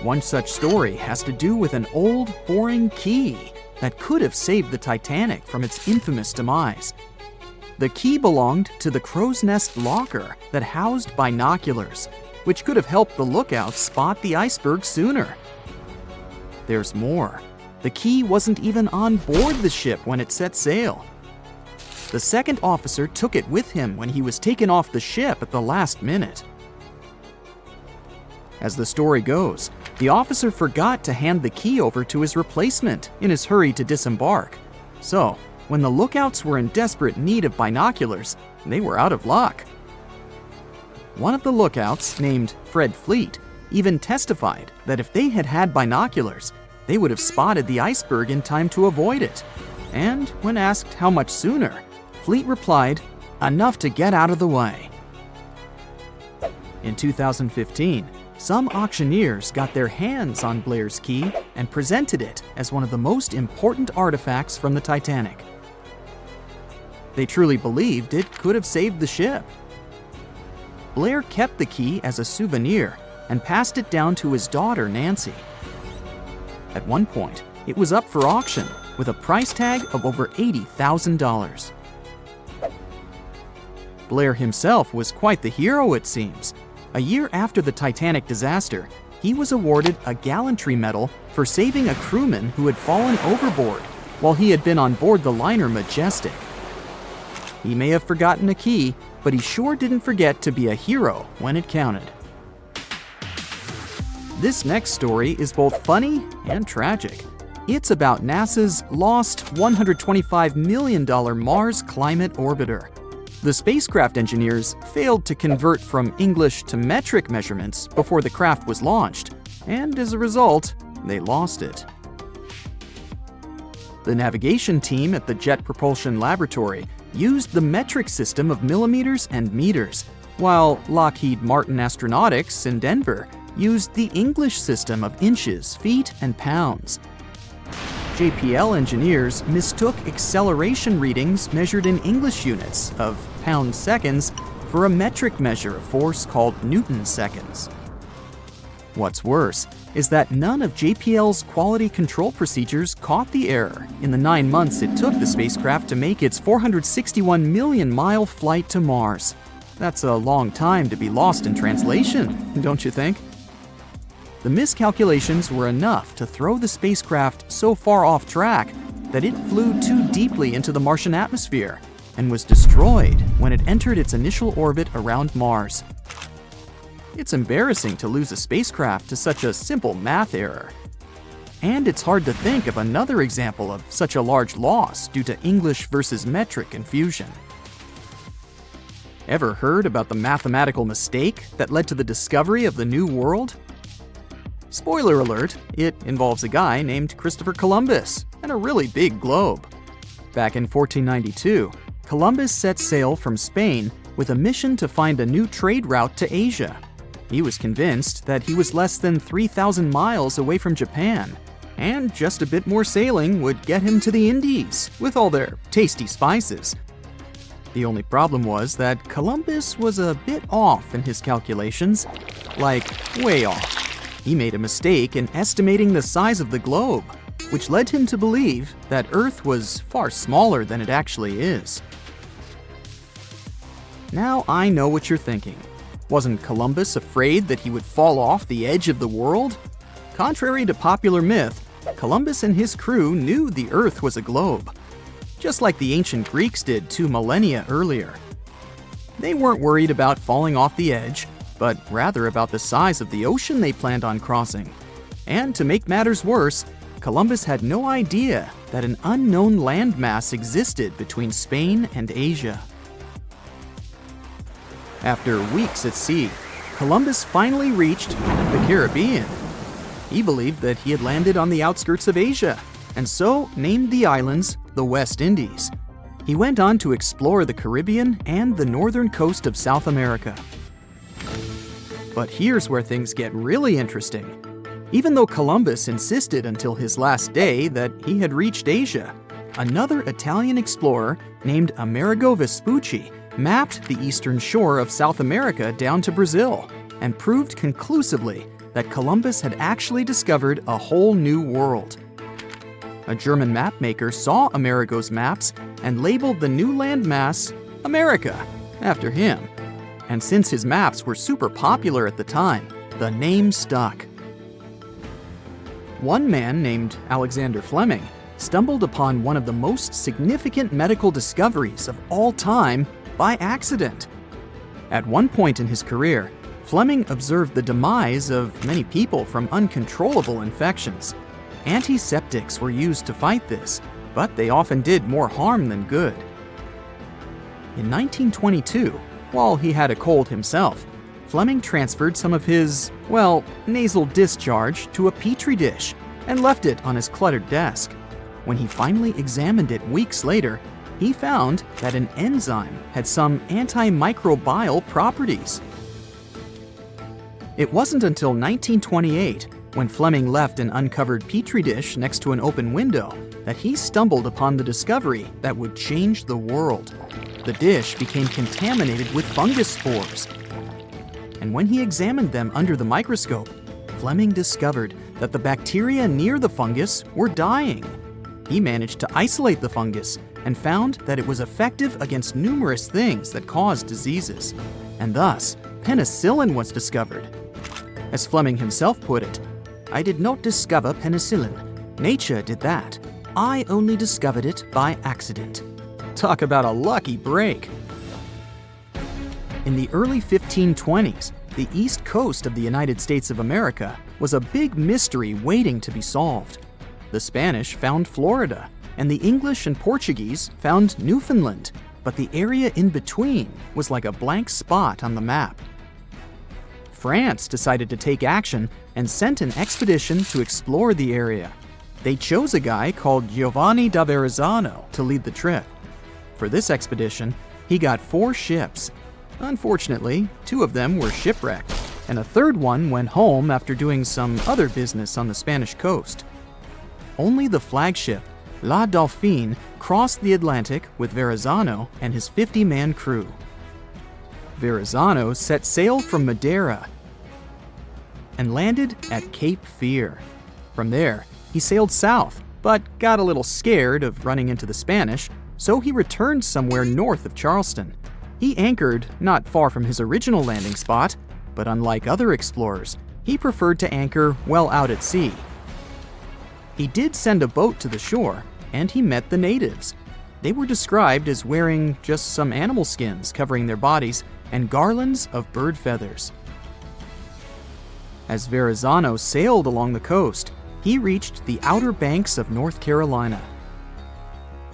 One such story has to do with an old, boring key that could have saved the Titanic from its infamous demise. The key belonged to the crow's nest locker that housed binoculars, which could have helped the lookouts spot the iceberg sooner. There's more. The key wasn't even on board the ship when it set sail. The second officer took it with him when he was taken off the ship at the last minute. As the story goes, the officer forgot to hand the key over to his replacement in his hurry to disembark. So, when the lookouts were in desperate need of binoculars, they were out of luck. One of the lookouts, named Fred Fleet, even testified that if they had had binoculars, they would have spotted the iceberg in time to avoid it. And when asked how much sooner, Fleet replied, "Enough to get out of the way." In 2015, some auctioneers got their hands on Blair's key and presented it as one of the most important artifacts from the Titanic. They truly believed it could have saved the ship. Blair kept the key as a souvenir and passed it down to his daughter, Nancy. At one point, it was up for auction with a price tag of over $80,000. Blair himself was quite the hero, it seems. A year after the Titanic disaster, he was awarded a gallantry medal for saving a crewman who had fallen overboard while he had been on board the liner Majestic. He may have forgotten a key, but he sure didn't forget to be a hero when it counted. This next story is both funny and tragic. It's about NASA's lost $125 million Mars Climate Orbiter. The spacecraft engineers failed to convert from English to metric measurements before the craft was launched, and as a result, they lost it. The navigation team at the Jet Propulsion Laboratory used the metric system of millimeters and meters, while Lockheed Martin Astronautics in Denver used the English system of inches, feet, and pounds. JPL engineers mistook acceleration readings measured in English units of pound-seconds for a metric measure of force called Newton-seconds. What's worse is that none of JPL's quality control procedures caught the error in the 9 months it took the spacecraft to make its 461 million-mile flight to Mars. That's a long time to be lost in translation, don't you think? The miscalculations were enough to throw the spacecraft so far off track that it flew too deeply into the Martian atmosphere and was destroyed when it entered its initial orbit around Mars. It's embarrassing to lose a spacecraft to such a simple math error. And it's hard to think of another example of such a large loss due to English versus metric confusion. Ever heard about the mathematical mistake that led to the discovery of the New World? Spoiler alert, it involves a guy named Christopher Columbus and a really big globe. Back in 1492, Columbus set sail from Spain with a mission to find a new trade route to Asia. He was convinced that he was less than 3,000 miles away from Japan, and just a bit more sailing would get him to the Indies with all their tasty spices. The only problem was that Columbus was a bit off in his calculations, like way off. He made a mistake in estimating the size of the globe, which led him to believe that Earth was far smaller than it actually is. Now I know what you're thinking. Wasn't Columbus afraid that he would fall off the edge of the world? Contrary to popular myth, Columbus and his crew knew the Earth was a globe, just like the ancient Greeks did 2 millennia earlier. They weren't worried about falling off the edge, but rather about the size of the ocean they planned on crossing. And to make matters worse, Columbus had no idea that an unknown landmass existed between Spain and Asia. After weeks at sea, Columbus finally reached the Caribbean. He believed that he had landed on the outskirts of Asia, and so named the islands the West Indies. He went on to explore the Caribbean and the northern coast of South America. But here's where things get really interesting. Even though Columbus insisted until his last day that he had reached Asia, another Italian explorer named Amerigo Vespucci mapped the eastern shore of South America down to Brazil and proved conclusively that Columbus had actually discovered a whole new world. A German mapmaker saw Amerigo's maps and labeled the new landmass America after him. And since his maps were super popular at the time, the name stuck. One man named Alexander Fleming stumbled upon one of the most significant medical discoveries of all time by accident. At one point in his career, Fleming observed the demise of many people from uncontrollable infections. Antiseptics were used to fight this, but they often did more harm than good. In 1922, while he had a cold himself, Fleming transferred some of his, nasal discharge to a petri dish and left it on his cluttered desk. When he finally examined it weeks later, he found that an enzyme had some antimicrobial properties. It wasn't until 1928, when Fleming left an uncovered petri dish next to an open window, that he stumbled upon the discovery that would change the world. The dish became contaminated with fungus spores. And when he examined them under the microscope, Fleming discovered that the bacteria near the fungus were dying. He managed to isolate the fungus and found that it was effective against numerous things that cause diseases. And thus, penicillin was discovered. As Fleming himself put it, "I did not discover penicillin. Nature did that. I only discovered it by accident." Talk about a lucky break. In the early 1520s, the east coast of the United States of America was a big mystery waiting to be solved. The Spanish found Florida, and the English and Portuguese found Newfoundland, but the area in between was like a blank spot on the map. France decided to take action and sent an expedition to explore the area. They chose a guy called Giovanni da Verrazzano to lead the trip. For this expedition, he got 4 ships. Unfortunately, 2 of them were shipwrecked, and a third one went home after doing some other business on the Spanish coast. Only the flagship, La Dauphine, crossed the Atlantic with Verrazzano and his 50-man crew. Verrazzano set sail from Madeira and landed at Cape Fear. From there, he sailed south, but got a little scared of running into the Spanish, so he returned somewhere north of Charleston. He anchored not far from his original landing spot, but unlike other explorers, he preferred to anchor well out at sea. He did send a boat to the shore, and he met the natives. They were described as wearing just some animal skins covering their bodies and garlands of bird feathers. As Verrazzano sailed along the coast, he reached the outer banks of North Carolina.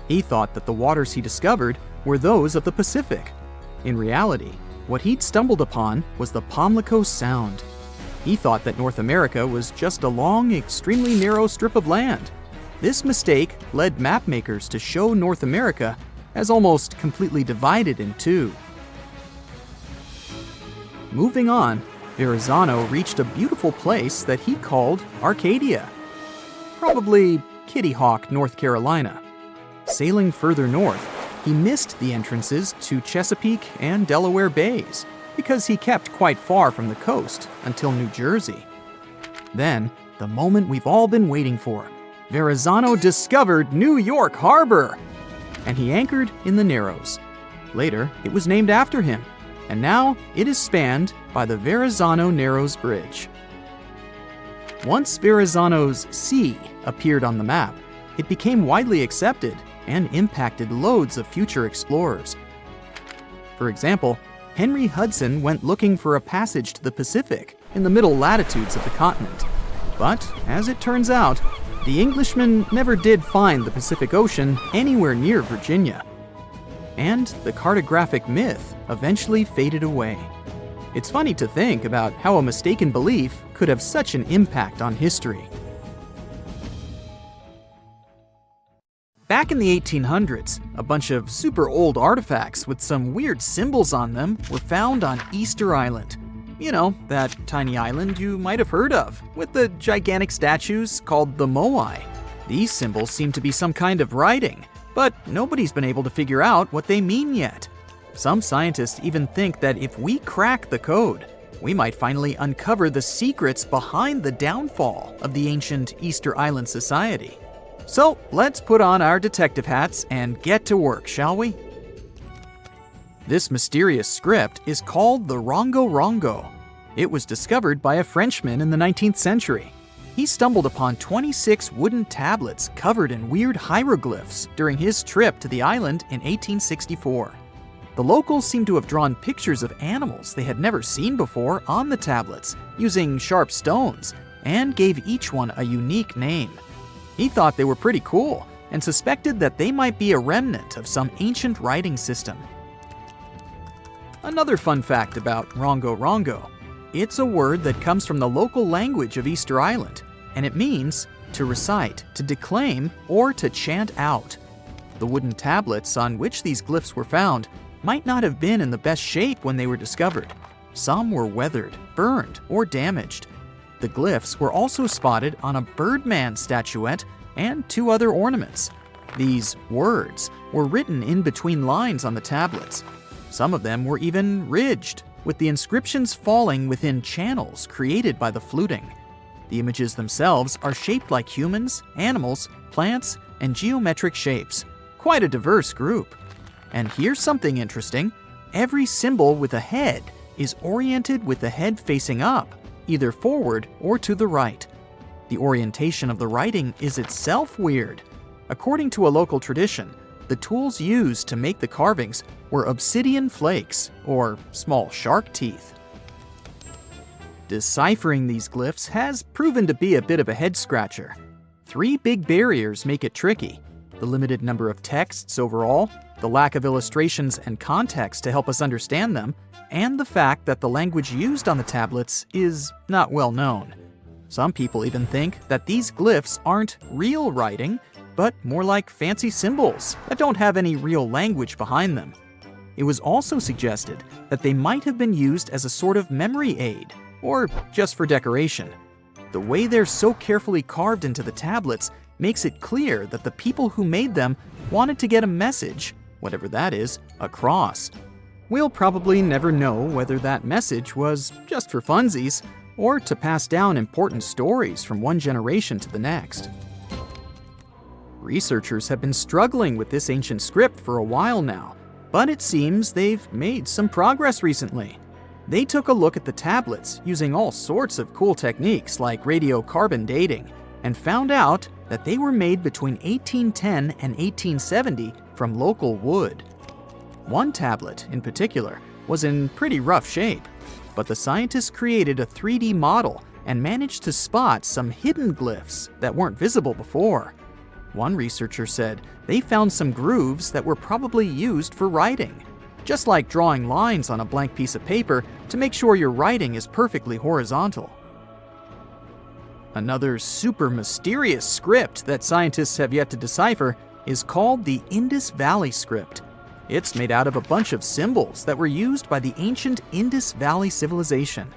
He thought that the waters he discovered were those of the Pacific. In reality, what he'd stumbled upon was the Pamlico Sound. He thought that North America was just a long, extremely narrow strip of land. This mistake led mapmakers to show North America as almost completely divided in two. Moving on, Verrazano reached a beautiful place that he called Arcadia. Probably Kitty Hawk, North Carolina. Sailing further north, he missed the entrances to Chesapeake and Delaware Bays because he kept quite far from the coast until New Jersey. Then, the moment we've all been waiting for, Verrazano discovered New York Harbor, and he anchored in the Narrows. Later, it was named after him, and now it is spanned by the Verrazano Narrows Bridge. Once Verrazano's sea appeared on the map, it became widely accepted and impacted loads of future explorers. For example, Henry Hudson went looking for a passage to the Pacific in the middle latitudes of the continent. But, as it turns out, the Englishman never did find the Pacific Ocean anywhere near Virginia. And the cartographic myth eventually faded away. It's funny to think about how a mistaken belief could have such an impact on history. Back in the 1800s, a bunch of super old artifacts with some weird symbols on them were found on Easter Island. You know, that tiny island you might have heard of, with the gigantic statues called the Moai. These symbols seem to be some kind of writing, but nobody's been able to figure out what they mean yet. Some scientists even think that if we crack the code, we might finally uncover the secrets behind the downfall of the ancient Easter Island society. So let's put on our detective hats and get to work, shall we? This mysterious script is called the Rongo Rongo. It was discovered by a Frenchman in the 19th century. He stumbled upon 26 wooden tablets covered in weird hieroglyphs during his trip to the island in 1864. The locals seem to have drawn pictures of animals they had never seen before on the tablets, using sharp stones, and gave each one a unique name. He thought they were pretty cool and suspected that they might be a remnant of some ancient writing system. Another fun fact about Rongo Rongo: it's a word that comes from the local language of Easter Island, and it means to recite, to declaim, or to chant out. The wooden tablets on which these glyphs were found might not have been in the best shape when they were discovered. Some were weathered, burned, or damaged. The glyphs were also spotted on a Birdman statuette and 2 other ornaments. These words were written in between lines on the tablets. Some of them were even ridged, with the inscriptions falling within channels created by the fluting. The images themselves are shaped like humans, animals, plants, and geometric shapes. Quite a diverse group. And here's something interesting. Every symbol with a head is oriented with the head facing up, either forward or to the right. The orientation of the writing is itself weird. According to a local tradition, the tools used to make the carvings were obsidian flakes, or small shark teeth. Deciphering these glyphs has proven to be a bit of a head-scratcher. 3 big barriers make it tricky: the limited number of texts overall, the lack of illustrations and context to help us understand them, and the fact that the language used on the tablets is not well known. Some people even think that these glyphs aren't real writing, but more like fancy symbols that don't have any real language behind them. It was also suggested that they might have been used as a sort of memory aid, or just for decoration. The way they're so carefully carved into the tablets makes it clear that the people who made them wanted to get a message, whatever that is, across. We'll probably never know whether that message was just for funsies, or to pass down important stories from one generation to the next. Researchers have been struggling with this ancient script for a while now, but it seems they've made some progress recently. They took a look at the tablets using all sorts of cool techniques like radiocarbon dating, and found out that they were made between 1810 and 1870 from local wood. One tablet, in particular, was in pretty rough shape, but the scientists created a 3D model and managed to spot some hidden glyphs that weren't visible before. One researcher said they found some grooves that were probably used for writing, just like drawing lines on a blank piece of paper to make sure your writing is perfectly horizontal. Another super mysterious script that scientists have yet to decipher is called the Indus Valley script. It's made out of a bunch of symbols that were used by the ancient Indus Valley civilization.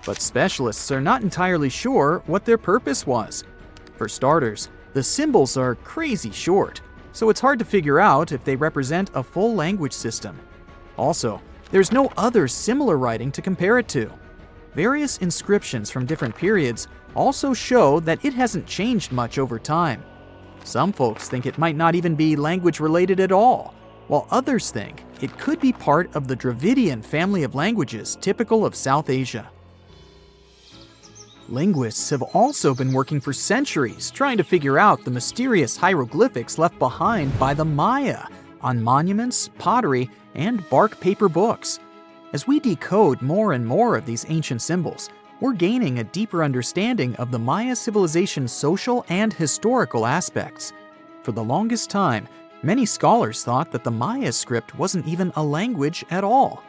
but specialists are not entirely sure what their purpose was. For starters, the symbols are crazy short, so it's hard to figure out if they represent a full language system. Also, there's no other similar writing to compare it to. Various inscriptions from different periods also show that it hasn't changed much over time. Some folks think it might not even be language related at all, while others think it could be part of the Dravidian family of languages typical of South Asia. Linguists have also been working for centuries trying to figure out the mysterious hieroglyphics left behind by the Maya on monuments, pottery, and bark paper books. As we decode more and more of these ancient symbols, we're gaining a deeper understanding of the Maya civilization's social and historical aspects. For the longest time, many scholars thought that the Maya script wasn't even a language at all.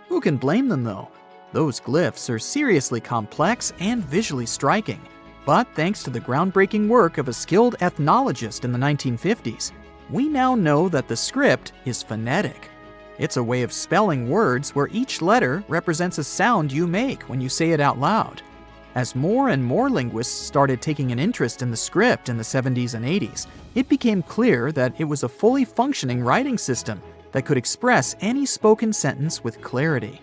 Who can blame them though? Those glyphs are seriously complex and visually striking, but thanks to the groundbreaking work of a skilled ethnologist in the 1950s, we now know that the script is phonetic. It's a way of spelling words where each letter represents a sound you make when you say it out loud. As more and more linguists started taking an interest in the script in the 70s and 80s, it became clear that it was a fully functioning writing system that could express any spoken sentence with clarity.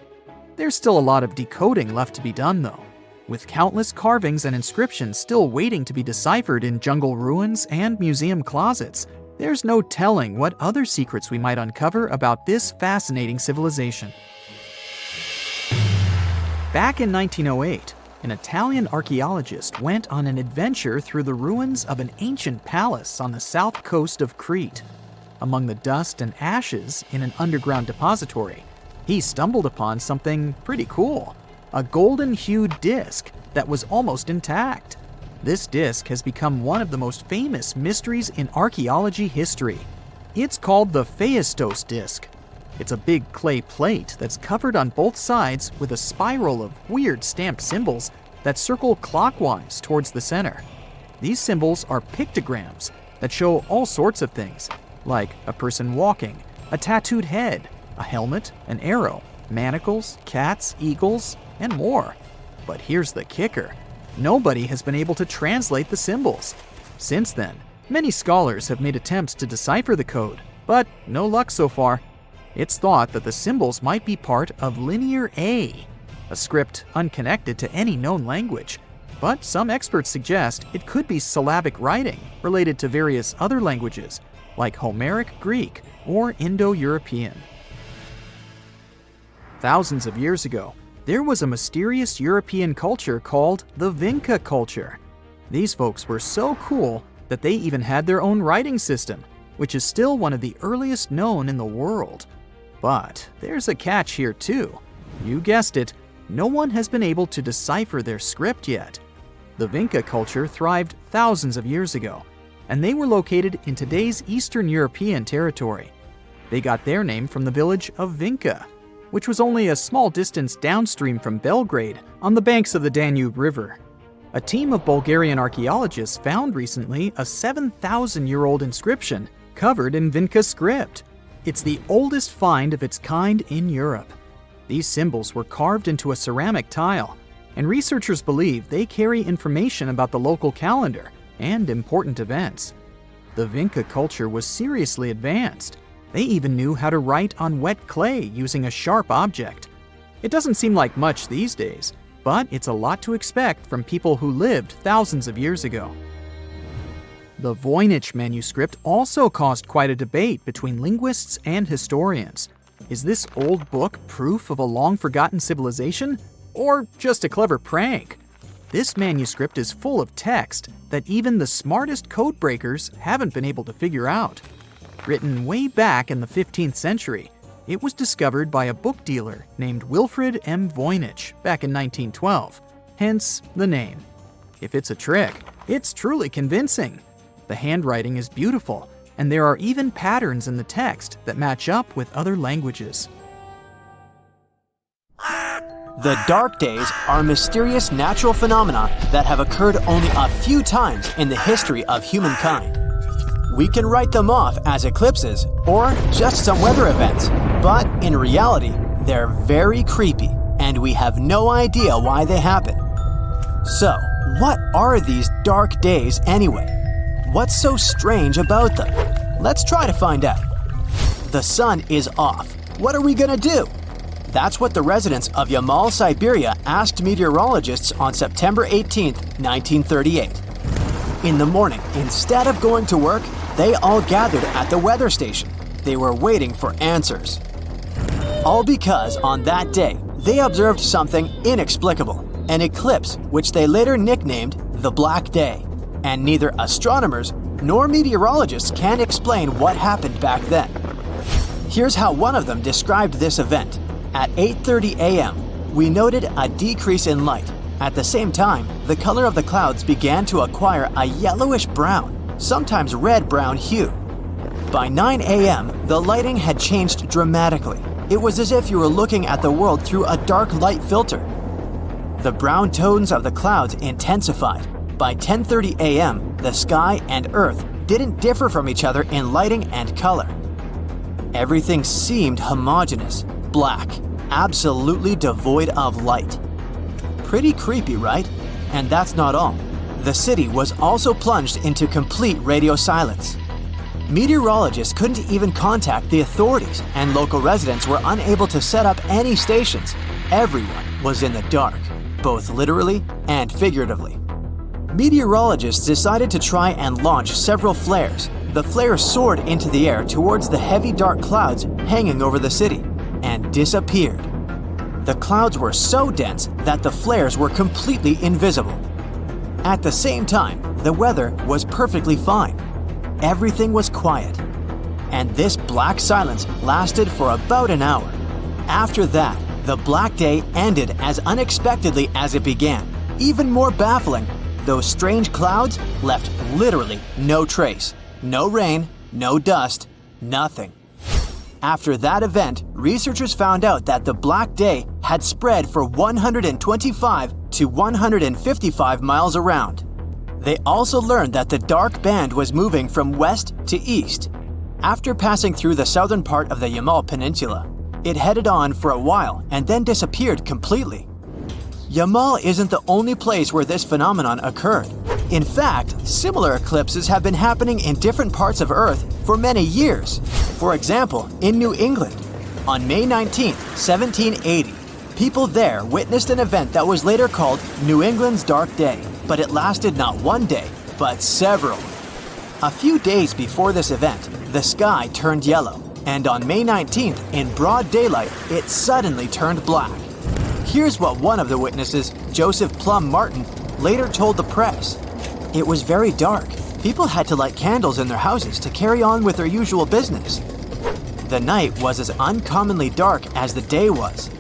There's still a lot of decoding left to be done though, with countless carvings and inscriptions still waiting to be deciphered in jungle ruins and museum closets. There's no telling what other secrets we might uncover about this fascinating civilization. Back in 1908, an Italian archaeologist went on an adventure through the ruins of an ancient palace on the south coast of Crete. Among the dust and ashes in an underground depository, he stumbled upon something pretty cool, a golden-hued disc that was almost intact. This disc has become one of the most famous mysteries in archaeology history. It's called the Phaistos disc. It's a big clay plate that's covered on both sides with a spiral of weird stamped symbols that circle clockwise towards the center. These symbols are pictograms that show all sorts of things, like a person walking, a tattooed head, a helmet, an arrow, manacles, cats, eagles, and more. But here's the kicker. Nobody has been able to translate the symbols. Since then, many scholars have made attempts to decipher the code, but no luck so far. It's thought that the symbols might be part of Linear A, a script unconnected to any known language. But some experts suggest it could be syllabic writing related to various other languages, like Homeric Greek or Indo-European. Thousands of years ago, there was a mysterious European culture called the Vinca culture. These folks were so cool that they even had their own writing system, which is still one of the earliest known in the world. But there's a catch here too. You guessed it, no one has been able to decipher their script yet. The Vinca culture thrived thousands of years ago, and they were located in today's Eastern European territory. They got their name from the village of Vinca, which was only a small distance downstream from Belgrade on the banks of the Danube River. A team of Bulgarian archaeologists found recently a 7,000-year-old inscription covered in Vinca script. It's the oldest find of its kind in Europe. These symbols were carved into a ceramic tile, and researchers believe they carry information about the local calendar and important events. The Vinca culture was seriously advanced. They even knew how to write on wet clay using a sharp object. It doesn't seem like much these days, but it's a lot to expect from people who lived thousands of years ago. The Voynich manuscript also caused quite a debate between linguists and historians. Is this old book proof of a long-forgotten civilization, or just a clever prank? This manuscript is full of text that even the smartest code breakers haven't been able to figure out. Written way back in the 15th century, it was discovered by a book dealer named Wilfrid M. Voynich back in 1912, hence the name. If it's a trick, it's truly convincing. The handwriting is beautiful, and there are even patterns in the text that match up with other languages. The dark days are mysterious natural phenomena that have occurred only a few times in the history of humankind. We can write them off as eclipses or just some weather events, but in reality, they're very creepy, and we have no idea why they happen. So, what are these dark days anyway? What's so strange about them? Let's try to find out. The sun is off. What are we gonna do? That's what the residents of Yamal, Siberia asked meteorologists on September 18, 1938. In the morning, instead of going to work, they all gathered at the weather station. They were waiting for answers. All because on that day, they observed something inexplicable, an eclipse which they later nicknamed the Black Day. And neither astronomers nor meteorologists can explain what happened back then. Here's how one of them described this event. At 8:30 a.m., we noted a decrease in light. At the same time, the color of the clouds began to acquire a yellowish-brown, sometimes red-brown hue. By 9 a.m., the lighting had changed dramatically. It was as if you were looking at the world through a dark light filter. The brown tones of the clouds intensified. By 10:30 a.m., the sky and earth didn't differ from each other in lighting and color. Everything seemed homogeneous, black, absolutely devoid of light. Pretty creepy, right? And that's not all. The city was also plunged into complete radio silence. Meteorologists couldn't even contact the authorities, and local residents were unable to set up any stations. Everyone was in the dark, both literally and figuratively. Meteorologists decided to try and launch several flares. The flares soared into the air towards the heavy dark clouds hanging over the city and disappeared. The clouds were so dense that the flares were completely invisible. At the same time, the weather was perfectly fine. Everything was quiet. And this black silence lasted for about an hour. After that, the Black Day ended as unexpectedly as it began. Even more baffling, those strange clouds left literally no trace. No rain, no dust, nothing. After that event, researchers found out that the Black Day had spread for 125 to 155 miles around. They also learned that the dark band was moving from west to east. After passing through the southern part of the Yamal Peninsula, it headed on for a while and then disappeared completely. Yamal isn't the only place where this phenomenon occurred. In fact, similar eclipses have been happening in different parts of Earth for many years. For example, in New England, on May 19, 1780, people there witnessed an event that was later called New England's Dark Day, but it lasted not one day, but several. A few days before this event, the sky turned yellow, and on May 19th, in broad daylight, it suddenly turned black. Here's what one of the witnesses, Joseph Plum Martin, later told the press. It was very dark. People had to light candles in their houses to carry on with their usual business. The night was as uncommonly dark as the day was.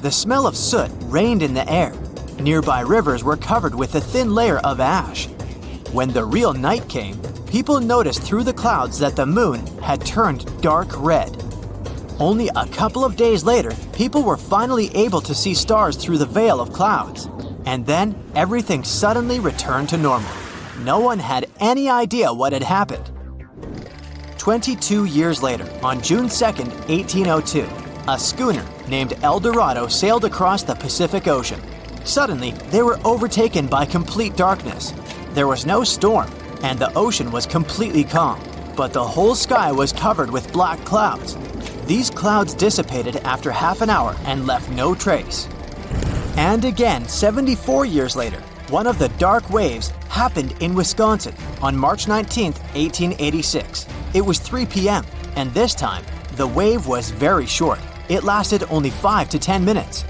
The smell of soot reigned in the air. Nearby rivers were covered with a thin layer of ash. When the real night came, people noticed through the clouds that the moon had turned dark red. Only a couple of days later, people were finally able to see stars through the veil of clouds. And then, everything suddenly returned to normal. No one had any idea what had happened. 22 years later, on June 2, 1802, a schooner named El Dorado sailed across the Pacific Ocean. Suddenly, they were overtaken by complete darkness. There was no storm, and the ocean was completely calm, but the whole sky was covered with black clouds. These clouds dissipated after half an hour and left no trace. And again, 74 years later, one of the dark waves happened in Wisconsin on March 19, 1886. It was 3 p.m., and this time, the wave was very short. It lasted only 5 to 10 minutes.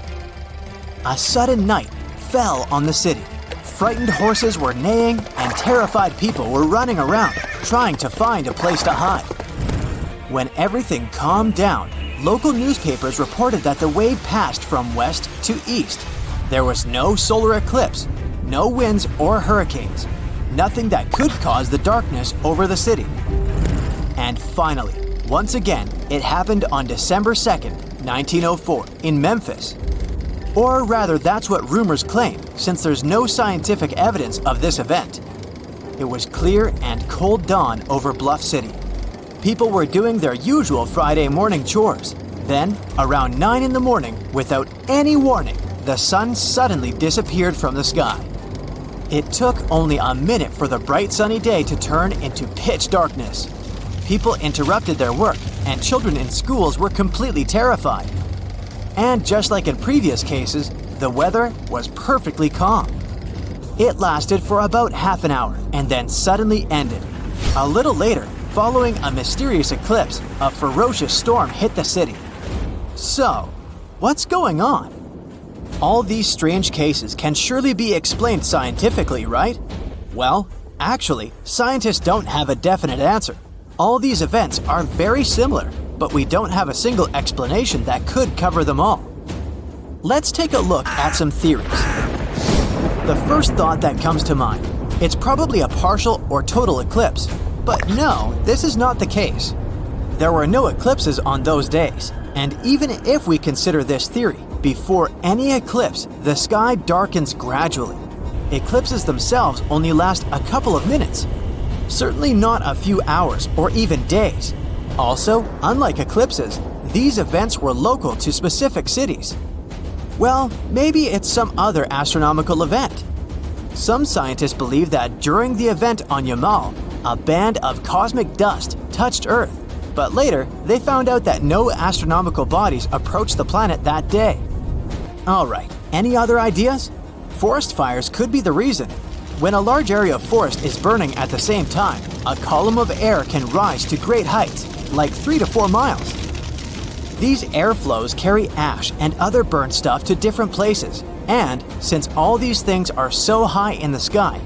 A sudden night fell on the city. Frightened horses were neighing, and terrified people were running around, trying to find a place to hide. When everything calmed down, local newspapers reported that the wave passed from west to east. There was no solar eclipse, no winds or hurricanes, nothing that could cause the darkness over the city. And finally, once again, it happened on December 2nd, 1904, in Memphis. Or rather, that's what rumors claim, since there's no scientific evidence of this event. It was clear and cold dawn over Bluff City. People were doing their usual Friday morning chores. Then, around 9 in the morning, without any warning, the sun suddenly disappeared from the sky. It took only a minute for the bright sunny day to turn into pitch darkness. People interrupted their work, and children in schools were completely terrified. And just like in previous cases, the weather was perfectly calm. It lasted for about half an hour and then suddenly ended. A little later, following a mysterious eclipse, a ferocious storm hit the city. So, what's going on? All these strange cases can surely be explained scientifically, right? Well, actually, scientists don't have a definite answer. All these events are very similar, but we don't have a single explanation that could cover them all. Let's take a look at some theories. The first thought that comes to mind, it's probably a partial or total eclipse. But no, this is not the case. There were no eclipses on those days, and even if we consider this theory, before any eclipse, the sky darkens gradually. Eclipses themselves only last a couple of minutes, certainly not a few hours or even days. Also, unlike eclipses, these events were local to specific cities. Well, maybe it's some other astronomical event. Some scientists believe that during the event on Yamal, a band of cosmic dust touched Earth, but later they found out that no astronomical bodies approached the planet that day. Alright, any other ideas? Forest fires could be the reason. When a large area of forest is burning at the same time, a column of air can rise to great heights, like 3 to 4 miles. These airflows carry ash and other burnt stuff to different places, and since all these things are so high in the sky,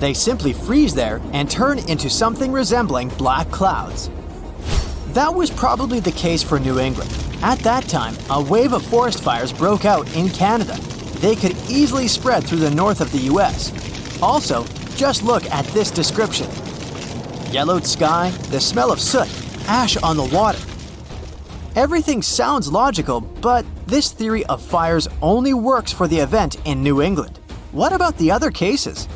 they simply freeze there and turn into something resembling black clouds. That was probably the case for New England. At that time, a wave of forest fires broke out in Canada. They could easily spread through the north of the US. Also, just look at this description. Yellowed sky, the smell of soot, ash on the water. Everything sounds logical, but this theory of fires only works for the event in New England. What about the other cases?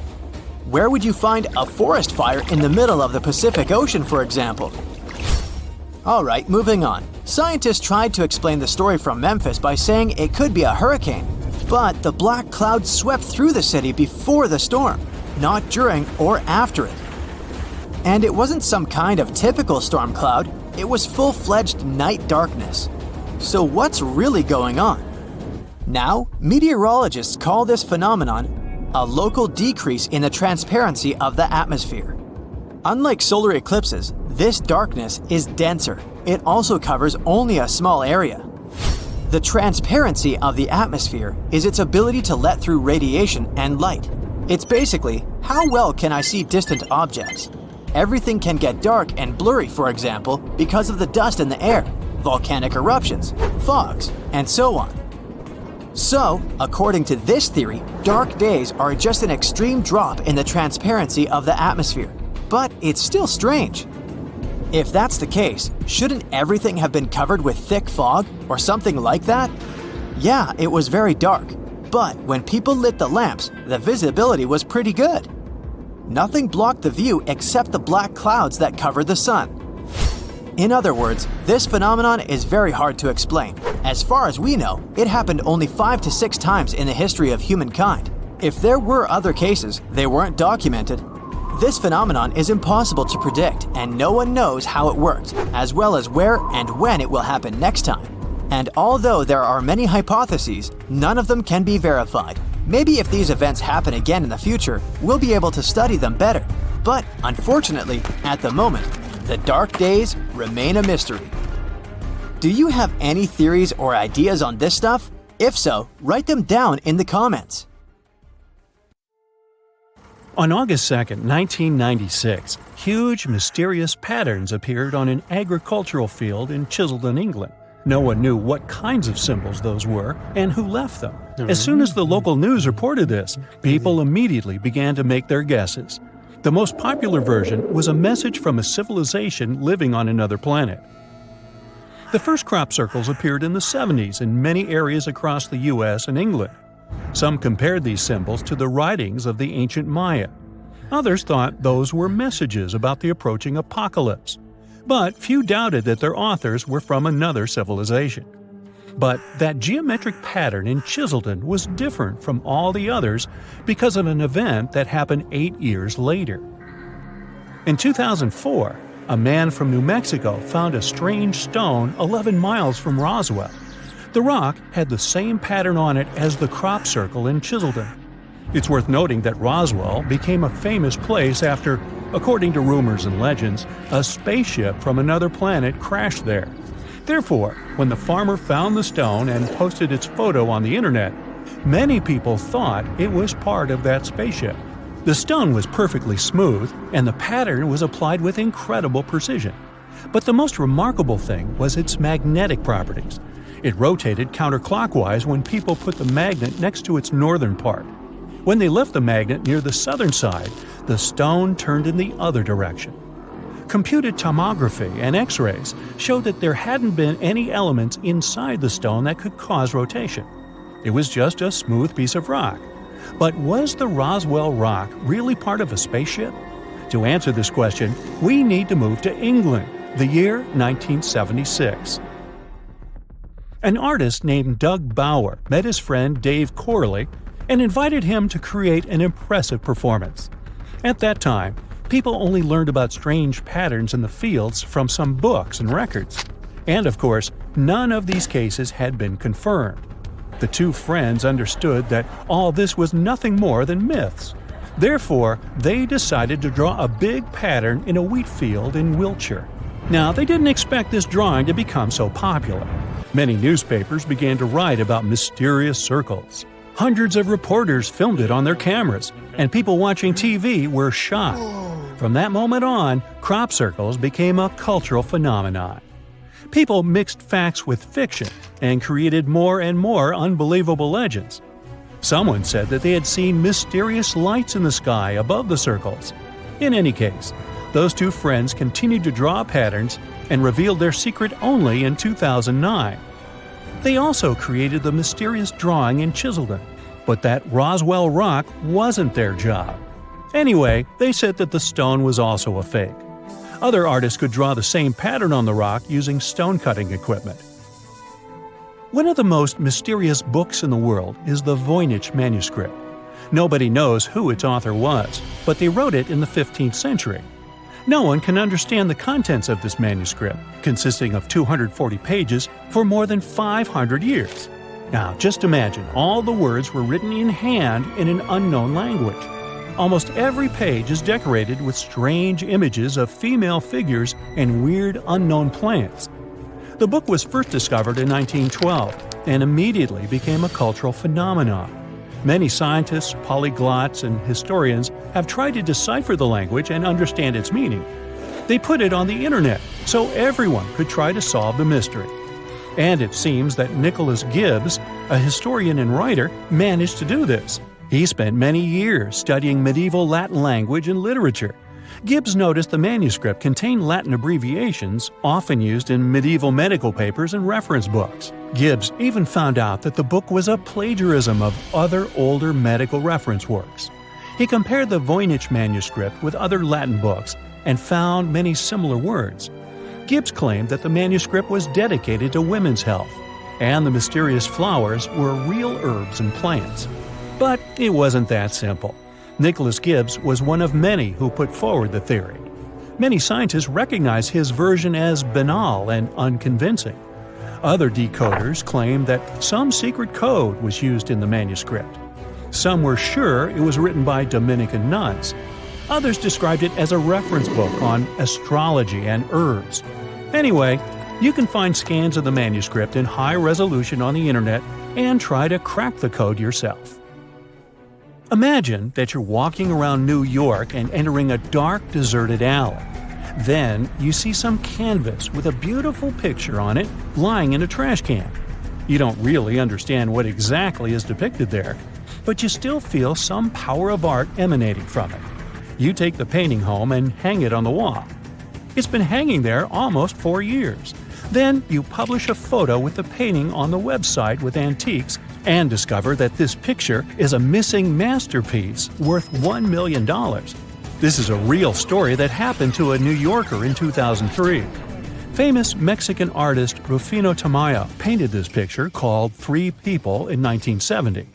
Where would you find a forest fire in the middle of the Pacific Ocean, for example? Alright, moving on. Scientists tried to explain the story from Memphis by saying it could be a hurricane, but the black cloud swept through the city before the storm, not during or after it. And it wasn't some kind of typical storm cloud, it was full-fledged night darkness. So what's really going on? Now, meteorologists call this phenomenon a local decrease in the transparency of the atmosphere. Unlike solar eclipses, this darkness is denser. It also covers only a small area. The transparency of the atmosphere is its ability to let through radiation and light. It's basically, how well can I see distant objects? Everything can get dark and blurry, for example, because of the dust in the air, volcanic eruptions, fogs, and so on. So, according to this theory, dark days are just an extreme drop in the transparency of the atmosphere. But it's still strange. If that's the case, shouldn't everything have been covered with thick fog or something like that? Yeah, it was very dark, but when people lit the lamps, the visibility was pretty good. Nothing blocked the view except the black clouds that covered the sun. In other words, this phenomenon is very hard to explain. As far as we know, it happened only 5 to 6 times in the history of humankind. If there were other cases, they weren't documented. This phenomenon is impossible to predict, and no one knows how it worked, as well as where and when it will happen next time. And although there are many hypotheses, none of them can be verified. Maybe if these events happen again in the future, we'll be able to study them better. But unfortunately, at the moment, the dark days remain a mystery. Do you have any theories or ideas on this stuff? If so, write them down in the comments. On August 2, 1996, huge, mysterious patterns appeared on an agricultural field in Chiselden, England. No one knew what kinds of symbols those were and who left them. As soon as the local news reported this, people immediately began to make their guesses. The most popular version was a message from a civilization living on another planet. The first crop circles appeared in the 70s in many areas across the US and England. Some compared these symbols to the writings of the ancient Maya. Others thought those were messages about the approaching apocalypse. but few doubted that their authors were from another civilization. But that geometric pattern in Chiselton was different from all the others because of an event that happened 8 years later. In 2004, a man from New Mexico found a strange stone 11 miles from Roswell. The rock had the same pattern on it as the crop circle in Chiselton. It's worth noting that Roswell became a famous place after, according to rumors and legends, a spaceship from another planet crashed there. Therefore, when the farmer found the stone and posted its photo on the internet, many people thought it was part of that spaceship. The stone was perfectly smooth, and the pattern was applied with incredible precision. But the most remarkable thing was its magnetic properties. It rotated counterclockwise when people put the magnet next to its northern part. When they left the magnet near the southern side, the stone turned in the other direction. Computed tomography and X-rays showed that there hadn't been any elements inside the stone that could cause rotation. It was just a smooth piece of rock. But was the Roswell rock really part of a spaceship? To answer this question, we need to move to England, the year 1976. An artist named Doug Bauer met his friend Dave Corley and invited him to create an impressive performance. At that time, people only learned about strange patterns in the fields from some books and records. And of course, none of these cases had been confirmed. The two friends understood that all this was nothing more than myths. Therefore, they decided to draw a big pattern in a wheat field in Wiltshire. Now, they didn't expect this drawing to become so popular. Many newspapers began to write about mysterious circles. Hundreds of reporters filmed it on their cameras, and people watching TV were shocked. From that moment on, crop circles became a cultural phenomenon. People mixed facts with fiction and created more and more unbelievable legends. Someone said that they had seen mysterious lights in the sky above the circles. In any case, those two friends continued to draw patterns and revealed their secret only in 2009. They also created the mysterious drawing in Chiselton, but that Roswell rock wasn't their job. Anyway, they said that the stone was also a fake. Other artists could draw the same pattern on the rock using stone-cutting equipment. One of the most mysterious books in the world is the Voynich manuscript. Nobody knows who its author was, but they wrote it in the 15th century. No one can understand the contents of this manuscript, consisting of 240 pages, for more than 500 years. Now, just imagine all the words were written in hand in an unknown language. Almost every page is decorated with strange images of female figures and weird unknown plants. The book was first discovered in 1912 and immediately became a cultural phenomenon. Many scientists, polyglots, and historians have tried to decipher the language and understand its meaning. They put it on the internet so everyone could try to solve the mystery. And it seems that Nicholas Gibbs, a historian and writer, managed to do this. He spent many years studying medieval Latin language and literature. Gibbs noticed the manuscript contained Latin abbreviations often used in medieval medical papers and reference books. Gibbs even found out that the book was a plagiarism of other older medical reference works. He compared the Voynich manuscript with other Latin books and found many similar words. Gibbs claimed that the manuscript was dedicated to women's health, and the mysterious flowers were real herbs and plants. But it wasn't that simple. Nicholas Gibbs was one of many who put forward the theory. Many scientists recognize his version as banal and unconvincing. Other decoders claim that some secret code was used in the manuscript. Some were sure it was written by Dominican nuns. Others described it as a reference book on astrology and herbs. Anyway, you can find scans of the manuscript in high resolution on the internet and try to crack the code yourself. Imagine that you're walking around New York and entering a dark, deserted alley. Then you see some canvas with a beautiful picture on it lying in a trash can. You don't really understand what exactly is depicted there, but you still feel some power of art emanating from it. You take the painting home and hang it on the wall. It's been hanging there almost 4 years. Then you publish a photo with the painting on the website with Antiques and discover that this picture is a missing masterpiece worth $1 million. This is a real story that happened to a New Yorker in 2003. Famous Mexican artist Rufino Tamayo painted this picture called Three People in 1970.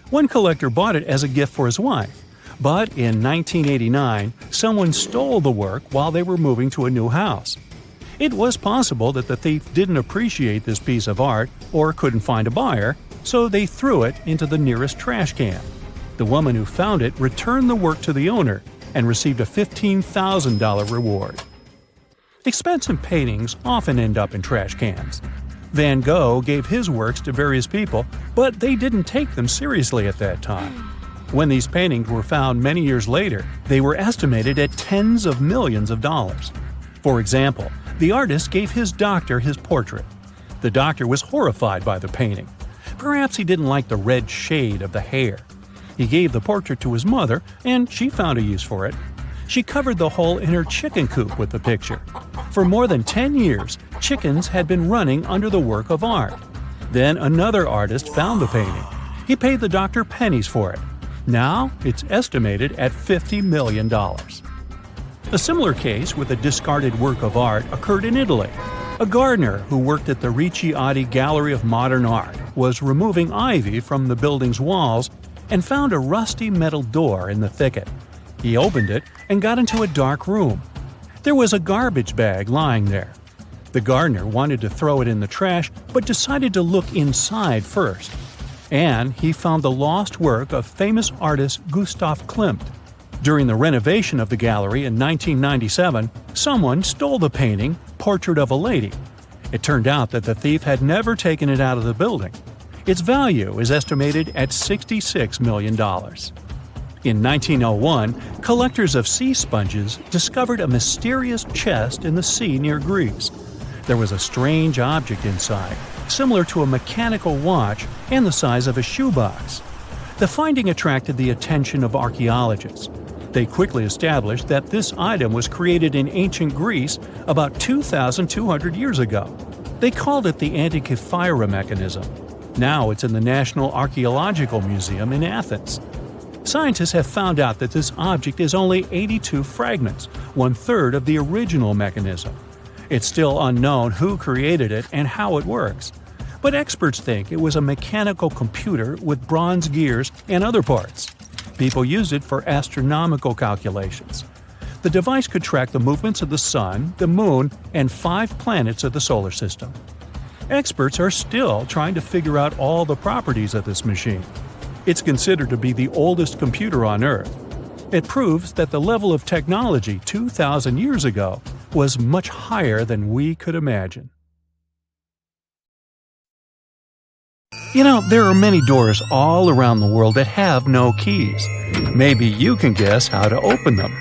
One collector bought it as a gift for his wife, but in 1989, someone stole the work while they were moving to a new house. It was possible that the thief didn't appreciate this piece of art or couldn't find a buyer, so they threw it into the nearest trash can. The woman who found it returned the work to the owner and received a $15,000 reward. Expensive paintings often end up in trash cans. Van Gogh gave his works to various people, but they didn't take them seriously at that time. When these paintings were found many years later, they were estimated at tens of millions of dollars. For example, the artist gave his doctor his portrait. The doctor was horrified by the painting. Perhaps he didn't like the red shade of the hair. He gave the portrait to his mother, and she found a use for it. She covered the hole in her chicken coop with the picture. For more than 10 years, chickens had been running under the work of art. Then another artist found the painting. He paid the doctor pennies for it. Now it's estimated at $50 million. A similar case with a discarded work of art occurred in Italy. A gardener who worked at the Ricciardi Gallery of Modern Art was removing ivy from the building's walls and found a rusty metal door in the thicket. He opened it and got into a dark room. There was a garbage bag lying there. The gardener wanted to throw it in the trash, but decided to look inside first. And he found the lost work of famous artist Gustav Klimt. During the renovation of the gallery in 1997, someone stole the painting, Portrait of a Lady. It turned out that the thief had never taken it out of the building. Its value is estimated at $66 million. In 1901, collectors of sea sponges discovered a mysterious chest in the sea near Greece. There was a strange object inside, similar to a mechanical watch and the size of a shoebox. The finding attracted the attention of archaeologists. They quickly established that this item was created in ancient Greece about 2,200 years ago. They called it the Antarctica mechanism. Now it's in the National Archaeological Museum in Athens. Scientists have found out that this object is only 82 fragments, one-third of the original mechanism. It's still unknown who created it and how it works, but experts think it was a mechanical computer with bronze gears and other parts. People used it for astronomical calculations. The device could track the movements of the Sun, the Moon, and 5 planets of the solar system. Experts are still trying to figure out all the properties of this machine. It's considered to be the oldest computer on Earth. It proves that the level of technology 2,000 years ago was much higher than we could imagine. You know, there are many doors all around the world that have no keys. Maybe you can guess how to open them.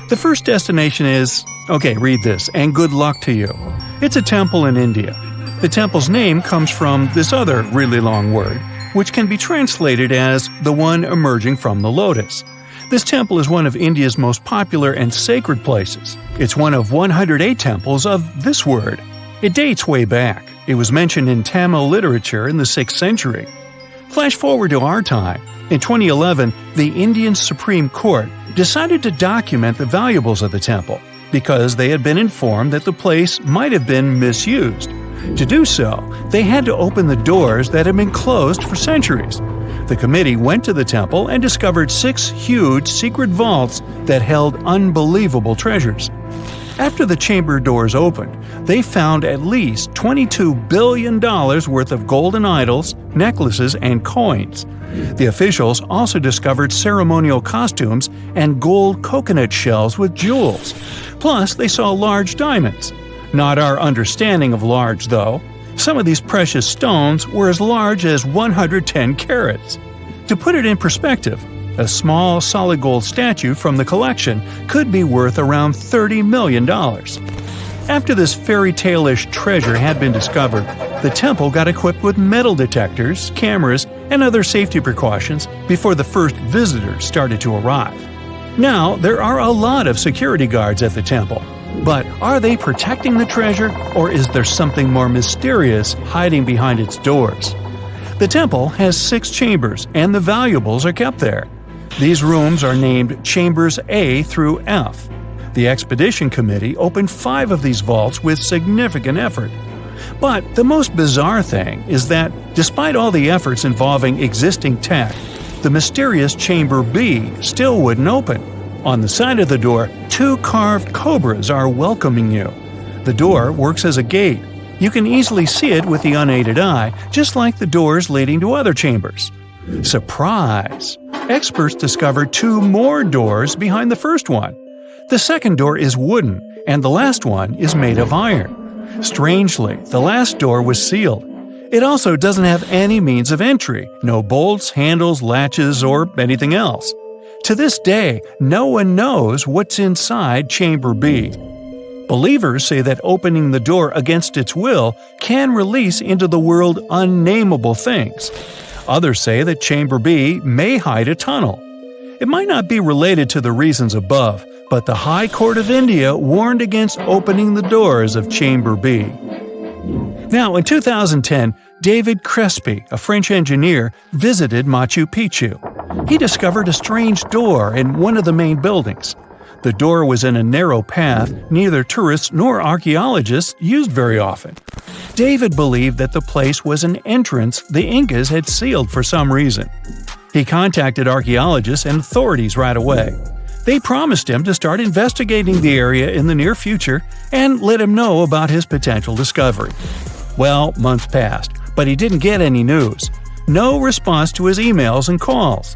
The first destination is, read this, and good luck to you. It's a temple in India. The temple's name comes from this other really long word, which can be translated as the one emerging from the lotus. This temple is one of India's most popular and sacred places. It's one of 108 temples of this word. It dates way back. It was mentioned in Tamil literature in the 6th century. Flash forward to our time. In 2011, the Indian Supreme Court decided to document the valuables of the temple because they had been informed that the place might have been misused. To do so, they had to open the doors that had been closed for centuries. The committee went to the temple and discovered 6 huge secret vaults that held unbelievable treasures. After the chamber doors opened, they found at least $22 billion worth of golden idols, necklaces, and coins. The officials also discovered ceremonial costumes and gold coconut shells with jewels. Plus, they saw large diamonds. Not our understanding of large, though. Some of these precious stones were as large as 110 carats. To put it in perspective, a small solid gold statue from the collection could be worth around $30 million. After this fairy tale-ish treasure had been discovered, the temple got equipped with metal detectors, cameras, and other safety precautions before the first visitors started to arrive. Now, there are a lot of security guards at the temple. But are they protecting the treasure, or is there something more mysterious hiding behind its doors? The temple has 6 chambers, and the valuables are kept there. These rooms are named Chambers A through F. The expedition committee opened 5 of these vaults with significant effort. But the most bizarre thing is that, despite all the efforts involving existing tech, the mysterious Chamber B still wouldn't open. On the side of the door, 2 carved cobras are welcoming you. The door works as a gate. You can easily see it with the unaided eye, just like the doors leading to other chambers. Surprise! Experts discovered 2 more doors behind the first one. The second door is wooden, and the last one is made of iron. Strangely, the last door was sealed. It also doesn't have any means of entry, no bolts, handles, latches, or anything else. To this day, no one knows what's inside Chamber B. Believers say that opening the door against its will can release into the world unnameable things. Others say that Chamber B may hide a tunnel. It might not be related to the reasons above, but the High Court of India warned against opening the doors of Chamber B. Now, in 2010, David Crespi, a French engineer, visited Machu Picchu. He discovered a strange door in one of the main buildings. The door was in a narrow path neither tourists nor archaeologists used very often. David believed that the place was an entrance the Incas had sealed for some reason. He contacted archaeologists and authorities right away. They promised him to start investigating the area in the near future and let him know about his potential discovery. Well, months passed, but he didn't get any news. No response to his emails and calls.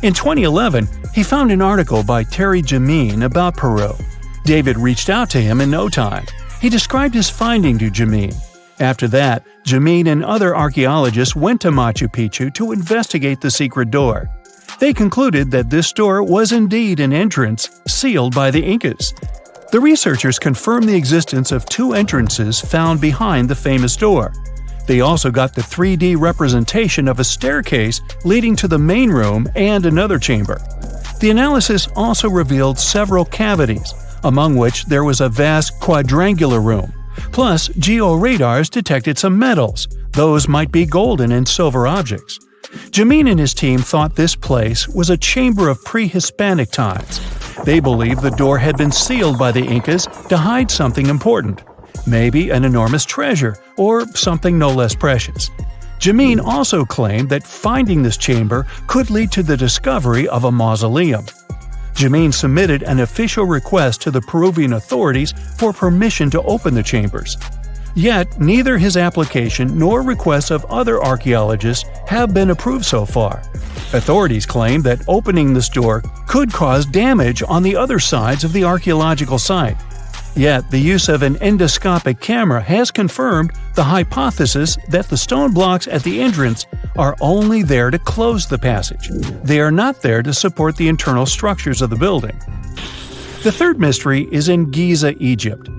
In 2011, he found an article by Terry Jamin about Peru. David reached out to him in no time. He described his finding to Jamin. After that, Jamin and other archaeologists went to Machu Picchu to investigate the secret door. They concluded that this door was indeed an entrance sealed by the Incas. The researchers confirmed the existence of 2 entrances found behind the famous door. They also got the 3D representation of a staircase leading to the main room and another chamber. The analysis also revealed several cavities, among which there was a vast quadrangular room. Plus, georadars detected some metals. Those might be golden and silver objects. Jamin and his team thought this place was a chamber of pre-Hispanic times. They believed the door had been sealed by the Incas to hide something important. Maybe an enormous treasure, or something no less precious. Jamin also claimed that finding this chamber could lead to the discovery of a mausoleum. Jamin submitted an official request to the Peruvian authorities for permission to open the chambers. Yet, neither his application nor requests of other archaeologists have been approved so far. Authorities claim that opening this door could cause damage on the other sides of the archaeological site. Yet, the use of an endoscopic camera has confirmed the hypothesis that the stone blocks at the entrance are only there to close the passage. They are not there to support the internal structures of the building. The third mystery is in Giza, Egypt.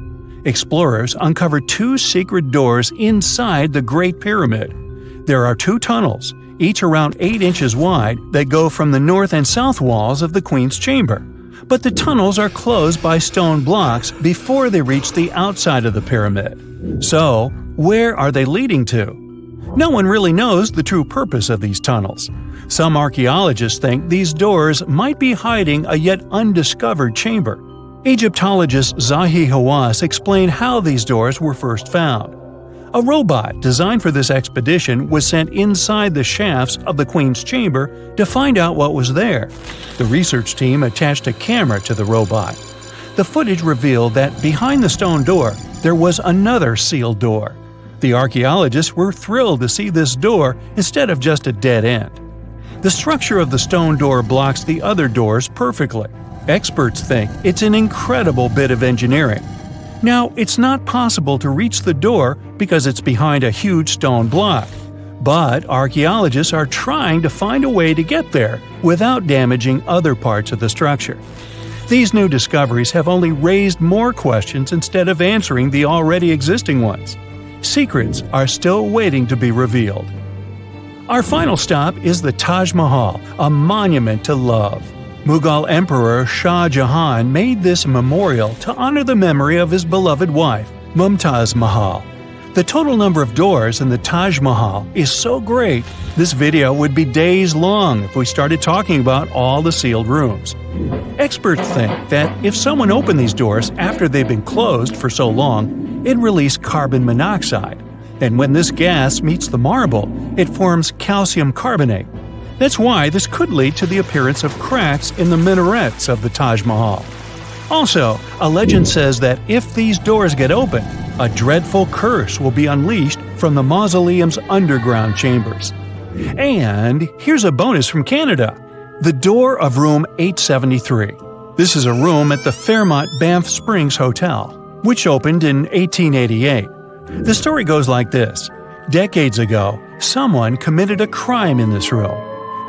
Explorers uncovered 2 secret doors inside the Great Pyramid. There are 2 tunnels, each around 8 inches wide, that go from the north and south walls of the Queen's Chamber. But the tunnels are closed by stone blocks before they reach the outside of the pyramid. So, where are they leading to? No one really knows the true purpose of these tunnels. Some archaeologists think these doors might be hiding a yet undiscovered chamber. Egyptologist Zahi Hawass explained how these doors were first found. A robot designed for this expedition was sent inside the shafts of the Queen's Chamber to find out what was there. The research team attached a camera to the robot. The footage revealed that behind the stone door, there was another sealed door. The archaeologists were thrilled to see this door instead of just a dead end. The structure of the stone door blocks the other doors perfectly. Experts think it's an incredible bit of engineering. Now, it's not possible to reach the door because it's behind a huge stone block. But archaeologists are trying to find a way to get there without damaging other parts of the structure. These new discoveries have only raised more questions instead of answering the already existing ones. Secrets are still waiting to be revealed. Our final stop is the Taj Mahal, a monument to love. Mughal Emperor Shah Jahan made this memorial to honor the memory of his beloved wife, Mumtaz Mahal. The total number of doors in the Taj Mahal is so great, this video would be days long if we started talking about all the sealed rooms. Experts think that if someone opened these doors after they've been closed for so long, it'd release carbon monoxide. And when this gas meets the marble, it forms calcium carbonate. That's why this could lead to the appearance of cracks in the minarets of the Taj Mahal. Also, a legend says that if these doors get open, a dreadful curse will be unleashed from the mausoleum's underground chambers. And here's a bonus from Canada: the door of room 873. This is a room at the Fairmont Banff Springs Hotel, which opened in 1888. The story goes like this. Decades ago, someone committed a crime in this room.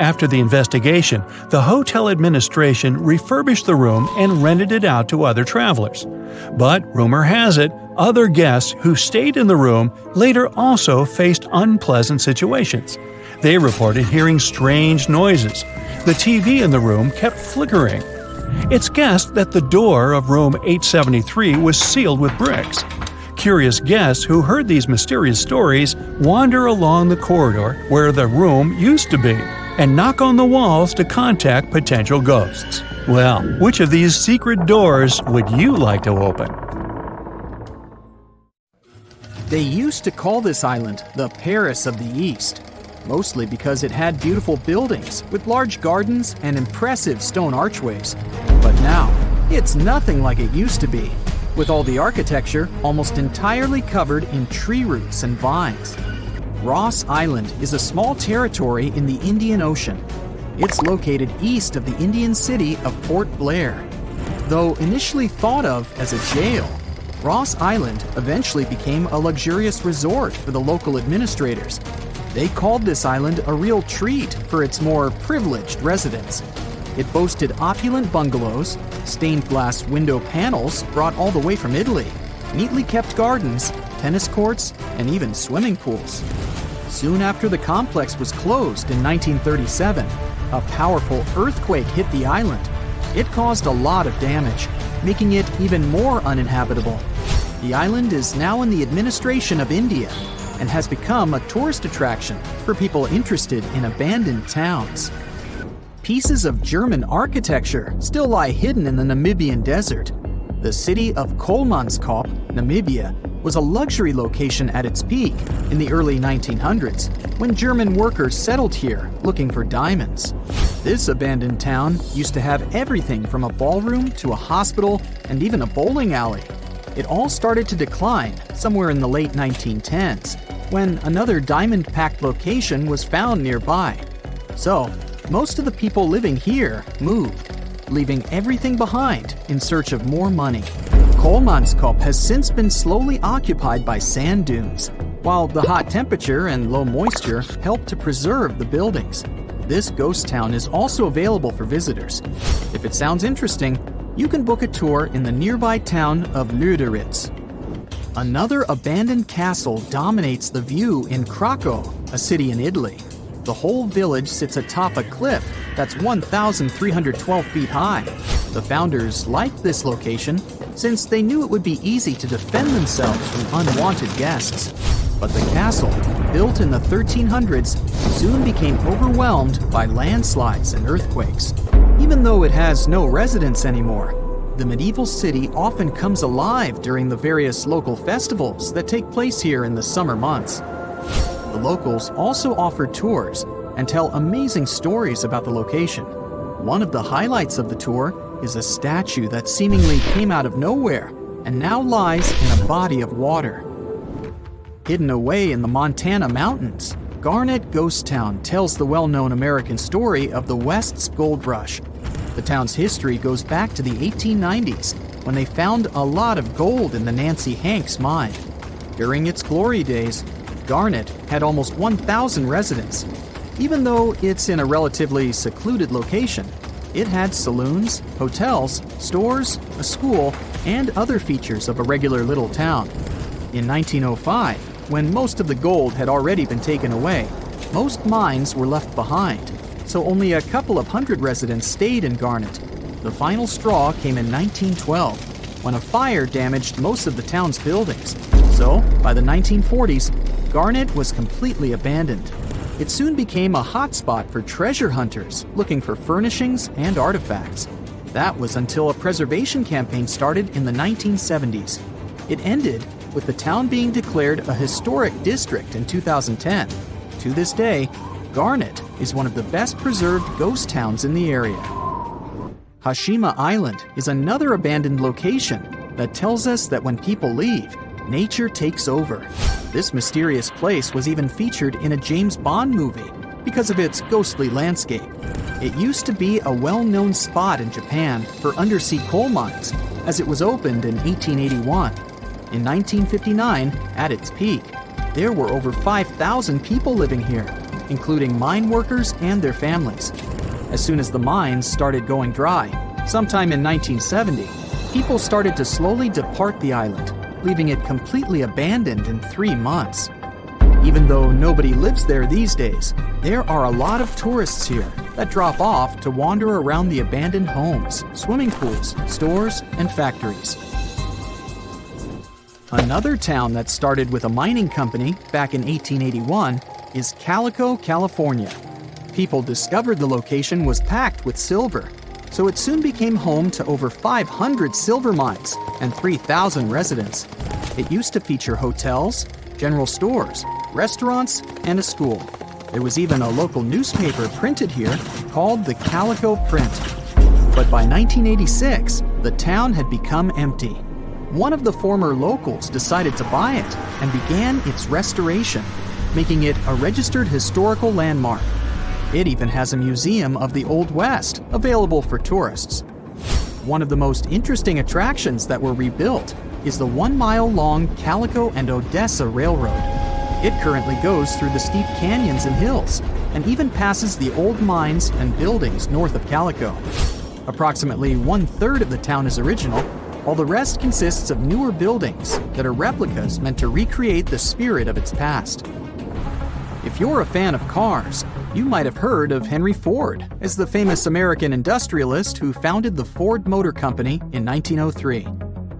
After the investigation, the hotel administration refurbished the room and rented it out to other travelers. But rumor has it, other guests who stayed in the room later also faced unpleasant situations. They reported hearing strange noises. The TV in the room kept flickering. It's guessed that the door of room 873 was sealed with bricks. Curious guests who heard these mysterious stories wander along the corridor where the room used to be and knock on the walls to contact potential ghosts. Well, which of these secret doors would you like to open? They used to call this island the Paris of the East, mostly because it had beautiful buildings with large gardens and impressive stone archways. But now, it's nothing like it used to be, with all the architecture almost entirely covered in tree roots and vines. Ross Island is a small territory in the Indian Ocean. It's located east of the Indian city of Port Blair. Though initially thought of as a jail, Ross Island eventually became a luxurious resort for the local administrators. They called this island a real treat for its more privileged residents. It boasted opulent bungalows, stained glass window panels brought all the way from Italy, neatly kept gardens, tennis courts, and even swimming pools. Soon after the complex was closed in 1937, a powerful earthquake hit the island. It caused a lot of damage, making it even more uninhabitable. The island is now in the administration of India and has become a tourist attraction for people interested in abandoned towns. Pieces of German architecture still lie hidden in the Namibian desert. The city of Kolmanskop, Namibia, was a luxury location at its peak in the early 1900s when German workers settled here looking for diamonds. This abandoned town used to have everything from a ballroom to a hospital and even a bowling alley. It all started to decline somewhere in the late 1910s when another diamond-packed location was found nearby. So, most of the people living here moved, leaving everything behind in search of more money. Kolmanskop has since been slowly occupied by sand dunes, while the hot temperature and low moisture help to preserve the buildings. This ghost town is also available for visitors. If it sounds interesting, you can book a tour in the nearby town of Lüderitz. Another abandoned castle dominates the view in Krakow, a city in Italy. The whole village sits atop a cliff that's 1,312 feet high. The founders liked this location since they knew it would be easy to defend themselves from unwanted guests. But the castle, built in the 1300s, soon became overwhelmed by landslides and earthquakes. Even though it has no residents anymore, the medieval city often comes alive during the various local festivals that take place here in the summer months. The locals also offer tours and tell amazing stories about the location. One of the highlights of the tour is a statue that seemingly came out of nowhere and now lies in a body of water. Hidden away in the Montana mountains, Garnet Ghost Town tells the well-known American story of the West's gold rush. The town's history goes back to the 1890s, when they found a lot of gold in the Nancy Hanks mine. During its glory days, Garnet had almost 1,000 residents. Even though it's in a relatively secluded location, it had saloons, hotels, stores, a school, and other features of a regular little town. In 1905, when most of the gold had already been taken away, most mines were left behind, so only a couple of hundred residents stayed in Garnet. The final straw came in 1912, when a fire damaged most of the town's buildings. So, by the 1940s, Garnet was completely abandoned. It soon became a hotspot for treasure hunters looking for furnishings and artifacts. That was until a preservation campaign started in the 1970s. It ended with the town being declared a historic district in 2010. To this day, Garnet is one of the best preserved ghost towns in the area. Hashima Island is another abandoned location that tells us that when people leave, nature takes over. This mysterious place was even featured in a James Bond movie because of its ghostly landscape. It used to be a well-known spot in Japan for undersea coal mines, as it was opened in 1881. In 1959, at its peak, there were over 5,000 people living here, including mine workers and their families. As soon as the mines started going dry, sometime in 1970, people started to slowly depart the island, leaving it completely abandoned in 3 months. Even though nobody lives there these days, there are a lot of tourists here that drop off to wander around the abandoned homes, swimming pools, stores, and factories. Another town that started with a mining company back in 1881 is Calico, California. People discovered the location was packed with silver, so it soon became home to over 500 silver mines and 3,000 residents. It used to feature hotels, general stores, restaurants, and a school. There was even a local newspaper printed here called the Calico Print. But by 1986, the town had become empty. One of the former locals decided to buy it and began its restoration, making it a registered historical landmark. It even has a museum of the Old West available for tourists. One of the most interesting attractions that were rebuilt is the 1-mile-long Calico and Odessa Railroad. It currently goes through the steep canyons and hills, and even passes the old mines and buildings north of Calico. Approximately 1/3 of the town is original, while the rest consists of newer buildings that are replicas meant to recreate the spirit of its past. If you're a fan of cars, you might have heard of Henry Ford as the famous American industrialist who founded the Ford Motor Company in 1903.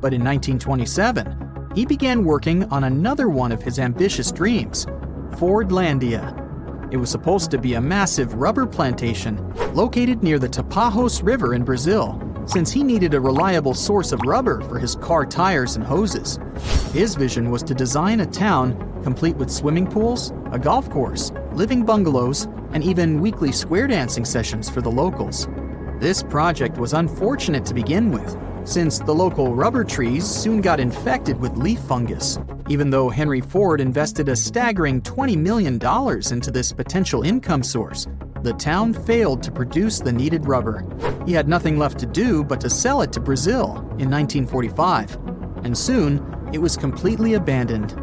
But in 1927, he began working on another one of his ambitious dreams, Fordlandia. It was supposed to be a massive rubber plantation located near the Tapajos River in Brazil, since he needed a reliable source of rubber for his car tires and hoses. His vision was to design a town complete with swimming pools, a golf course, living bungalows, and even weekly square dancing sessions for the locals. This project was unfortunate to begin with, since the local rubber trees soon got infected with leaf fungus. Even though Henry Ford invested a staggering $20 million into this potential income source, the town failed to produce the needed rubber. He had nothing left to do but to sell it to Brazil in 1945, and soon it was completely abandoned.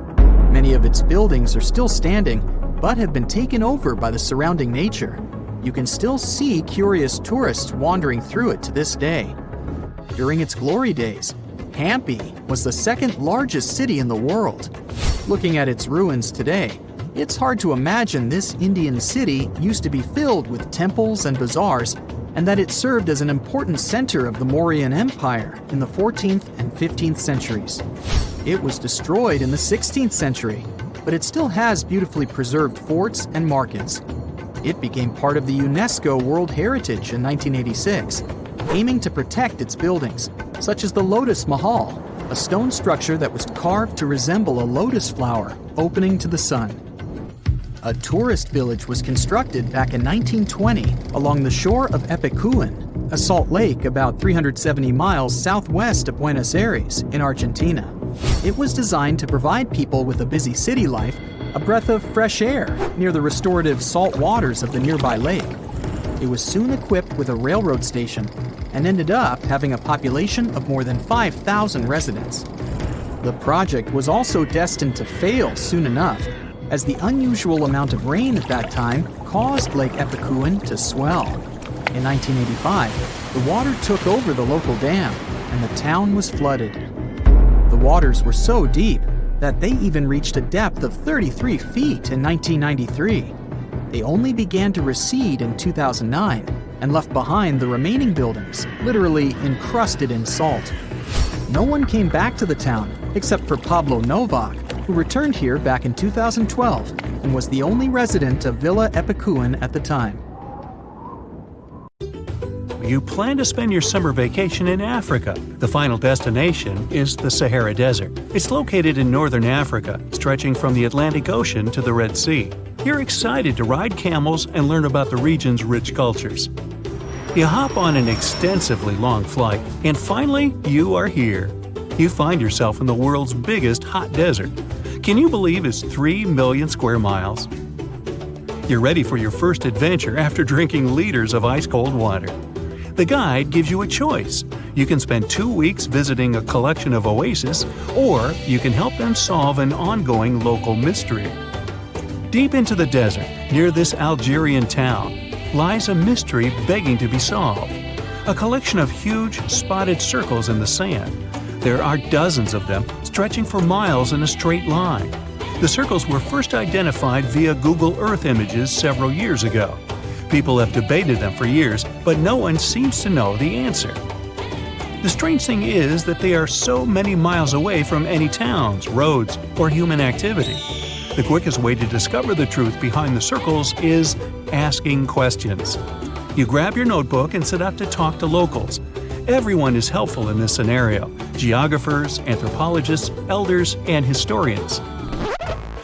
Many of its buildings are still standing, but have been taken over by the surrounding nature. You can still see curious tourists wandering through it to this day. During its glory days, Hampi was the second largest city in the world. Looking at its ruins today, it's hard to imagine this Indian city used to be filled with temples and bazaars, and that it served as an important center of the Mauryan Empire in the 14th and 15th centuries. It was destroyed in the 16th century, but it still has beautifully preserved forts and markets. It became part of the UNESCO World Heritage in 1986, aiming to protect its buildings, such as the Lotus Mahal, a stone structure that was carved to resemble a lotus flower opening to the sun. A tourist village was constructed back in 1920 along the shore of Epicuén, a salt lake about 370 miles southwest of Buenos Aires in Argentina. It was designed to provide people with a busy city life a breath of fresh air near the restorative salt waters of the nearby lake. It was soon equipped with a railroad station and ended up having a population of more than 5,000 residents. The project was also destined to fail soon enough, as the unusual amount of rain at that time caused Lake Epicuén to swell. In 1985, the water took over the local dam, and the town was flooded. The waters were so deep that they even reached a depth of 33 feet in 1993. They only began to recede in 2009 and left behind the remaining buildings, literally encrusted in salt. no one came back to the town except for Pablo Novak, who returned here back in 2012 and was the only resident of Villa Epicuan at the time. You plan to spend your summer vacation in Africa. The final destination is the Sahara Desert. It's located in northern Africa, stretching from the Atlantic Ocean to the Red Sea. You're excited to ride camels and learn about the region's rich cultures. You hop on an extensively long flight, and finally, you are here. You find yourself in the world's biggest hot desert. Can you believe it's 3 million square miles? You're ready for your first adventure after drinking liters of ice-cold water. The guide gives you a choice. You can spend 2 weeks visiting a collection of oases, or you can help them solve an ongoing local mystery. Deep into the desert, near this Algerian town, lies a mystery begging to be solved. A collection of huge, spotted circles in the sand. There are dozens of them, stretching for miles in a straight line. The circles were first identified via Google Earth images several years ago. People have debated them for years, but no one seems to know the answer. The strange thing is that they are so many miles away from any towns, roads, or human activity. The quickest way to discover the truth behind the circles is asking questions. You grab your notebook and set out to talk to locals. Everyone is helpful in this scenario: geographers, anthropologists, elders, and historians.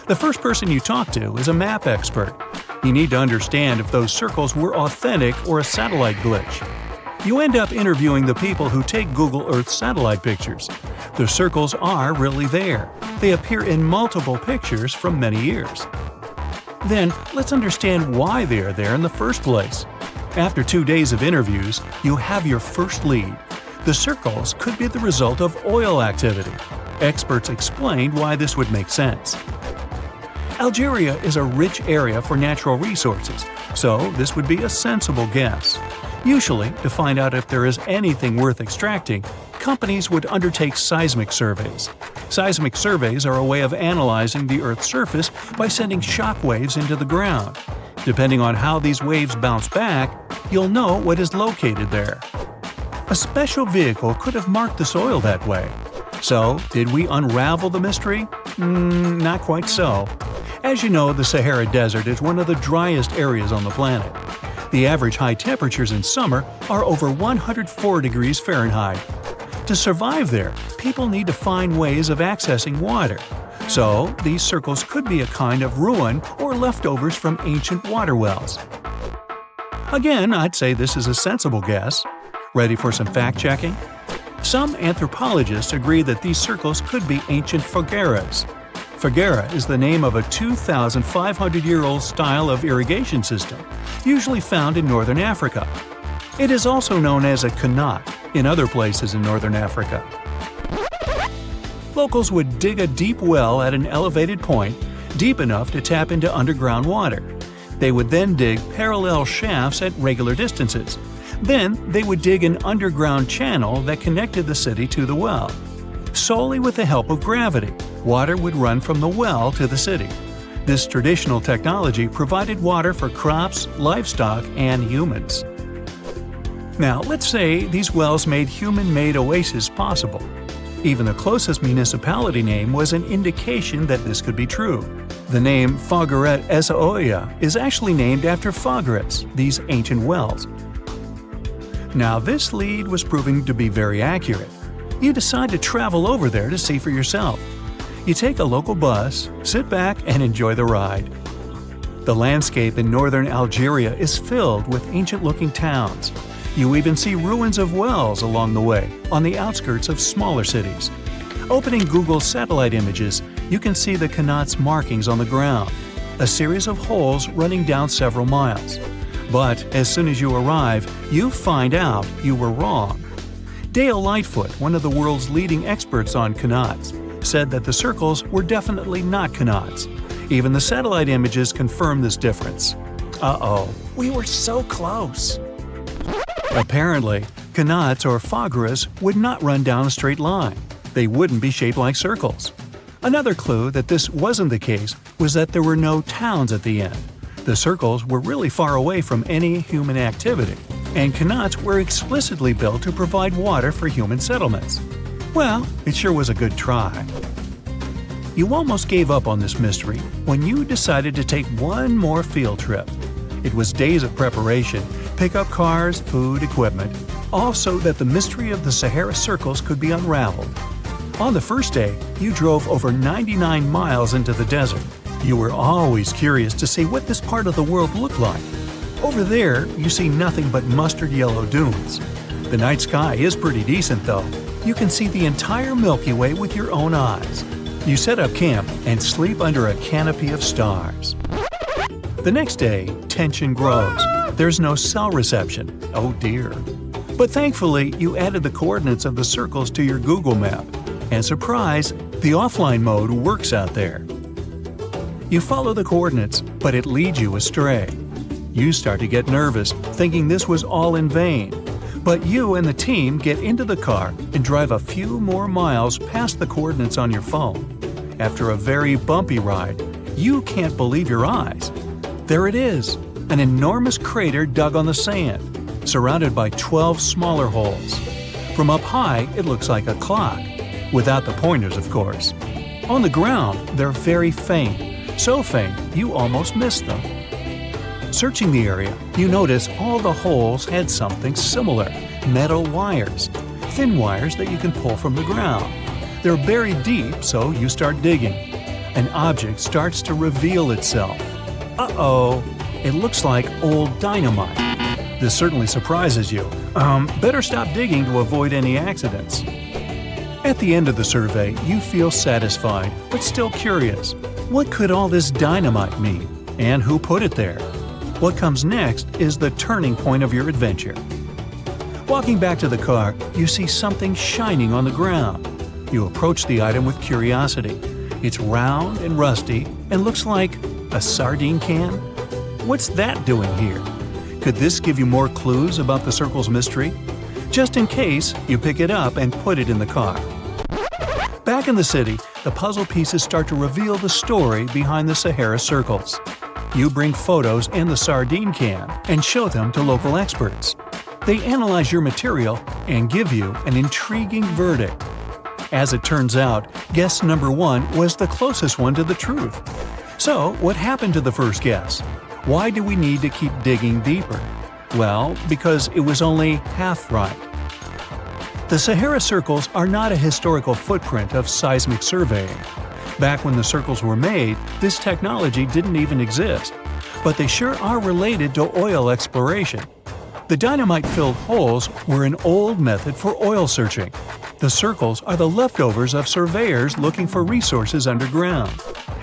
The first person you talk to is a map expert. You need to understand if those circles were authentic or a satellite glitch. You end up interviewing the people who take Google Earth satellite pictures. The circles are really there. They appear in multiple pictures from many years. Then, let's understand why they are there in the first place. After 2 days of interviews, you have your first lead. The circles could be the result of oil activity. Experts explained why this would make sense. Algeria is a rich area for natural resources, so this would be a sensible guess. Usually, to find out if there is anything worth extracting, companies would undertake seismic surveys. Seismic surveys are a way of analyzing the Earth's surface by sending shock waves into the ground. Depending on how these waves bounce back, you'll know what is located there. A special vehicle could have marked the soil that way. So, did we unravel the mystery? Not quite so. As you know, the Sahara Desert is one of the driest areas on the planet. The average high temperatures in summer are over 104 degrees Fahrenheit. To survive there, people need to find ways of accessing water. So, these circles could be a kind of ruin or leftovers from ancient water wells. Again, I'd say this is a sensible guess. Ready for some fact-checking? Some anthropologists agree that these circles could be ancient fogueras. Foguera is the name of a 2,500-year-old style of irrigation system, usually found in northern Africa. It is also known as a qanat in other places in northern Africa. Locals would dig a deep well at an elevated point, deep enough to tap into underground water. They would then dig parallel shafts at regular distances. Then they would dig an underground channel that connected the city to the well. Solely with the help of gravity, water would run from the well to the city. This traditional technology provided water for crops, livestock, and humans. Now, let's say these wells made human-made oases possible. Even the closest municipality name was an indication that this could be true. The name Fogueret Essaouira is actually named after Fogueras, these ancient wells. Now, this lead was proving to be very accurate. You decide to travel over there to see for yourself. You take a local bus, sit back, and enjoy the ride. The landscape in northern Algeria is filled with ancient-looking towns. You even see ruins of wells along the way, on the outskirts of smaller cities. Opening Google's satellite images, you can see the qanat's markings on the ground, a series of holes running down several miles. But as soon as you arrive, you find out you were wrong. Dale Lightfoot, one of the world's leading experts on qanats, said that the circles were definitely not qanats. Even the satellite images confirm this difference. Uh-oh, we were so close. Apparently, qanats or fogueras would not run down a straight line. They wouldn't be shaped like circles. Another clue that this wasn't the case was that there were no towns at the end. The circles were really far away from any human activity, and qanats were explicitly built to provide water for human settlements. Well, it sure was a good try. You almost gave up on this mystery when you decided to take one more field trip. It was days of preparation, pick up cars, food, equipment, all so that the mystery of the Sahara Circles could be unraveled. On the first day, you drove over 99 miles into the desert. You were always curious to see what this part of the world looked like. Over there, you see nothing but mustard yellow dunes. The night sky is pretty decent, though. You can see the entire Milky Way with your own eyes. You set up camp and sleep under a canopy of stars. The next day, tension grows. There's no cell reception. Oh dear. But thankfully, you added the coordinates of the circles to your Google map. And surprise, the offline mode works out there. You follow the coordinates, but it leads you astray. You start to get nervous, thinking this was all in vain. But you and the team get into the car and drive a few more miles past the coordinates on your phone. After a very bumpy ride, you can't believe your eyes. There it is, an enormous crater dug on the sand, surrounded by 12 smaller holes. From up high, it looks like a clock, without the pointers, of course. On the ground, they're very faint, so faint you almost miss them. Searching the area, you notice all the holes had something similar, metal wires, thin wires that you can pull from the ground. They're buried deep, so you start digging. An object starts to reveal itself. Uh-oh, it looks like old dynamite. This certainly surprises you. Better stop digging to avoid any accidents. At the end of the survey, you feel satisfied, but still curious. What could all this dynamite mean? And who put it there? What comes next is the turning point of your adventure. Walking back to the car, you see something shining on the ground. You approach the item with curiosity. It's round and rusty and looks like a sardine can. What's that doing here? Could this give you more clues about the circle's mystery? Just in case, you pick it up and put it in the car. Back in the city, the puzzle pieces start to reveal the story behind the Sahara Circles. You bring photos and the sardine can and show them to local experts. They analyze your material and give you an intriguing verdict. As it turns out, guess number 1 was the closest one to the truth. So, what happened to the first guess? Why do we need to keep digging deeper? Well, because it was only half right. The Sahara Circles are not a historical footprint of seismic surveying. Back when the circles were made, this technology didn't even exist. But they sure are related to oil exploration. The dynamite-filled holes were an old method for oil searching. The circles are the leftovers of surveyors looking for resources underground.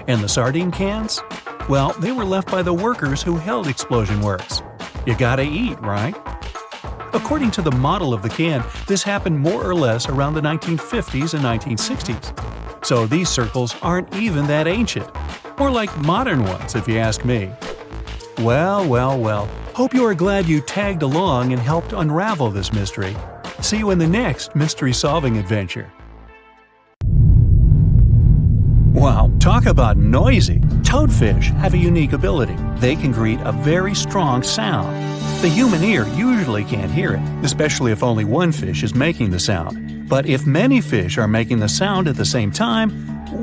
And the sardine cans? Well, they were left by the workers who held explosion works. You gotta eat, right? According to the model of the can, this happened more or less around the 1950s and 1960s. So these circles aren't even that ancient. More like modern ones, if you ask me. Well. Hope you are glad you tagged along and helped unravel this mystery. See you in the next mystery-solving adventure. Wow, talk about noisy! Toadfish have a unique ability. They can create a very strong sound. The human ear usually can't hear it, especially if only one fish is making the sound. But if many fish are making the sound at the same time,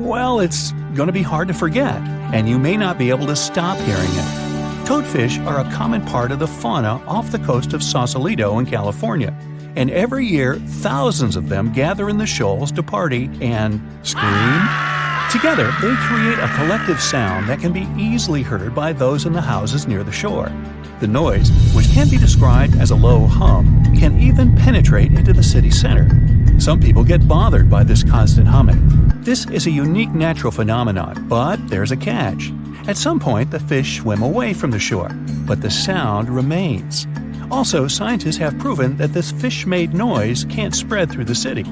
well, it's going to be hard to forget, and you may not be able to stop hearing it. Toadfish are a common part of the fauna off the coast of Sausalito in California, and every year thousands of them gather in the shoals to party and scream. Together, they create a collective sound that can be easily heard by those in the houses near the shore. The noise, which can be described as a low hum, can even penetrate into the city center. Some people get bothered by this constant humming. This is a unique natural phenomenon, but there's a catch. At some point, the fish swim away from the shore, but the sound remains. Also, scientists have proven that this fish-made noise can't spread through the city,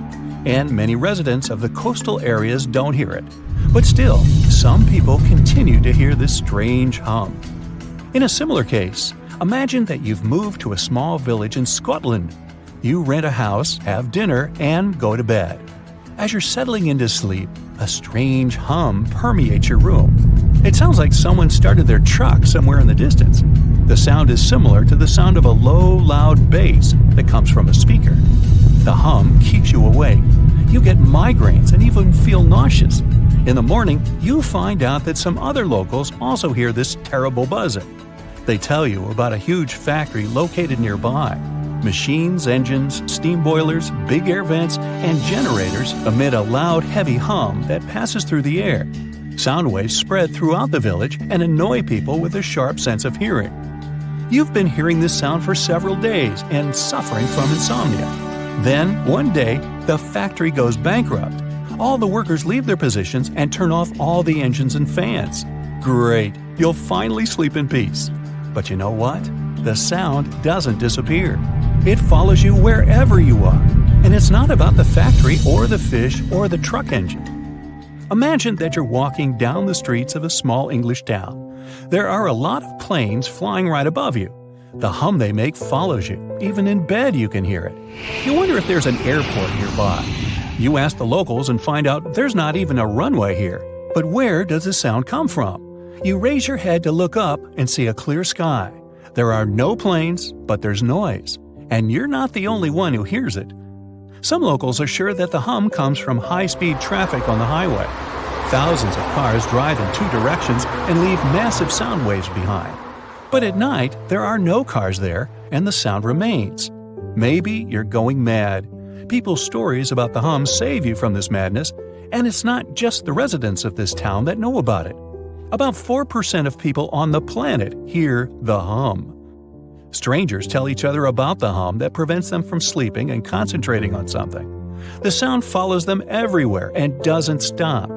and many residents of the coastal areas don't hear it. But still, some people continue to hear this strange hum. In a similar case, imagine that you've moved to a small village in Scotland. You rent a house, have dinner, and go to bed. As you're settling into sleep, a strange hum permeates your room. It sounds like someone started their truck somewhere in the distance. The sound is similar to the sound of a low, loud bass that comes from a speaker. The hum keeps you awake. you get migraines and even feel nauseous. In the morning, you find out that some other locals also hear this terrible buzzing. They tell you about a huge factory located nearby. Machines, engines, steam boilers, big air vents, and generators emit a loud, heavy hum that passes through the air. Sound waves spread throughout the village and annoy people with a sharp sense of hearing. You've been hearing this sound for several days and suffering from insomnia. Then, one day, the factory goes bankrupt. All the workers leave their positions and turn off all the engines and fans. Great, you'll finally sleep in peace. But you know what? The sound doesn't disappear. It follows you wherever you are. And it's not about the factory or the fish or the truck engine. Imagine that you're walking down the streets of a small English town. There are a lot of planes flying right above you. The hum they make follows you. Even in bed you can hear it. You wonder if there's an airport nearby. You ask the locals and find out there's not even a runway here. But where does the sound come from? You raise your head to look up and see a clear sky. There are no planes, but there's noise. And you're not the only one who hears it. Some locals are sure that the hum comes from high-speed traffic on the highway. Thousands of cars drive in two directions and leave massive sound waves behind. But at night, there are no cars there, and the sound remains. Maybe you're going mad. People's stories about the hum save you from this madness, and it's not just the residents of this town that know about it. About 4% of people on the planet hear the hum. Strangers tell each other about the hum that prevents them from sleeping and concentrating on something. The sound follows them everywhere and doesn't stop.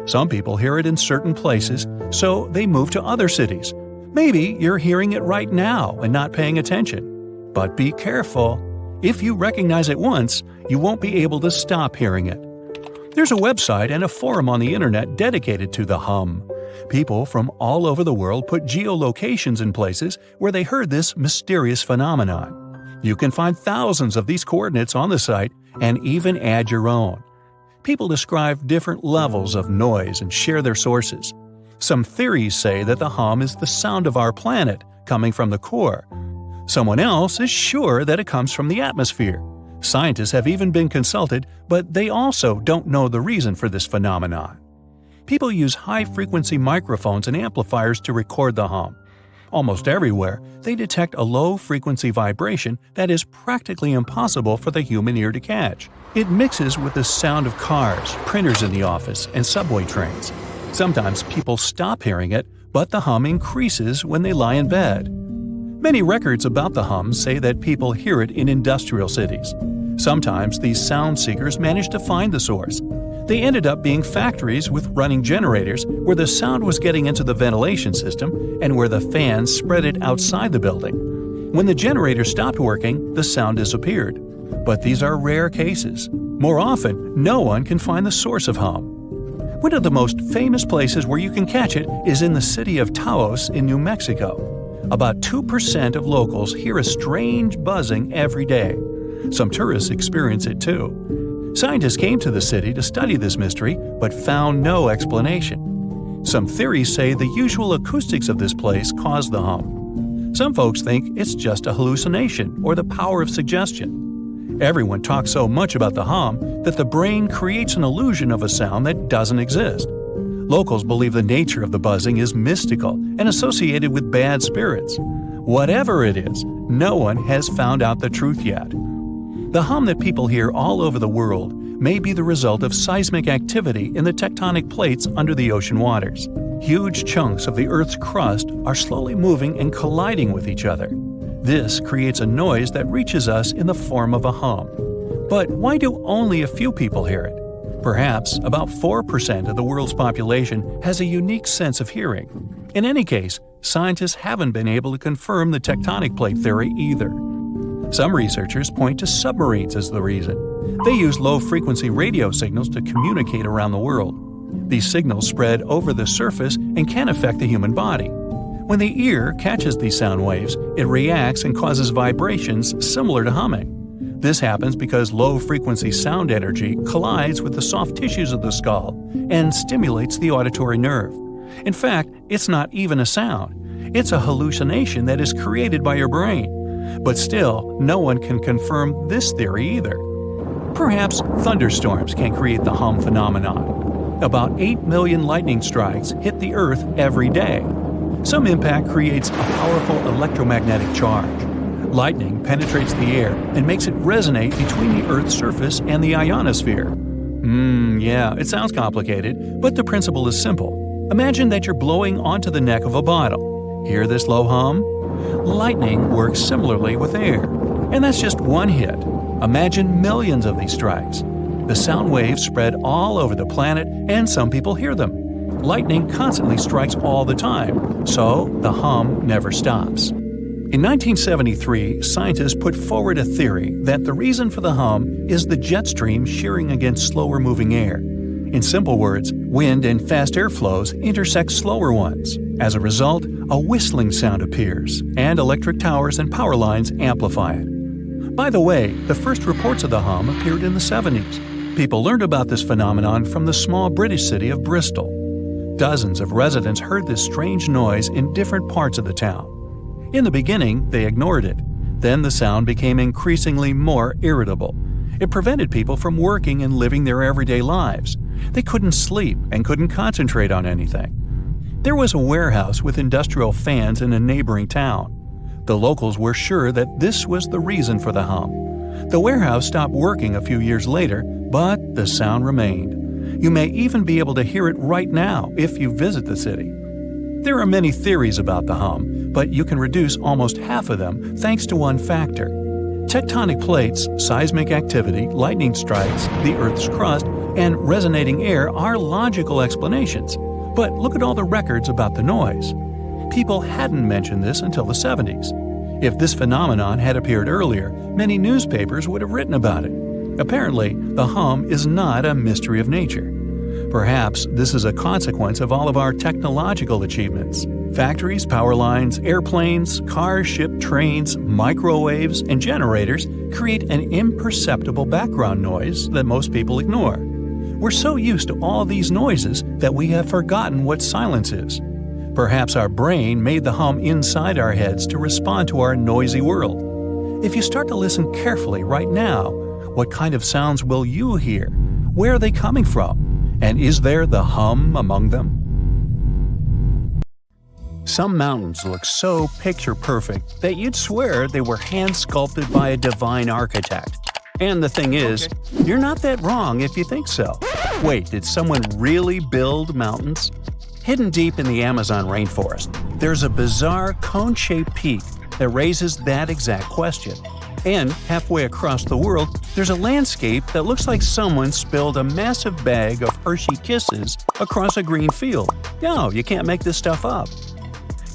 Some people hear it in certain places, so they move to other cities. Maybe you're hearing it right now and not paying attention. But be careful. If you recognize it once, you won't be able to stop hearing it. There's a website and a forum on the internet dedicated to the hum. People from all over the world put geolocations in places where they heard this mysterious phenomenon. You can find thousands of these coordinates on the site and even add your own. People describe different levels of noise and share their sources. Some theories say that the hum is the sound of our planet coming from the core. Someone else is sure that it comes from the atmosphere. Scientists have even been consulted, but they also don't know the reason for this phenomenon. People use high-frequency microphones and amplifiers to record the hum. Almost everywhere, they detect a low-frequency vibration that is practically impossible for the human ear to catch. It mixes with the sound of cars, printers in the office, and subway trains. Sometimes people stop hearing it, but the hum increases when they lie in bed. Many records about the hum say that people hear it in industrial cities. Sometimes these sound seekers manage to find the source. They ended up being factories with running generators where the sound was getting into the ventilation system and where the fans spread it outside the building. When the generator stopped working, the sound disappeared. But these are rare cases. More often, no one can find the source of hum. One of the most famous places where you can catch it is in the city of Taos in New Mexico. About 2% of locals hear a strange buzzing every day. Some tourists experience it too. Scientists came to the city to study this mystery, but found no explanation. Some theories say the usual acoustics of this place caused the hum. Some folks think it's just a hallucination or the power of suggestion. Everyone talks so much about the hum that the brain creates an illusion of a sound that doesn't exist. Locals believe the nature of the buzzing is mystical and associated with bad spirits. Whatever it is, no one has found out the truth yet. The hum that people hear all over the world may be the result of seismic activity in the tectonic plates under the ocean waters. Huge chunks of the Earth's crust are slowly moving and colliding with each other. This creates a noise that reaches us in the form of a hum. But why do only a few people hear it? Perhaps about 4% of the world's population has a unique sense of hearing. In any case, scientists haven't been able to confirm the tectonic plate theory either. Some researchers point to submarines as the reason. They use low-frequency radio signals to communicate around the world. These signals spread over the surface and can affect the human body. When the ear catches these sound waves, it reacts and causes vibrations similar to humming. This happens because low-frequency sound energy collides with the soft tissues of the skull and stimulates the auditory nerve. In fact, it's not even a sound. It's a hallucination that is created by your brain. But still, no one can confirm this theory either. Perhaps thunderstorms can create the hum phenomenon. About 8 million lightning strikes hit the Earth every day. Some impact creates a powerful electromagnetic charge. Lightning penetrates the air and makes it resonate between the Earth's surface and the ionosphere. Yeah, it sounds complicated, but the principle is simple. Imagine that you're blowing onto the neck of a bottle. Hear this low hum? Lightning works similarly with air. And that's just one hit. Imagine millions of these strikes. The sound waves spread all over the planet, and some people hear them. Lightning constantly strikes all the time, so the hum never stops. In 1973, scientists put forward a theory that the reason for the hum is the jet stream shearing against slower-moving air. In simple words, wind and fast airflows intersect slower ones. As a result, a whistling sound appears, and electric towers and power lines amplify it. By the way, the first reports of the hum appeared in the 70s. People learned about this phenomenon from the small British city of Bristol. Dozens of residents heard this strange noise in different parts of the town. In the beginning, they ignored it. Then the sound became increasingly more irritable. It prevented people from working and living their everyday lives. They couldn't sleep and couldn't concentrate on anything. There was a warehouse with industrial fans in a neighboring town. The locals were sure that this was the reason for the hum. The warehouse stopped working a few years later, but the sound remained. You may even be able to hear it right now if you visit the city. There are many theories about the hum, but you can reduce almost half of them thanks to one factor. Tectonic plates, seismic activity, lightning strikes, the Earth's crust, and resonating air are logical explanations. But look at all the records about the noise. People hadn't mentioned this until the 70s. If this phenomenon had appeared earlier, many newspapers would have written about it. Apparently, the hum is not a mystery of nature. Perhaps this is a consequence of all of our technological achievements. Factories, power lines, airplanes, cars, ships, trains, microwaves, and generators create an imperceptible background noise that most people ignore. We're so used to all these noises that we have forgotten what silence is. Perhaps our brain made the hum inside our heads to respond to our noisy world. If you start to listen carefully right now, what kind of sounds will you hear? Where are they coming from? And is there the hum among them? Some mountains look so picture-perfect that you'd swear they were hand-sculpted by a divine architect. And the thing is, you're not that wrong if you think so. Wait, did someone really build mountains? Hidden deep in the Amazon rainforest, there's a bizarre cone-shaped peak that raises that exact question. And halfway across the world, there's a landscape that looks like someone spilled a massive bag of Hershey Kisses across a green field. No, you can't make this stuff up.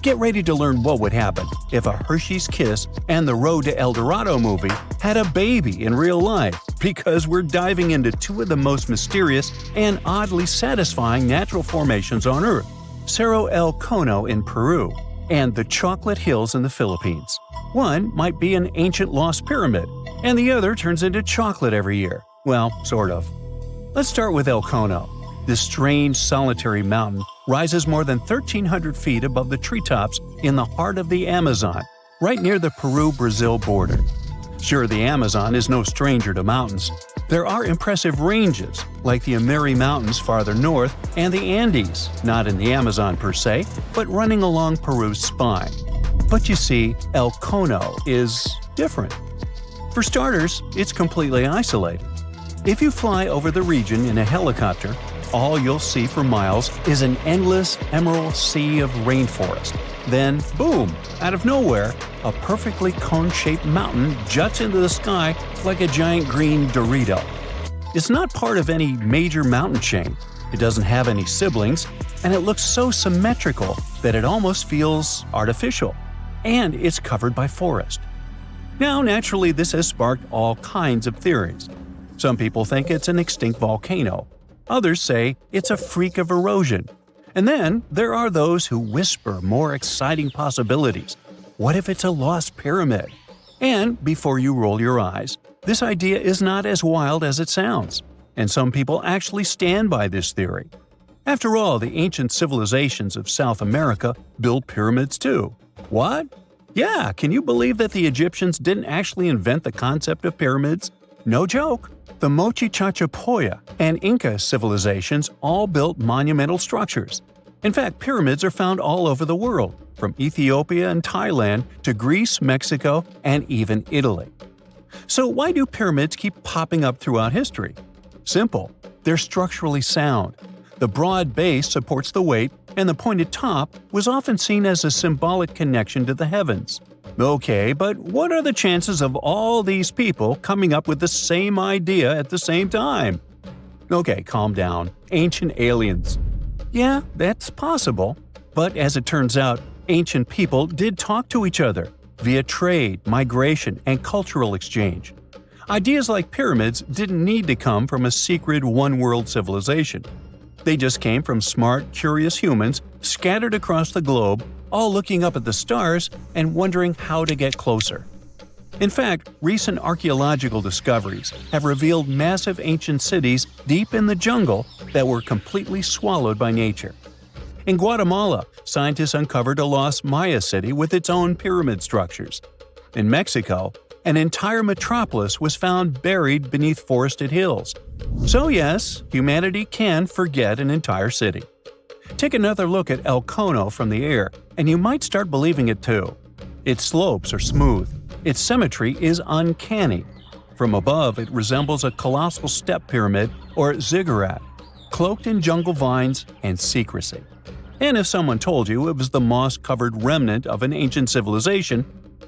Get ready to learn what would happen if a Hershey's Kiss and the Road to El Dorado movie had a baby in real life, because we're diving into two of the most mysterious and oddly satisfying natural formations on Earth, Cerro El Cono in Peru and the Chocolate Hills in the Philippines. One might be an ancient lost pyramid, and the other turns into chocolate every year. Well, sort of. Let's start with El Cono. This strange, solitary mountain rises more than 1,300 feet above the treetops in the heart of the Amazon, right near the Peru-Brazil border. Sure, the Amazon is no stranger to mountains. There are impressive ranges, like the Ameri Mountains farther north and the Andes, not in the Amazon per se, but running along Peru's spine. But you see, El Cono is different. For starters, it's completely isolated. If you fly over the region in a helicopter, all you'll see for miles is an endless emerald sea of rainforest. Then, boom, out of nowhere, a perfectly cone-shaped mountain juts into the sky like a giant green Dorito. It's not part of any major mountain chain, it doesn't have any siblings, and it looks so symmetrical that it almost feels artificial. And it's covered by forest. Now, naturally, this has sparked all kinds of theories. Some people think it's an extinct volcano. Others say it's a freak of erosion. And then there are those who whisper more exciting possibilities. What if it's a lost pyramid? And before you roll your eyes, this idea is not as wild as it sounds. And some people actually stand by this theory. After all, the ancient civilizations of South America built pyramids too. What? Yeah, can you believe that the Egyptians didn't actually invent the concept of pyramids? No joke! The Mochichachapoya and Inca civilizations all built monumental structures. In fact, pyramids are found all over the world, from Ethiopia and Thailand to Greece, Mexico, and even Italy. So why do pyramids keep popping up throughout history? Simple. They're structurally sound. The broad base supports the weight, and the pointed top was often seen as a symbolic connection to the heavens. Okay, but what are the chances of all these people coming up with the same idea at the same time? Okay, calm down. Ancient aliens. Yeah, that's possible. But as it turns out, ancient people did talk to each other via trade, migration, and cultural exchange. Ideas like pyramids didn't need to come from a secret one-world civilization. They just came from smart, curious humans scattered across the globe, all looking up at the stars and wondering how to get closer. In fact, recent archaeological discoveries have revealed massive ancient cities deep in the jungle that were completely swallowed by nature. In Guatemala, scientists uncovered a lost Maya city with its own pyramid structures. In Mexico, an entire metropolis was found buried beneath forested hills. So yes, humanity can forget an entire city. Take another look at El Cono from the air, and you might start believing it too. Its slopes are smooth. Its symmetry is uncanny. From above, it resembles a colossal step pyramid or ziggurat, cloaked in jungle vines and secrecy. And if someone told you it was the moss-covered remnant of an ancient civilization,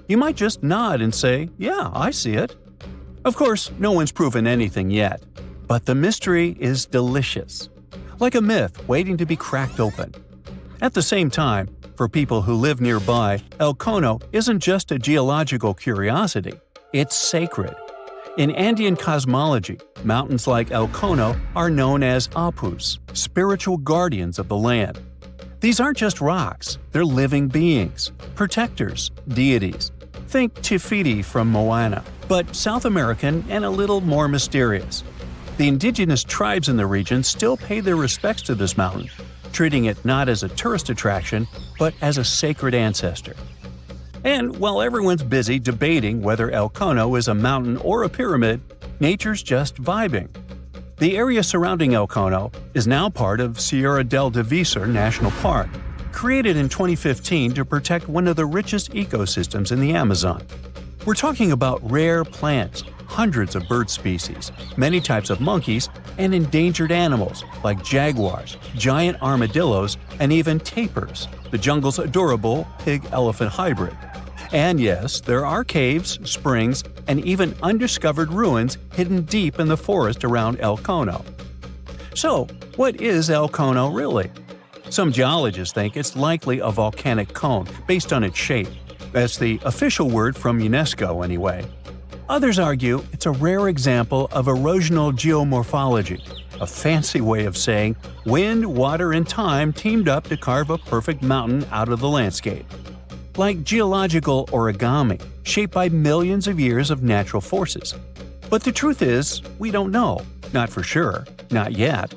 you might just nod and say, "Yeah, I see it." Of course, no one's proven anything yet. But the mystery is delicious. Like a myth waiting to be cracked open. At the same time, for people who live nearby, El Cono isn't just a geological curiosity, it's sacred. In Andean cosmology, mountains like El Cono are known as apus, spiritual guardians of the land. These aren't just rocks, they're living beings, protectors, deities. Think Te Fiti from Moana, but South American and a little more mysterious. The indigenous tribes in the region still pay their respects to this mountain, treating it not as a tourist attraction, but as a sacred ancestor. And while everyone's busy debating whether El Cono is a mountain or a pyramid, nature's just vibing. The area surrounding El Cono is now part of Sierra del Divisor National Park, created in 2015 to protect one of the richest ecosystems in the Amazon. We're talking about rare plants, hundreds of bird species, many types of monkeys, and endangered animals like jaguars, giant armadillos, and even tapirs, the jungle's adorable pig-elephant hybrid. And yes, there are caves, springs, and even undiscovered ruins hidden deep in the forest around El Cono. So, what is El Cono really? Some geologists think it's likely a volcanic cone based on its shape. That's the official word from UNESCO anyway. Others argue it's a rare example of erosional geomorphology, a fancy way of saying wind, water, and time teamed up to carve a perfect mountain out of the landscape. Like geological origami, shaped by millions of years of natural forces. But the truth is, we don't know. Not for sure. Not yet.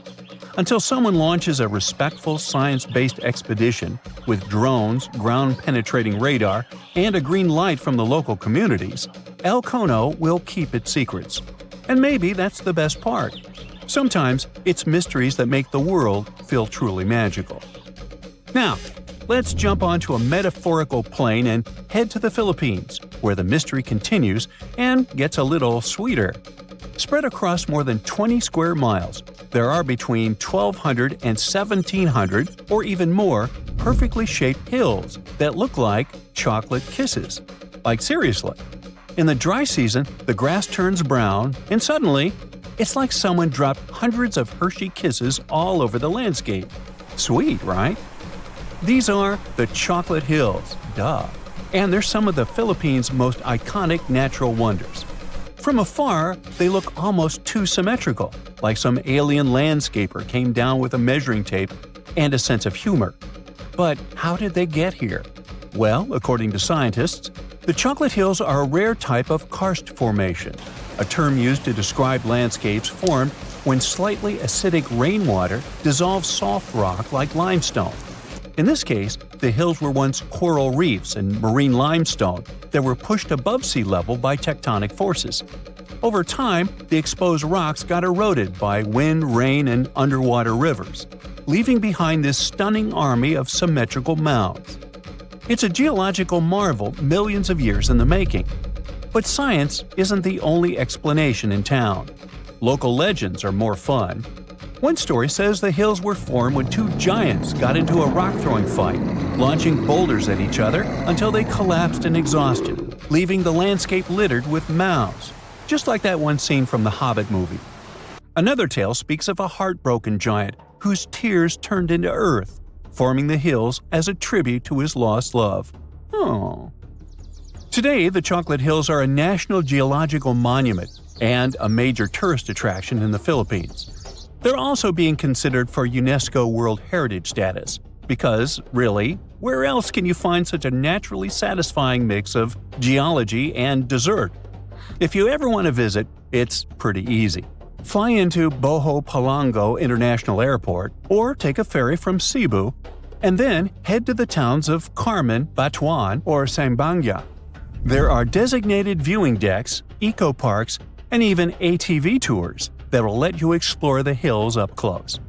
Until someone launches a respectful science-based expedition with drones, ground-penetrating radar, and a green light from the local communities, El Cono will keep its secrets. And maybe that's the best part. Sometimes it's mysteries that make the world feel truly magical. Now, let's jump onto a metaphorical plane and head to the Philippines, where the mystery continues and gets a little sweeter. Spread across more than 20 square miles, there are between 1,200 and 1,700, or even more, perfectly shaped hills that look like chocolate kisses. Like seriously. In the dry season, the grass turns brown, and suddenly, it's like someone dropped hundreds of Hershey kisses all over the landscape. Sweet, right? These are the Chocolate Hills, duh. And they're some of the Philippines' most iconic natural wonders. From afar, they look almost too symmetrical, like some alien landscaper came down with a measuring tape and a sense of humor. But how did they get here? Well, according to scientists, the Chocolate Hills are a rare type of karst formation, a term used to describe landscapes formed when slightly acidic rainwater dissolves soft rock like limestone. In this case, the hills were once coral reefs and marine limestone that were pushed above sea level by tectonic forces. Over time, the exposed rocks got eroded by wind, rain, and underwater rivers, leaving behind this stunning army of symmetrical mounds. It's a geological marvel millions of years in the making. But science isn't the only explanation in town. Local legends are more fun. One story says the hills were formed when two giants got into a rock-throwing fight, launching boulders at each other until they collapsed in exhaustion, leaving the landscape littered with mounds, just like that one scene from the Hobbit movie. Another tale speaks of a heartbroken giant whose tears turned into earth, forming the hills as a tribute to his lost love. Oh. Today, the Chocolate Hills are a National Geological Monument and a major tourist attraction in the Philippines. They're also being considered for UNESCO World Heritage status, because, really, where else can you find such a naturally satisfying mix of geology and dessert? If you ever want to visit, it's pretty easy. Fly into Boho Palango International Airport or take a ferry from Cebu, and then head to the towns of Carmen, Batuan, or Sambanga. There are designated viewing decks, eco-parks, and even ATV tours that will let you explore the hills up close.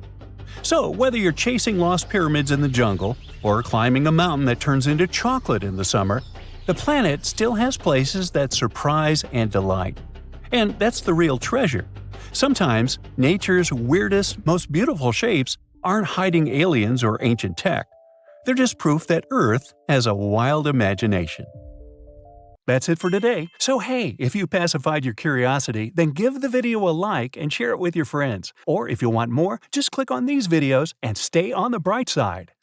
So, whether you're chasing lost pyramids in the jungle or climbing a mountain that turns into chocolate in the summer, the planet still has places that surprise and delight. And that's the real treasure. Sometimes, nature's weirdest, most beautiful shapes aren't hiding aliens or ancient tech. They're just proof that Earth has a wild imagination. That's it for today. So hey, if you pacified your curiosity, then give the video a like and share it with your friends. Or if you want more, just click on these videos and stay on the bright side.